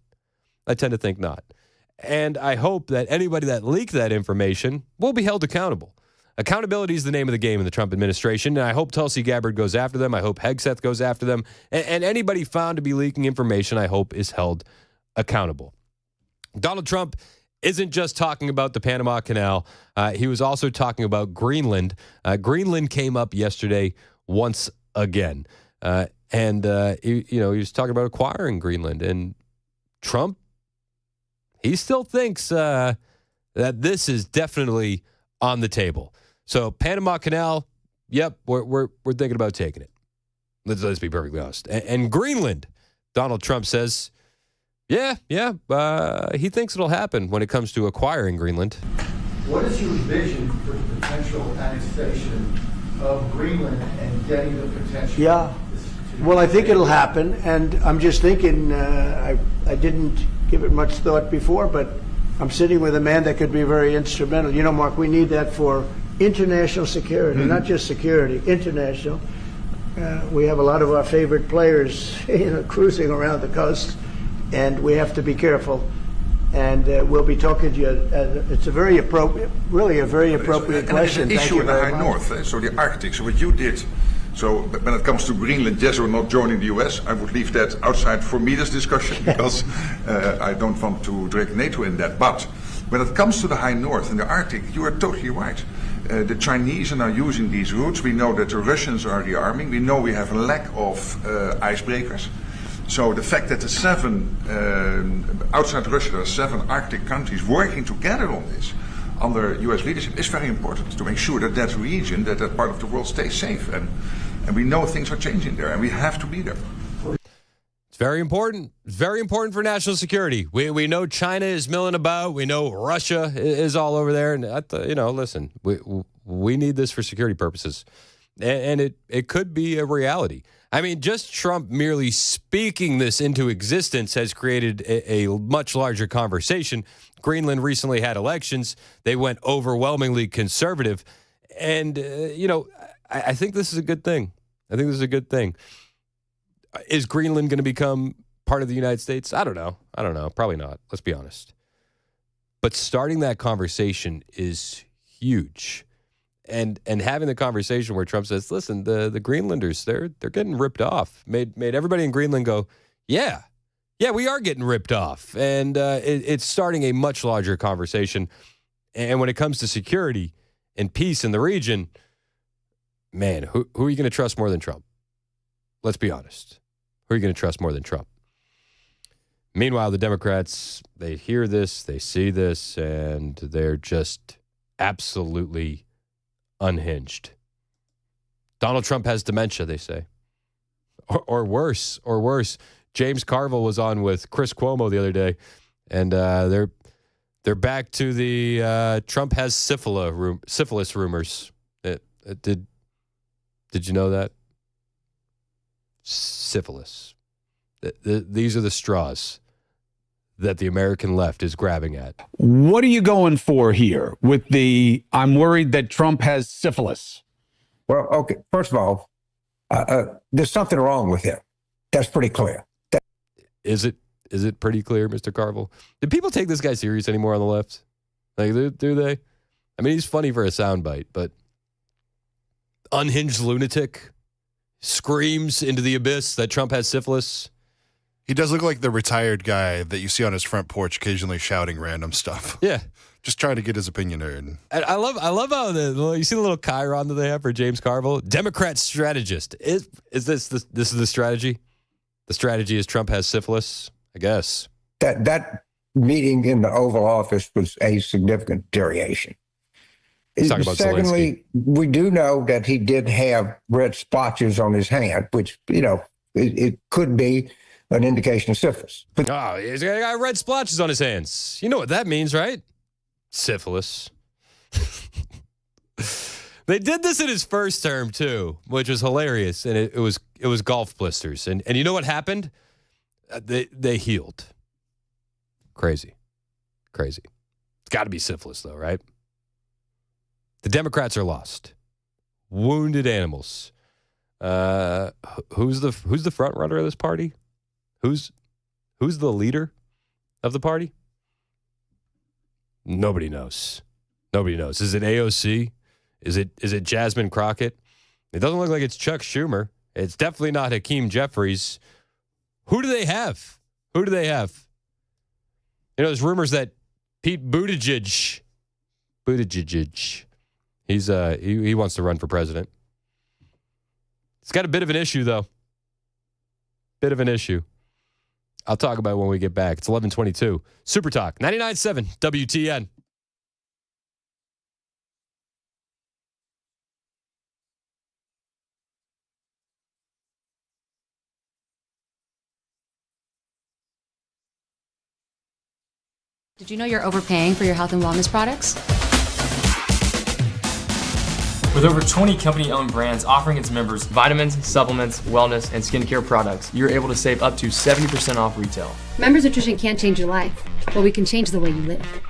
And I hope that anybody that leaked that information will be held accountable. Accountability is the name of the game in the Trump administration, and I hope Tulsi Gabbard goes after them. I hope Hegseth goes after them. And anybody found to be leaking information, I hope, is held accountable. Donald Trump isn't just talking about the Panama Canal. He was also talking about Greenland. Greenland came up yesterday once again. He was talking about acquiring Greenland. And Trump, he still thinks that this is definitely on the table. So Panama Canal, yep, we're thinking about taking it. Let's be perfectly honest. And Greenland, Donald Trump says, he thinks it'll happen when it comes to acquiring Greenland. What is your vision for the potential annexation of Greenland and getting the potential? Yeah. Well, I think it'll happen, and I'm just thinking, I didn't give it much thought before, but I'm sitting with a man that could be very instrumental. You know, Mark, we need that for international security, not just security, international. We have a lot of our favorite players, cruising around the coast, and we have to be careful. And we'll be talking to you. It's a very appropriate, really a very appropriate question. There's an issue in the high north, so the Arctic. So what you did. So when it comes to Greenland, yes or not joining the US, I would leave that outside for me, this discussion, because I don't want to drag NATO in that. But when it comes to the high north and the Arctic, you are totally right. The Chinese are now using these routes. We know that the Russians are rearming. We know we have a lack of icebreakers. So the fact that the outside Russia, there are 7 Arctic countries working together on this under U.S. leadership is very important to make sure that that region, that part of the world stays safe. And we know things are changing there, and we have to be there. It's very important. It's very important for national security. We know China is milling about. We know Russia is all over there. And, listen, we need this for security purposes. And it could be a reality. I mean, just Trump merely speaking this into existence has created a much larger conversation. Greenland recently had elections. They went overwhelmingly conservative. And, I think this is a good thing. Is Greenland going to become part of the United States? I don't know. Probably not. Let's be honest. But starting that conversation is huge. And having the conversation where Trump says, listen, the Greenlanders, they're getting ripped off. Made everybody in Greenland go, yeah, we are getting ripped off. And it's starting a much larger conversation. And when it comes to security and peace in the region, man, who are you going to trust more than Trump? Let's be honest. Who are you going to trust more than Trump? Meanwhile, the Democrats, they hear this, they see this, and they're just absolutely unhinged. Donald Trump has dementia, they say. Or worse. James Carville was on with Chris Cuomo the other day, and they're back to the Trump has syphilis rumors. Did you know that? Syphilis. These are the straws that the American left is grabbing at. What are you going for here with the I'm worried that Trump has syphilis? Well, okay, first of all, there's something wrong with him. That's pretty clear. Is it pretty clear, Mr. Carville? Do people take this guy serious anymore on the left? Like, do they? I mean, he's funny for a soundbite, but unhinged lunatic screams into the abyss that Trump has syphilis. He does look like the retired guy that you see on his front porch occasionally shouting random stuff. Yeah. Just trying to get his opinion heard. And I love how you see the little chyron that they have for James Carville? Democrat strategist. Is this is the strategy? The strategy is Trump has syphilis, I guess. That meeting in the Oval Office was a significant variation. Talking about Secondly, we do know that he did have red splotches on his hand, which, it could be an indication of syphilis. He's got red splotches on his hands. You know what that means, right? Syphilis. They did this in his first term too, which was hilarious, and it was golf blisters. And you know what happened? They healed. Crazy. It's got to be syphilis though, right? The Democrats are lost. Wounded animals. Who's the front runner of this party? Who's the leader of the party? Nobody knows. Is it AOC? Is it Jasmine Crockett? It doesn't look like it's Chuck Schumer. It's definitely not Hakeem Jeffries. Who do they have? There's rumors that Pete Buttigieg, he wants to run for president. It's got a bit of an issue, though. I'll talk about it when we get back. It's 11:22. Super Talk, 99.7 WTN. Did you know you're overpaying for your health and wellness products? With over 20 company-owned brands offering its members vitamins, supplements, wellness, and skincare products, you're able to save up to 70% off retail. Members Nutrition can't change your life, but we can change the way you live.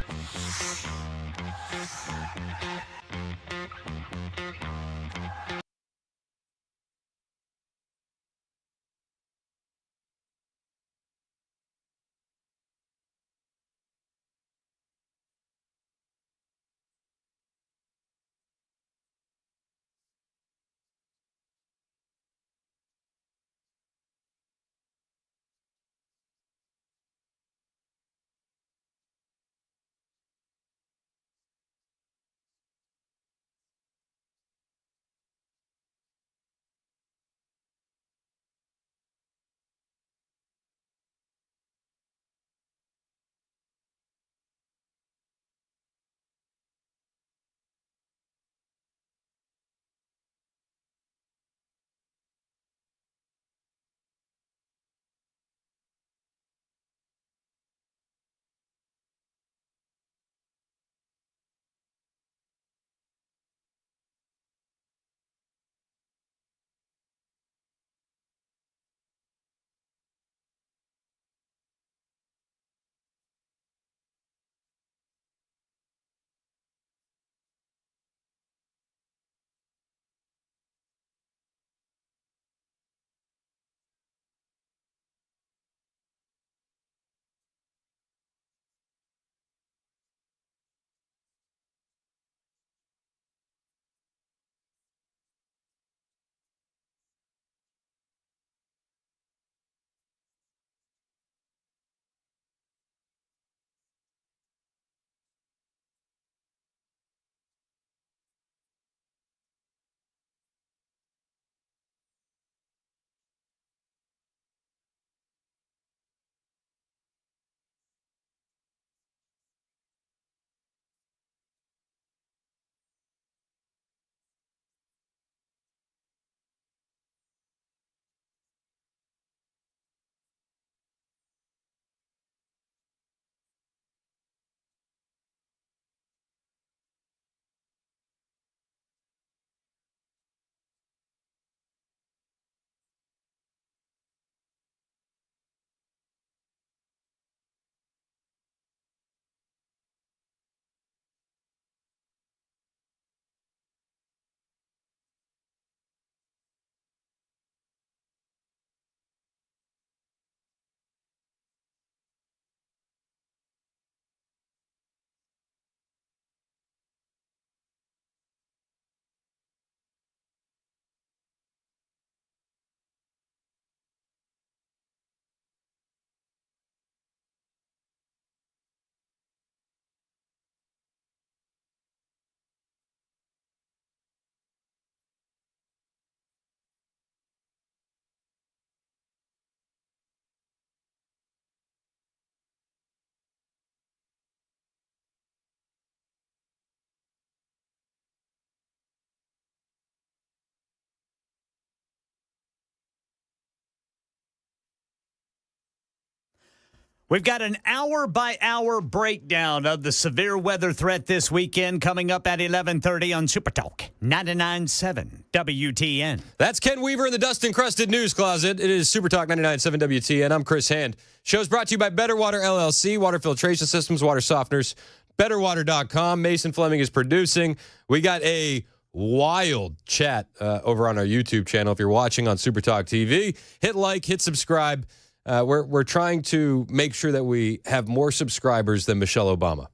We've got an hour-by-hour breakdown of the severe weather threat this weekend coming up at 11:30 on Super Talk 99.7 WTN. That's Ken Weaver in the dust-encrusted news closet. It is Super Talk 99.7 WTN. I'm Chris Hand. Show's brought to you by Better Water LLC, water filtration systems, water softeners, betterwater.com. Mason Fleming is producing. We got a wild chat over on our YouTube channel. If you're watching on Super Talk TV, hit like, hit subscribe. We're trying to make sure that we have more subscribers than Michelle Obama.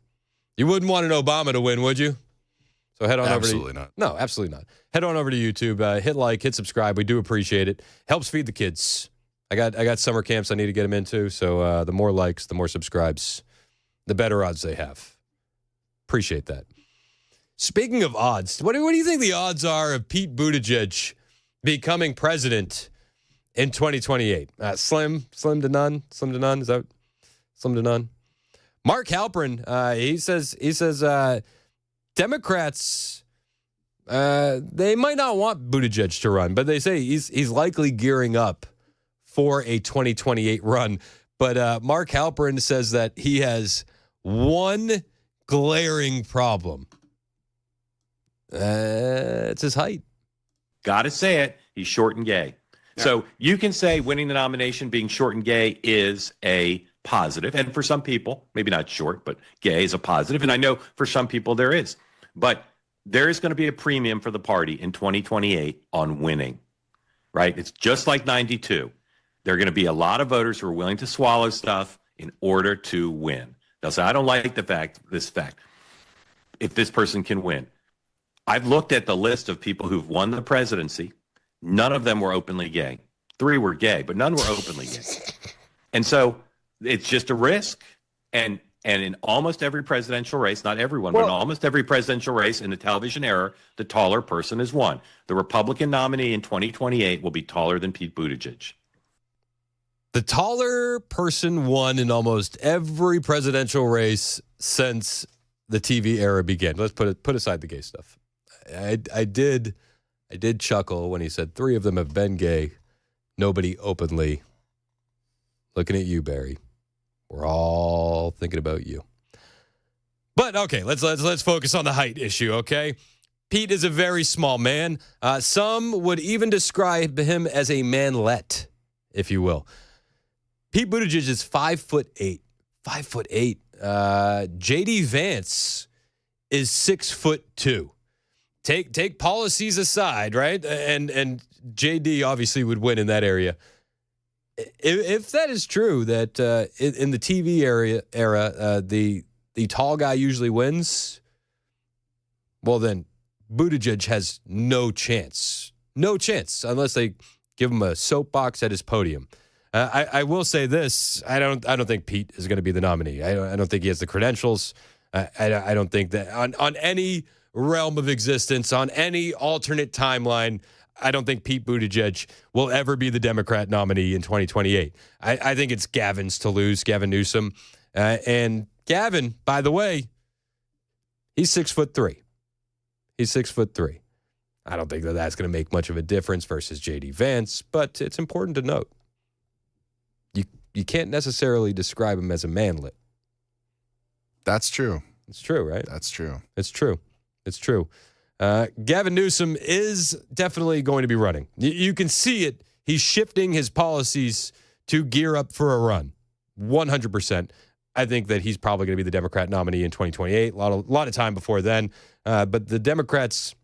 You wouldn't want an Obama to win, would you? So head on Absolutely over to... not. No, absolutely not. Head on over to YouTube, hit like, hit subscribe. We do appreciate it. Helps feed the kids. I got summer camps I need to get them into, so the more likes, the more subscribes, the better odds they have. Appreciate that. Speaking of odds, what do you think the odds are of Pete Buttigieg becoming president in 2028? Slim to none. Is that slim to none? Mark Halperin, he says Democrats, they might not want Buttigieg to run, but they say he's likely gearing up for a 2028 run. But Mark Halperin says that he has one glaring problem. It's his height. Gotta say it. He's short and gay. Yeah. So you can say winning the nomination, being short and gay is a positive. And for some people, maybe not short, but gay is a positive. And I know for some people there is. But there is going to be a premium for the party in 2028 on winning, right? It's just like 92. There are going to be a lot of voters who are willing to swallow stuff in order to win. They'll say, I don't like this fact, if this person can win. I've looked at the list of people who've won the presidency. None of them were openly gay. 3 were gay, but none were openly gay. And so it's just a risk. And in almost every presidential race, not everyone, but in almost every presidential race in the television era, the taller person is won. The Republican nominee in 2028 will be taller than Pete Buttigieg. The taller person won in almost every presidential race since the TV era began. Let's put aside the gay stuff. I did chuckle when he said 3 of them have been gay, nobody openly. Looking at you, Barry. We're all thinking about you. But okay, let's focus on the height issue, okay? Pete is a very small man. Some would even describe him as a manlet, if you will. Pete Buttigieg is 5'8". 5'8". JD Vance is 6'2". Take policies aside, right? And JD obviously would win in that area. If that is true, that in the TV era, the tall guy usually wins, well then Buttigieg has no chance unless they give him a soapbox at his podium. I will say this: I don't think Pete is going to be the nominee. I don't think he has the credentials. I don't think that on any realm of existence, on any alternate timeline, I don't think Pete Buttigieg will ever be the Democrat nominee in 2028. I think it's Gavin's to lose, Gavin Newsom. And Gavin, by the way, he's 6'3". He's 6'3". I don't think that's going to make much of a difference versus J.D. Vance, but it's important to note. You can't necessarily describe him as a manlet. That's true. It's true, right? That's true. It's true. It's true. Gavin Newsom is definitely going to be running. You can see it. He's shifting his policies to gear up for a run. 100%. I think that he's probably going to be the Democrat nominee in 2028. A lot of time before then. But the Democrats,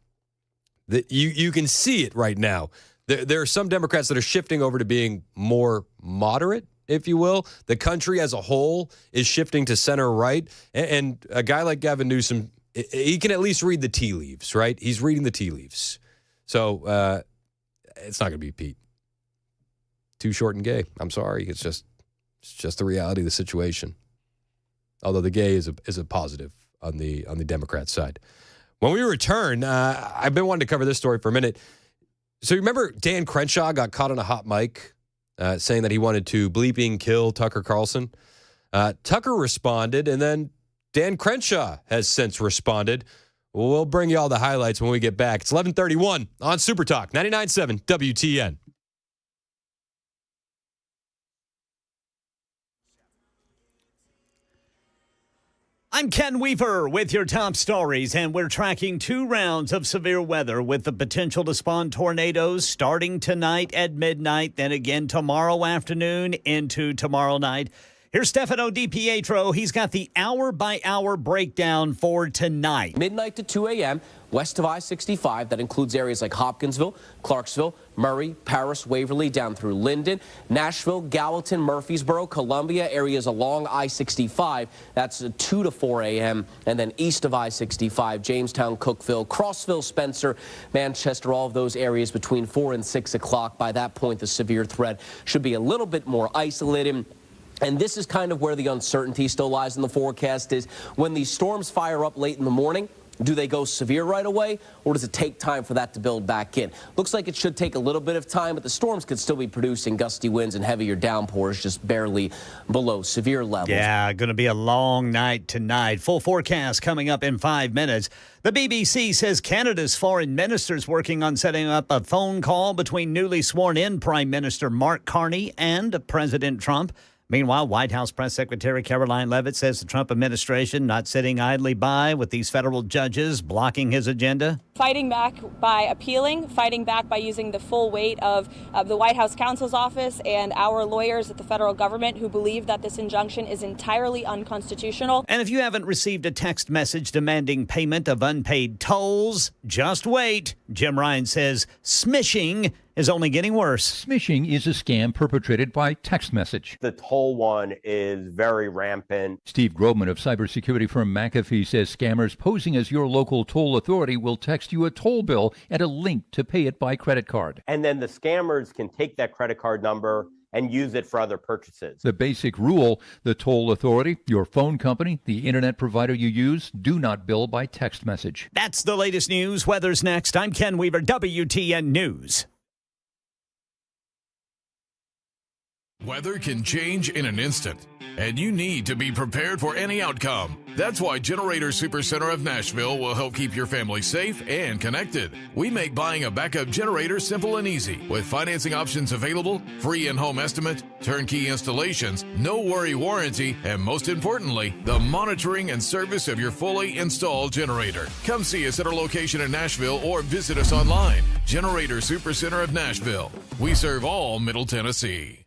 you can see it right now. There are some Democrats that are shifting over to being more moderate, if you will. The country as a whole is shifting to center right. And a guy like Gavin Newsom, he can at least read the tea leaves, right? He's reading the tea leaves. So it's not going to be Pete. Too short and gay. I'm sorry. It's just the reality of the situation. Although the gay is a positive on the Democrat side. When we return, I've been wanting to cover this story for a minute. So you remember Dan Crenshaw got caught on a hot mic saying that he wanted to bleeping kill Tucker Carlson? Tucker responded, and then Dan Crenshaw has since responded. We'll bring you all the highlights when we get back. It's 11:31 on Super Talk 99.7 WTN. I'm Ken Weaver with your top stories, and we're tracking 2 rounds of severe weather with the potential to spawn tornadoes starting tonight at midnight, then again tomorrow afternoon into tomorrow night. Here's Stefano DiPietro. He's got the hour-by-hour breakdown for tonight. Midnight to 2 a.m. west of I-65. That includes areas like Hopkinsville, Clarksville, Murray, Paris, Waverly, down through Linden, Nashville, Gallatin, Murfreesboro, Columbia, areas along I-65. That's 2 to 4 a.m. And then east of I-65, Jamestown, Cookeville, Crossville, Spencer, Manchester, all of those areas between 4 and 6 o'clock. By that point, the severe threat should be a little bit more isolated. And this is kind of where the uncertainty still lies in the forecast is when these storms fire up late in the morning, do they go severe right away, or does it take time for that to build back in? Looks like it should take a little bit of time, but the storms could still be producing gusty winds and heavier downpours just barely below severe levels. Yeah, going to be a long night tonight. Full forecast coming up in 5 minutes. The BBC says Canada's foreign minister's working on setting up a phone call between newly sworn-in Prime Minister Mark Carney and President Trump. Meanwhile, White House Press Secretary Caroline Leavitt says the Trump administration not sitting idly by with these federal judges blocking his agenda. Fighting back by appealing, fighting back by using the full weight of the White House counsel's office and our lawyers at the federal government who believe that this injunction is entirely unconstitutional. And if you haven't received a text message demanding payment of unpaid tolls, just wait. Jim Ryan says smishing is only getting worse. Smishing is a scam perpetrated by text message. The toll one is very rampant. Steve Grobman of cybersecurity firm McAfee says scammers posing as your local toll authority will text you a toll bill and a link to pay it by credit card. And then the scammers can take that credit card number and use it for other purchases. The basic rule, the toll authority, your phone company, the internet provider you use, do not bill by text message. That's the latest news. Weather's next. I'm Ken Weaver, WTN News. Weather can change in an instant, and you need to be prepared for any outcome. That's why Generator Supercenter of Nashville will help keep your family safe and connected. We make buying a backup generator simple and easy, with financing options available, free in-home estimate, turnkey installations, no worry warranty, and most importantly, the monitoring and service of your fully installed generator. Come see us at our location in Nashville or visit us online. Generator Supercenter of Nashville. We serve all Middle Tennessee.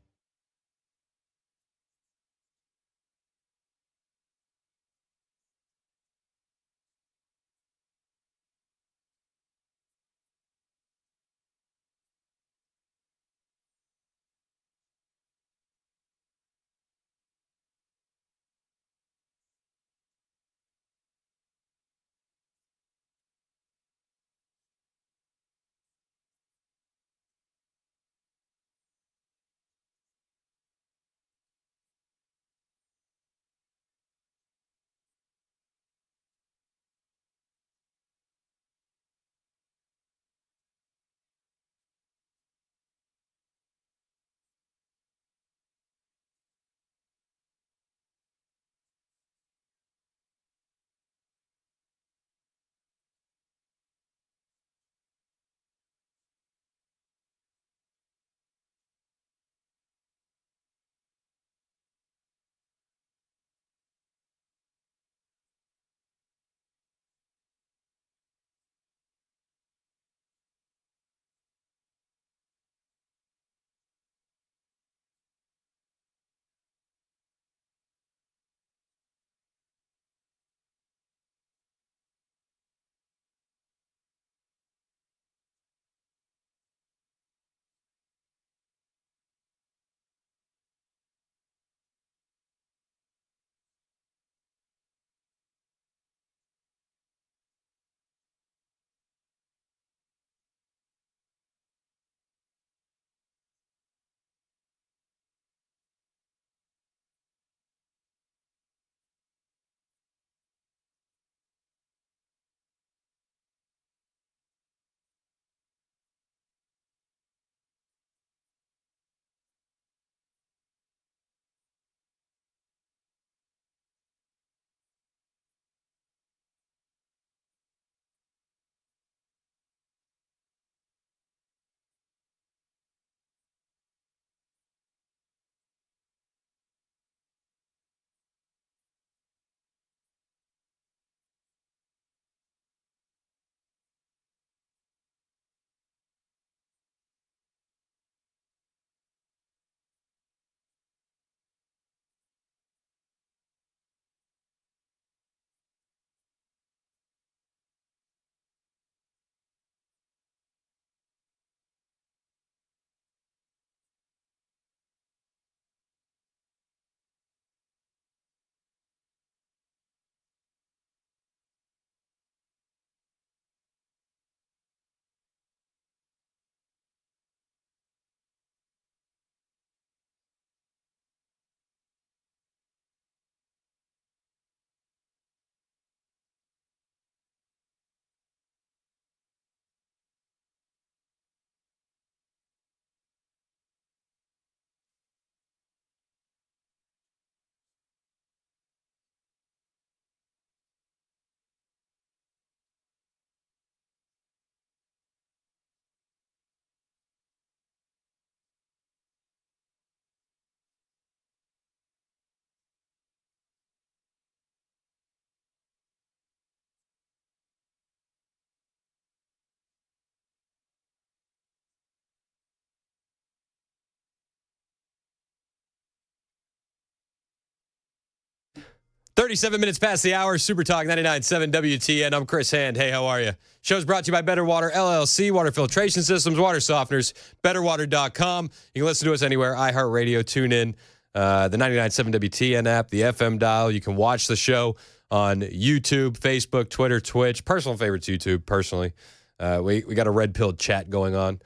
37 minutes past the hour, Super Talk 99.7 WTN. I'm Chris Hand. Hey, how are you? Show's brought to you by Better Water LLC, water filtration systems, water softeners, betterwater.com. You can listen to us anywhere, iHeartRadio, tune in, the 99.7 WTN app, the FM dial. You can watch the show on YouTube, Facebook, Twitter, Twitch. Personal favorites, YouTube, personally. We got a red-pilled chat going on.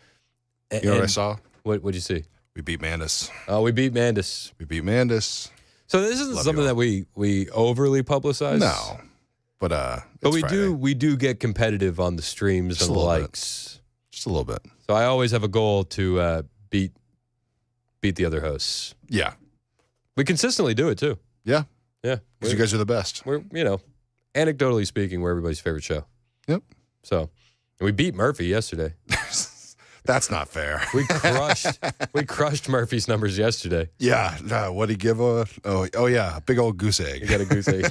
You know what I saw? What'd you see? We beat Mandus. Oh, we beat Mandus. We beat Mandus. So this isn't something that we overly publicize. No, but we do get competitive on the streams and the likes, just a little bit. So I always have a goal to beat the other hosts. Yeah, we consistently do it too. Yeah, because you guys are the best. We're anecdotally speaking, we're everybody's favorite show. Yep. So and we beat Murphy yesterday. That's not fair. We crushed Murphy's numbers yesterday. Yeah. What did he give a big old goose egg. You got a goose egg.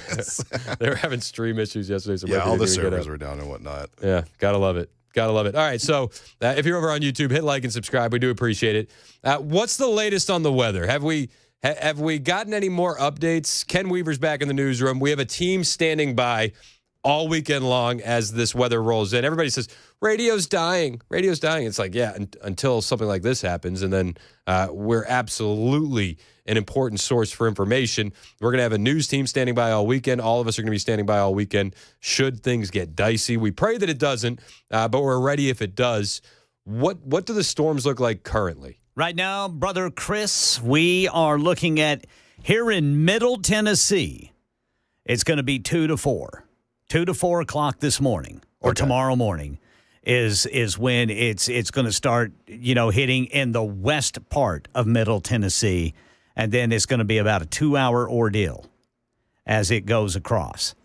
They were having stream issues yesterday. So all the servers were down and whatnot. Yeah, gotta love it. Gotta love it. All right, so if you're over on YouTube, hit like and subscribe. We do appreciate it. What's the latest on the weather? Have we gotten any more updates? Ken Weaver's back in the newsroom. We have a team standing by all weekend long as this weather rolls in. Everybody says, radio's dying. Radio's dying. It's like, yeah, until something like this happens. And then we're absolutely an important source for information. We're going to have a news team standing by all weekend. All of us are going to be standing by all weekend should things get dicey. We pray that it doesn't, but we're ready if it does. What do the storms look like currently? Right now, Brother Chris, we are looking at here in Middle Tennessee, it's going to be 2 to 4. 2 to 4 o'clock this morning or tomorrow morning is when it's going to start, hitting in the west part of Middle Tennessee, and then it's going to be about a 2-hour ordeal as it goes across.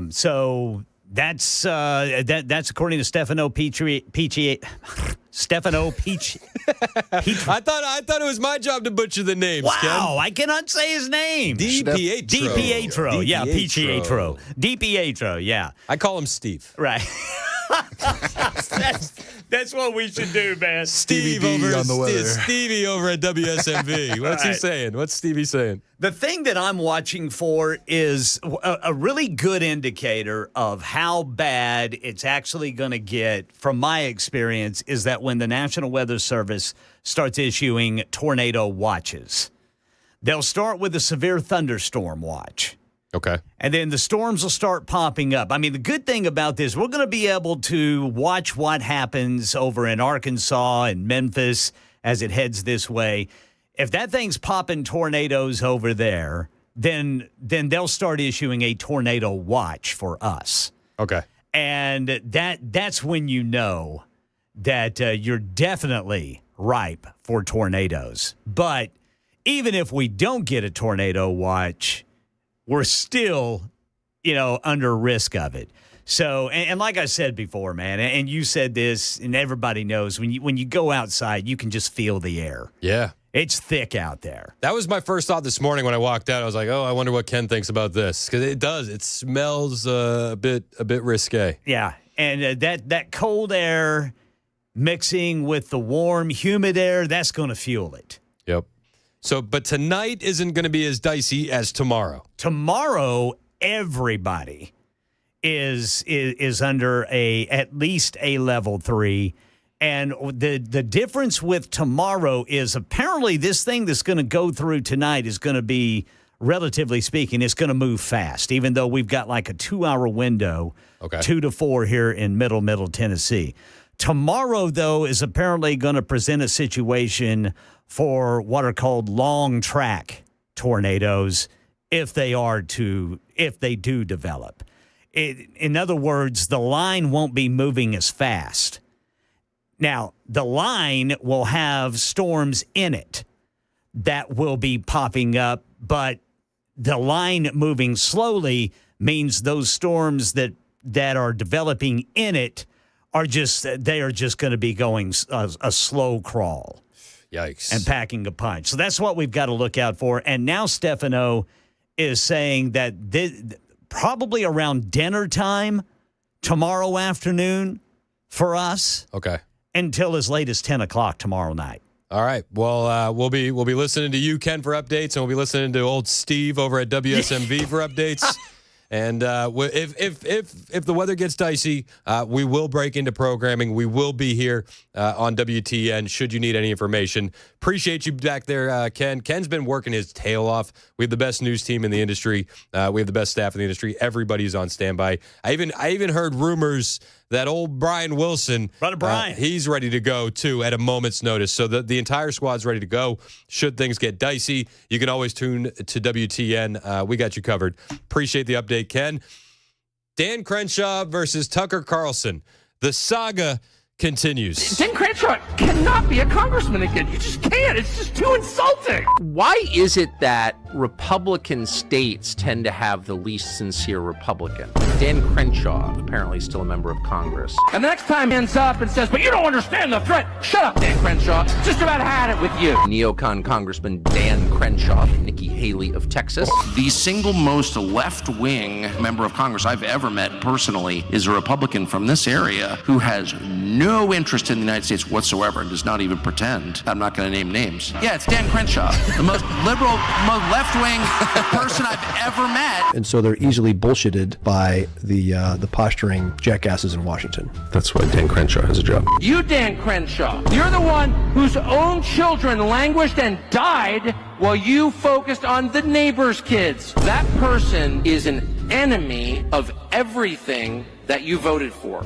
So that's according to Stefano Peachy. Stefano Peach. I thought it was my job to butcher the names. Wow, Ken. I cannot say his name. DiPietro. Yeah, Pietro. DiPietro, yeah. I call him Steve. Right. That's what we should do, man. Stevie over at WSMV. What's he saying? What's Stevie saying? The thing that I'm watching for is a really good indicator of how bad it's actually going to get, from my experience, is that when the National Weather Service starts issuing tornado watches. They'll start with a severe thunderstorm watch. Okay. And then the storms will start popping up. I mean, the good thing about this, we're going to be able to watch what happens over in Arkansas and Memphis as it heads this way. If that thing's popping tornadoes over there, then they'll start issuing a tornado watch for us. Okay. And that's when you know that you're definitely ripe for tornadoes. But even if we don't get a tornado watch, we're still, under risk of it. So, and like I said before, man, and you said this, and everybody knows, when you go outside, you can just feel the air. Yeah. It's thick out there. That was my first thought this morning when I walked out. I was like, oh, I wonder what Ken thinks about this. Because it does. It smells a bit risque. Yeah. And that cold air mixing with the warm, humid air, that's going to fuel it. Yep. So, but tonight isn't going to be as dicey as tomorrow. Tomorrow, everybody is under at least a level 3. And the difference with tomorrow is apparently this thing that's going to go through tonight is going to be, relatively speaking, it's going to move fast, even though we've got like a 2-hour window, 2 to 4 here in Middle Tennessee. Tomorrow, though, is apparently going to present a situation for what are called long track tornadoes if they do develop. In other words, the line won't be moving as fast. Now, the line will have storms in it that will be popping up, but the line moving slowly means those storms that are developing in it are just going to be going a slow crawl. Yikes. And packing a punch. So that's what we've got to look out for. And now Stefano is saying that probably around dinner time tomorrow afternoon for us. Okay. Until as late as 10 o'clock tomorrow night. All right. Well, we'll be listening to you, Ken, for updates, and we'll be listening to old Steve over at WSMV for updates. And if the weather gets dicey, we will break into programming. We will be here on WTN should you need any information. Appreciate you back there, Ken. Ken's been working his tail off. We have the best news team in the industry. We have the best staff in the industry. Everybody's on standby. I even heard rumors that old Brian Wilson, Brother Brian, he's ready to go too at a moment's notice. So the entire squad's ready to go. Should things get dicey, you can always tune to WTN. We got you covered. Appreciate the update, Ken. Dan Crenshaw versus Tucker Carlson. The saga continues. Dan Crenshaw cannot be a congressman again. You just can't. It's just too insulting. Why is it that Republican states tend to have the least sincere Republican? Dan Crenshaw, apparently still a member of Congress. And the next time he ends up and says, but you don't understand the threat. Shut up, Dan Crenshaw. Just about had it with you. Neocon Congressman Dan Crenshaw, Nikki Haley of Texas. The single most left-wing member of Congress I've ever met personally is a Republican from this area who has no interest in the United States whatsoever and does not even pretend. I'm not going to name names. Yeah, it's Dan Crenshaw, the most liberal, most left-wing person I've ever met. And so they're easily bullshitted by the posturing jackasses in Washington. That's why Dan Crenshaw has a job. You, Dan Crenshaw, you're the one whose own children languished and died while you focused on the neighbor's kids. That person is an enemy of everything that you voted for.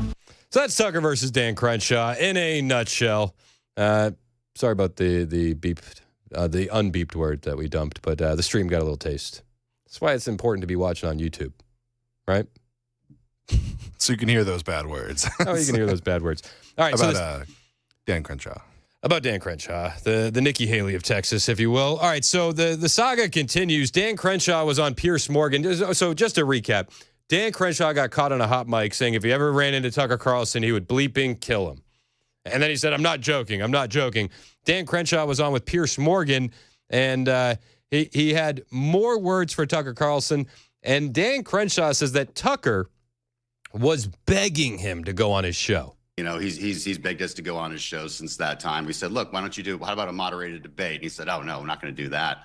So that's Tucker versus Dan Crenshaw in a nutshell. Sorry about the beeped, the unbeeped word that we dumped, but the stream got a little taste. That's why it's important to be watching on YouTube, right? So you can hear those bad words. Oh, you can hear those bad words. All right, about Dan Crenshaw. About Dan Crenshaw, the Nikki Haley of Texas, if you will. All right, so the saga continues. Dan Crenshaw was on Piers Morgan. So just to recap, Dan Crenshaw got caught on a hot mic saying if he ever ran into Tucker Carlson, he would bleeping kill him. And then he said, I'm not joking. Dan Crenshaw was on with Piers Morgan, and he had more words for Tucker Carlson. And Dan Crenshaw says that Tucker was begging him to go on his show. You know, he's begged us to go on his show since that time. We said, look, why don't you how about a moderated debate? And he said, oh, no, I'm not going to do that.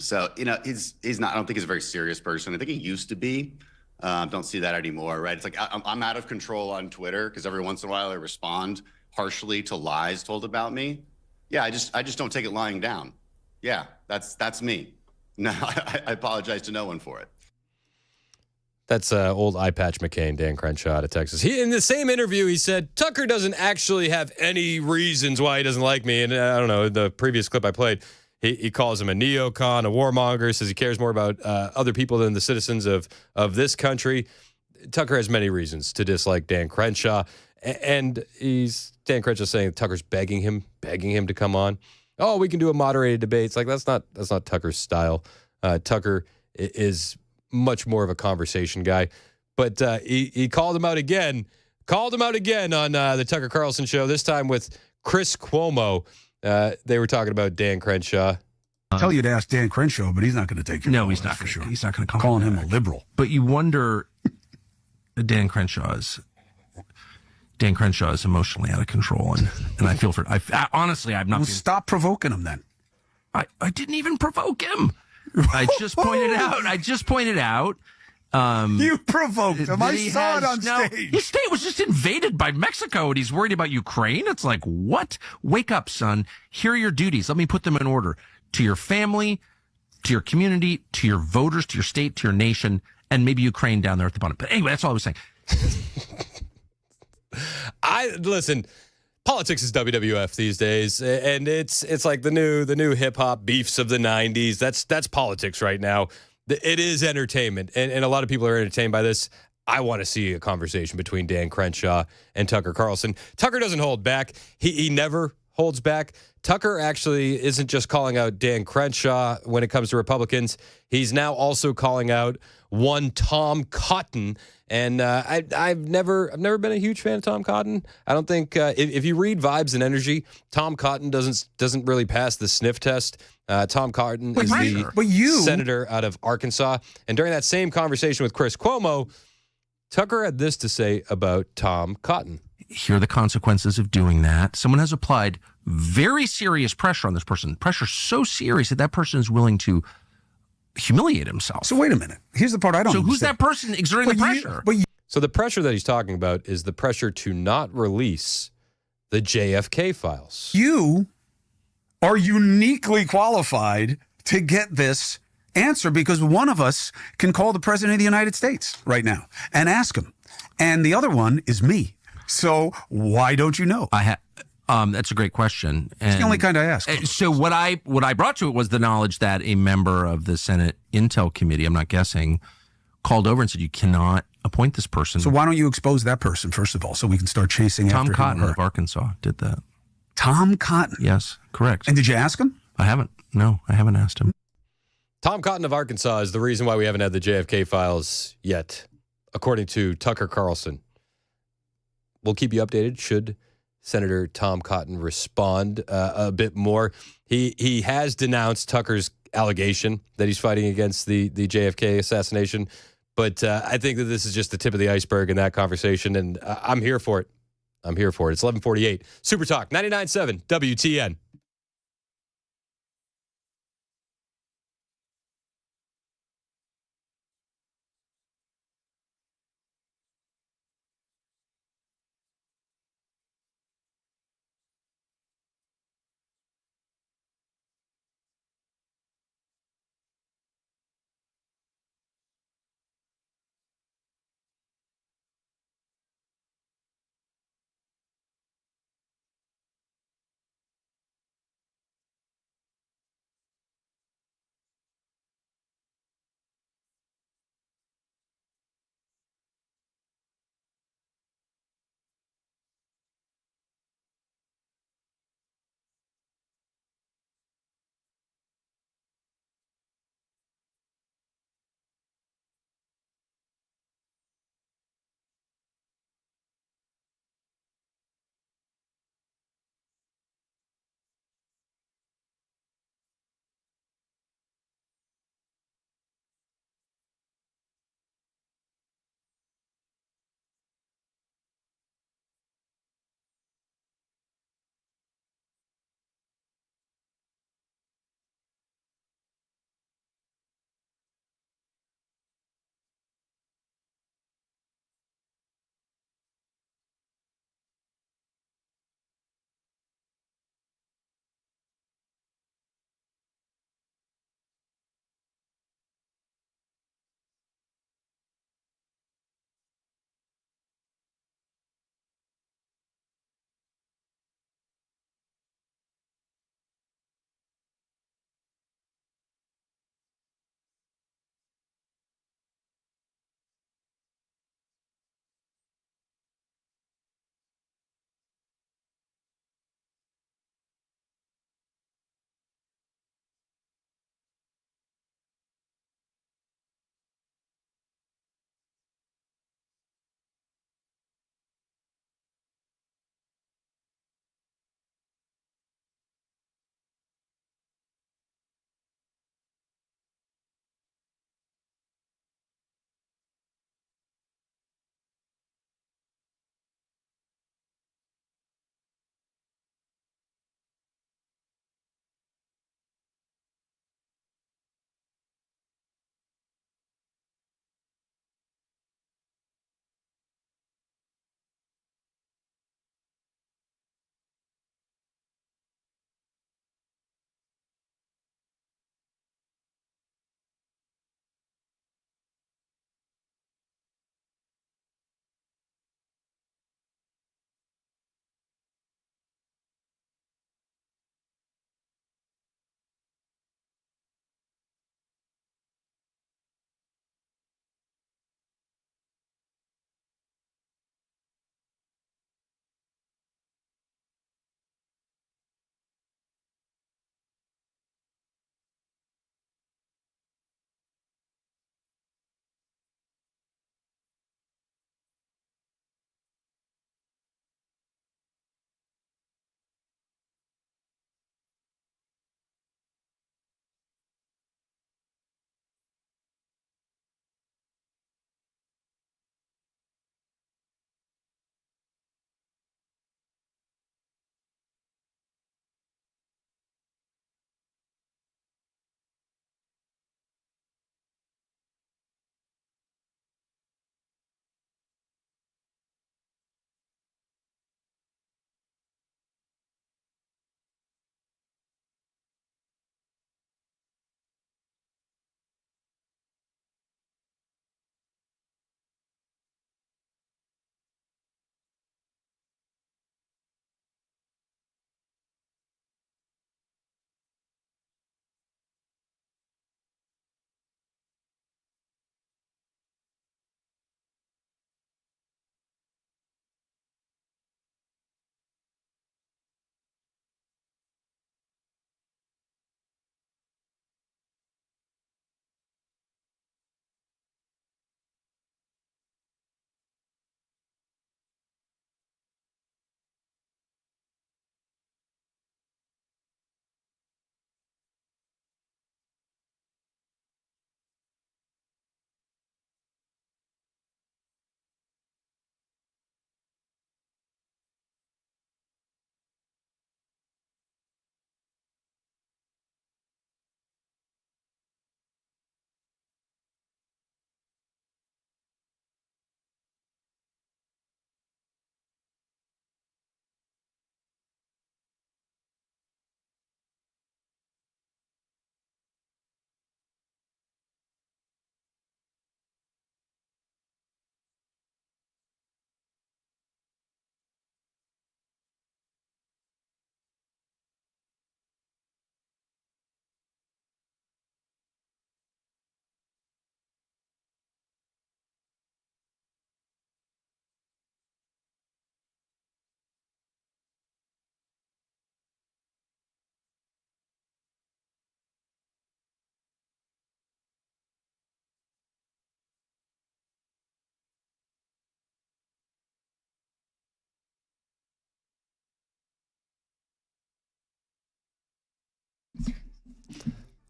So, you know, he's not, I don't think he's a very serious person. I think he used to be. Don't see that anymore, right? It's like I'm out of control on Twitter because every once in a while I respond harshly to lies told about me. Yeah, I just don't take it lying down. Yeah, that's me. No, I apologize to no one for it. That's old Eye Patch McCain, Dan Crenshaw out of Texas. In the same interview, he said, Tucker doesn't actually have any reasons why he doesn't like me. And I don't know, in the previous clip I played, he calls him a neocon, a warmonger, says he cares more about other people than the citizens of this country. Tucker has many reasons to dislike Dan Crenshaw. And Dan Crenshaw saying Tucker's begging him to come on. Oh, we can do a moderated debate. It's like, that's not Tucker's style. Tucker is much more of a conversation guy, but he called him out again on the Tucker Carlson show, this time with Chris Cuomo. They were talking about Dan Crenshaw. Tell you to ask Dan Crenshaw, but he's not going to take your No, call, he's not for gonna- sure. he's not going to come Calling on him that. a liberal. But you wonder, Dan Crenshaw is emotionally out of control, and I feel for. Honestly, I've not. Well, stop provoking him then. I didn't even provoke him. I just pointed out. You provoked him. I saw it on stage. His state was just invaded by Mexico, and he's worried about Ukraine. It's like, what? Wake up, son. Here are your duties. Let me put them in order. To your family, to your community, to your voters, to your state, to your nation, and maybe Ukraine down there at the bottom. But anyway, that's all I was saying. Listen, politics is WWF these days, and it's like the new hip hop beefs of the 90s. That's politics right now. It is entertainment, and a lot of people are entertained by this. I want to see a conversation between Dan Crenshaw and Tucker Carlson. Tucker doesn't hold back. He never holds back. Tucker actually isn't just calling out Dan Crenshaw when it comes to Republicans. He's now also calling out one Tom Cotton. And I've never been a huge fan of Tom Cotton. I don't think if you read Vibes and Energy, Tom Cotton doesn't really pass the sniff test. Tom Cotton is the senator out of Arkansas. And during that same conversation with Chris Cuomo, Tucker had this to say about Tom Cotton. Here are the consequences of doing that. Someone has applied very serious pressure on this person. Pressure so serious that that person is willing to humiliate himself. So wait a minute. Here's the part I don't So understand. who's that person exerting the pressure? So the pressure that he's talking about is the pressure to not release the JFK files. You are uniquely qualified to get this answer because one of us can call the president of the United States right now and ask him. And the other one is me. So why don't you know? That's a great question. It's the only kind I ask. So what I brought to it was the knowledge that a member of the Senate Intel Committee, I'm not guessing, called over and said, you cannot appoint this person. So why don't you expose that person, first of all, so we can start chasing Tom after Cotton him or her? of Arkansas did that. Tom Cotton? Yes, correct. And did you ask him? I haven't. No, I haven't asked him. Tom Cotton of Arkansas is the reason why we haven't had the JFK files yet, according to Tucker Carlson. We'll keep you updated should Senator Tom Cotton respond a bit more. He has denounced Tucker's allegation that he's fighting against the JFK assassination, but I think that this is just the tip of the iceberg in that conversation, and I'm here for it. I'm here for it. It's 11:48. Super Talk 99.7 WTN.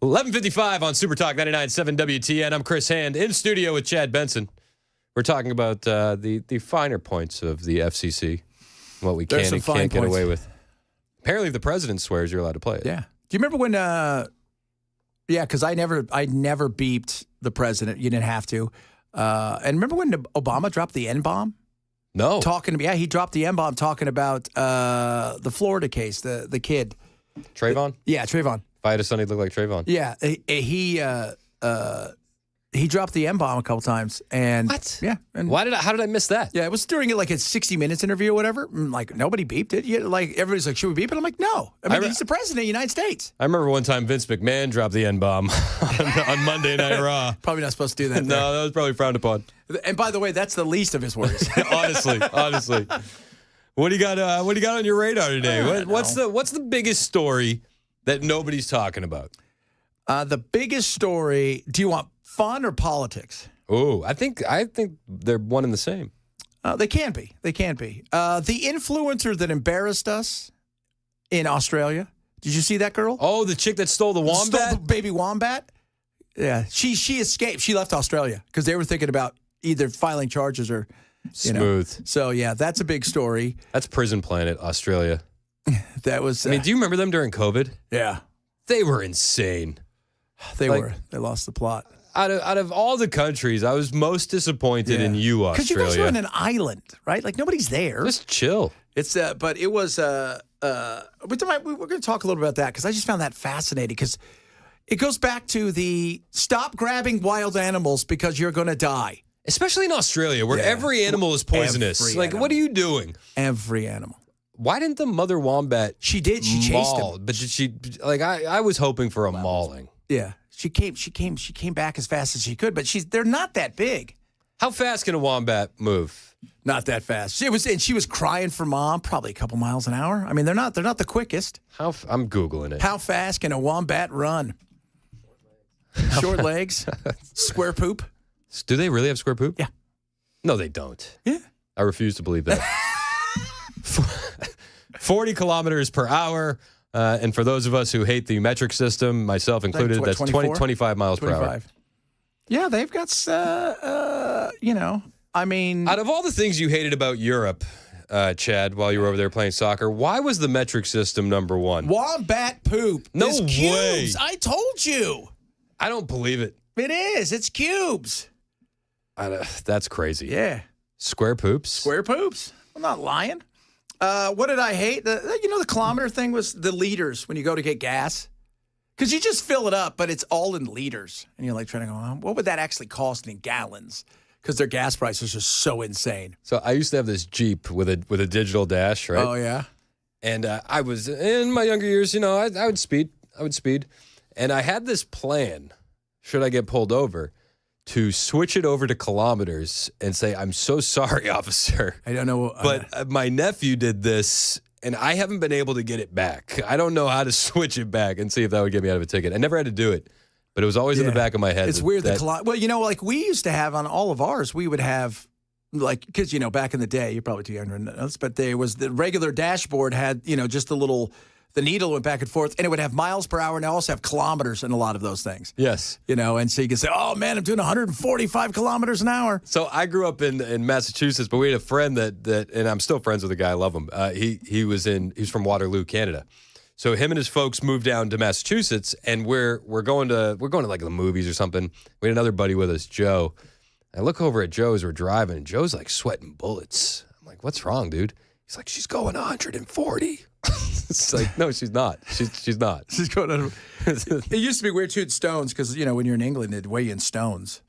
11:55 on Super Talk 99.7 WTN. I'm Chris Hand in studio with Chad Benson. We're talking about the finer points of the FCC, what we can and can't get away with. Apparently, if the president swears, you're allowed to play it. Yeah. Do you remember when? Yeah, because I never beeped the president. You didn't have to. And remember when Obama dropped the N-bomb? No. He dropped the N-bomb talking about the Florida case, the kid. Trayvon? Yeah, Trayvon. If I had a son, he'd look like Trayvon. Yeah, he dropped the M-bomb a couple times. And what? Yeah. And how did I miss that? Yeah, it was during like a 60 Minutes interview or whatever. Like, nobody beeped it. Like, everybody's like, should we beep it? I'm like, no. I mean, he's the president of the United States. I remember one time Vince McMahon dropped the N-bomb on Monday Night Raw. Probably not supposed to do that. No, that was probably frowned upon. And by the way, that's the least of his worries. honestly. What do you got on your radar today? What's the biggest story that nobody's talking about? The biggest story, do you want fun or politics? Oh, I think they're one and the same. They can be. The influencer that embarrassed us in Australia. Did you see that girl? Oh, the chick that stole the wombat? Stole the baby wombat? Yeah. She escaped. She left Australia because they were thinking about either filing charges or Smooth. So, yeah, that's a big story. That's Prison Planet, Australia. That was... I mean, do you remember them during COVID? Yeah. They were insane. They were. They lost the plot. Out of all the countries, I was most disposed in you, Australia. Because you guys were on an island, right? Like, nobody's there. Just chill. It's but it was we're going to talk a little bit about that because I just found that fascinating because it goes back to the stop grabbing wild animals because you're going to die. Especially in Australia, where every animal is poisonous. What are you doing? Every animal. Why didn't the mother wombat? She did. She chased him. But did she? I was hoping for a mauling. Yeah, she came back as fast as she could, but they're not that big. How fast can a wombat move? Not that fast. She was crying for mom, probably a couple miles an hour. I mean, they're not the quickest. I'm Googling it. How fast can a wombat run? Short legs, square poop. Do they really have square poop? Yeah. No, they don't. Yeah. I refuse to believe that. 40 kilometers per hour. And for those of us who hate the metric system, myself included, that's 25 miles per hour. Yeah, they've got, I mean. Out of all the things you hated about Europe, Chad, while you were over there playing soccer, why was the metric system number one? Wombat poop. No It's way. Cubes. I told you. I don't believe it. It is. It's cubes. That's crazy. Yeah. Square poops? Square poops. I'm not lying. What did I hate? The kilometer thing was the liters when you go to get gas. Because you just fill it up, but it's all in liters. And you're like trying to go, what would that actually cost in gallons? Because their gas prices are so insane. So I used to have this Jeep with a digital dash, right? Oh, yeah? And I was, in my younger years, I would speed. And I had this plan, should I get pulled over, to switch it over to kilometers and say, I'm so sorry, officer. I don't know. But my nephew did this, and I haven't been able to get it back. I don't know how to switch it back and see if that would get me out of a ticket. I never had to do it, but it was always in the back of my head. It's weird. Like we used to have on all of ours, we would have, because, back in the day, you're probably too young to know this, but there was the regular dashboard had, just the needle went back and forth, and it would have miles per hour, and it also have kilometers in a lot of those things. Yes. And so you can say, oh, man, I'm doing 145 kilometers an hour. So I grew up in Massachusetts, but we had a friend that and I'm still friends with the guy. I love him. He's from Waterloo, Canada. So him and his folks moved down to Massachusetts, and we're going to like the movies or something. We had another buddy with us, Joe. I look over at Joe as we're driving, and Joe's like sweating bullets. I'm like, what's wrong, dude? He's like, she's going 140. It's like, no, she's not. She's not. She's going on. It used to be weird too in stones because when you're in England, they'd weigh you in stones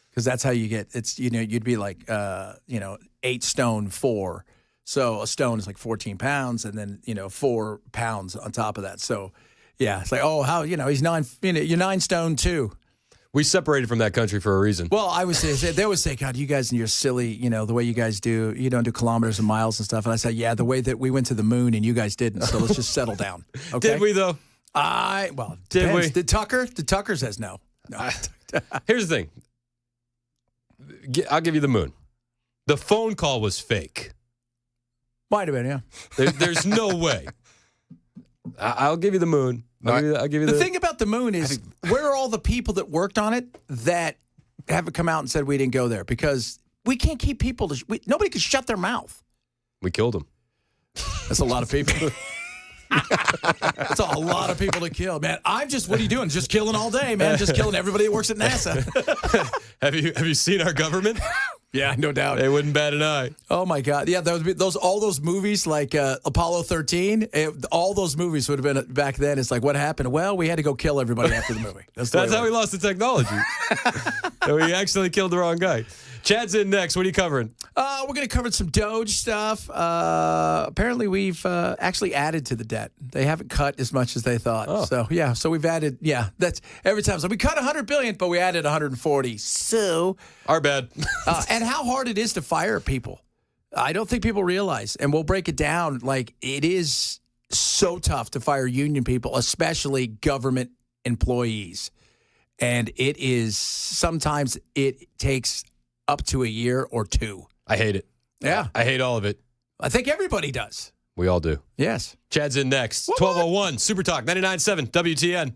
because that's how you get. It's you'd be like 8 stone 4. So a stone is like 14 pounds, and then 4 pounds on top of that. So yeah, it's like he's 9. You're 9 stone 2. We separated from that country for a reason. Well, I would say, they always say, God, you guys and your silly, the way you guys do, you don't do kilometers and miles and stuff. And I said, yeah, the way that we went to the moon and you guys didn't. So let's just settle down. Okay? Did we, though? Did we? Did Tucker? Tucker says no. Here's the thing. I'll give you the moon. The phone call was fake. Might have been, yeah. There's no way. I'll give you the moon. I'll give you the thing about the moon is where are all the people that worked on it that haven't come out and said we didn't go there? Because we can't keep people. Nobody can shut their mouth. We killed them. That's a lot of people. That's a lot of people to kill, man. What are you doing? Just killing all day, man. Just killing everybody that works at NASA. Have you seen our government? Yeah, no doubt. They wouldn't bat an eye. Oh my God. Yeah, all those movies like Apollo 13, all those movies would have been back then. It's like, what happened? Well, we had to go kill everybody after the movie. That's how we lost the technology. We accidentally killed the wrong guy. Chad's in next. What are you covering? We're going to cover some Doge stuff. Apparently, we've actually added to the debt. They haven't cut as much as they thought. Oh. So we've added. Yeah, that's every time. So we cut 100 billion, but we added 140. So our bad. And how hard it is to fire people. I don't think people realize, and we'll break it down. Like, it is so tough to fire union people, especially government employees. And sometimes it takes up to a year or two. I hate it. Yeah. I hate all of it. I think everybody does. We all do. Yes. Chad's in next. 12:01 Super Talk 99.7 WTN.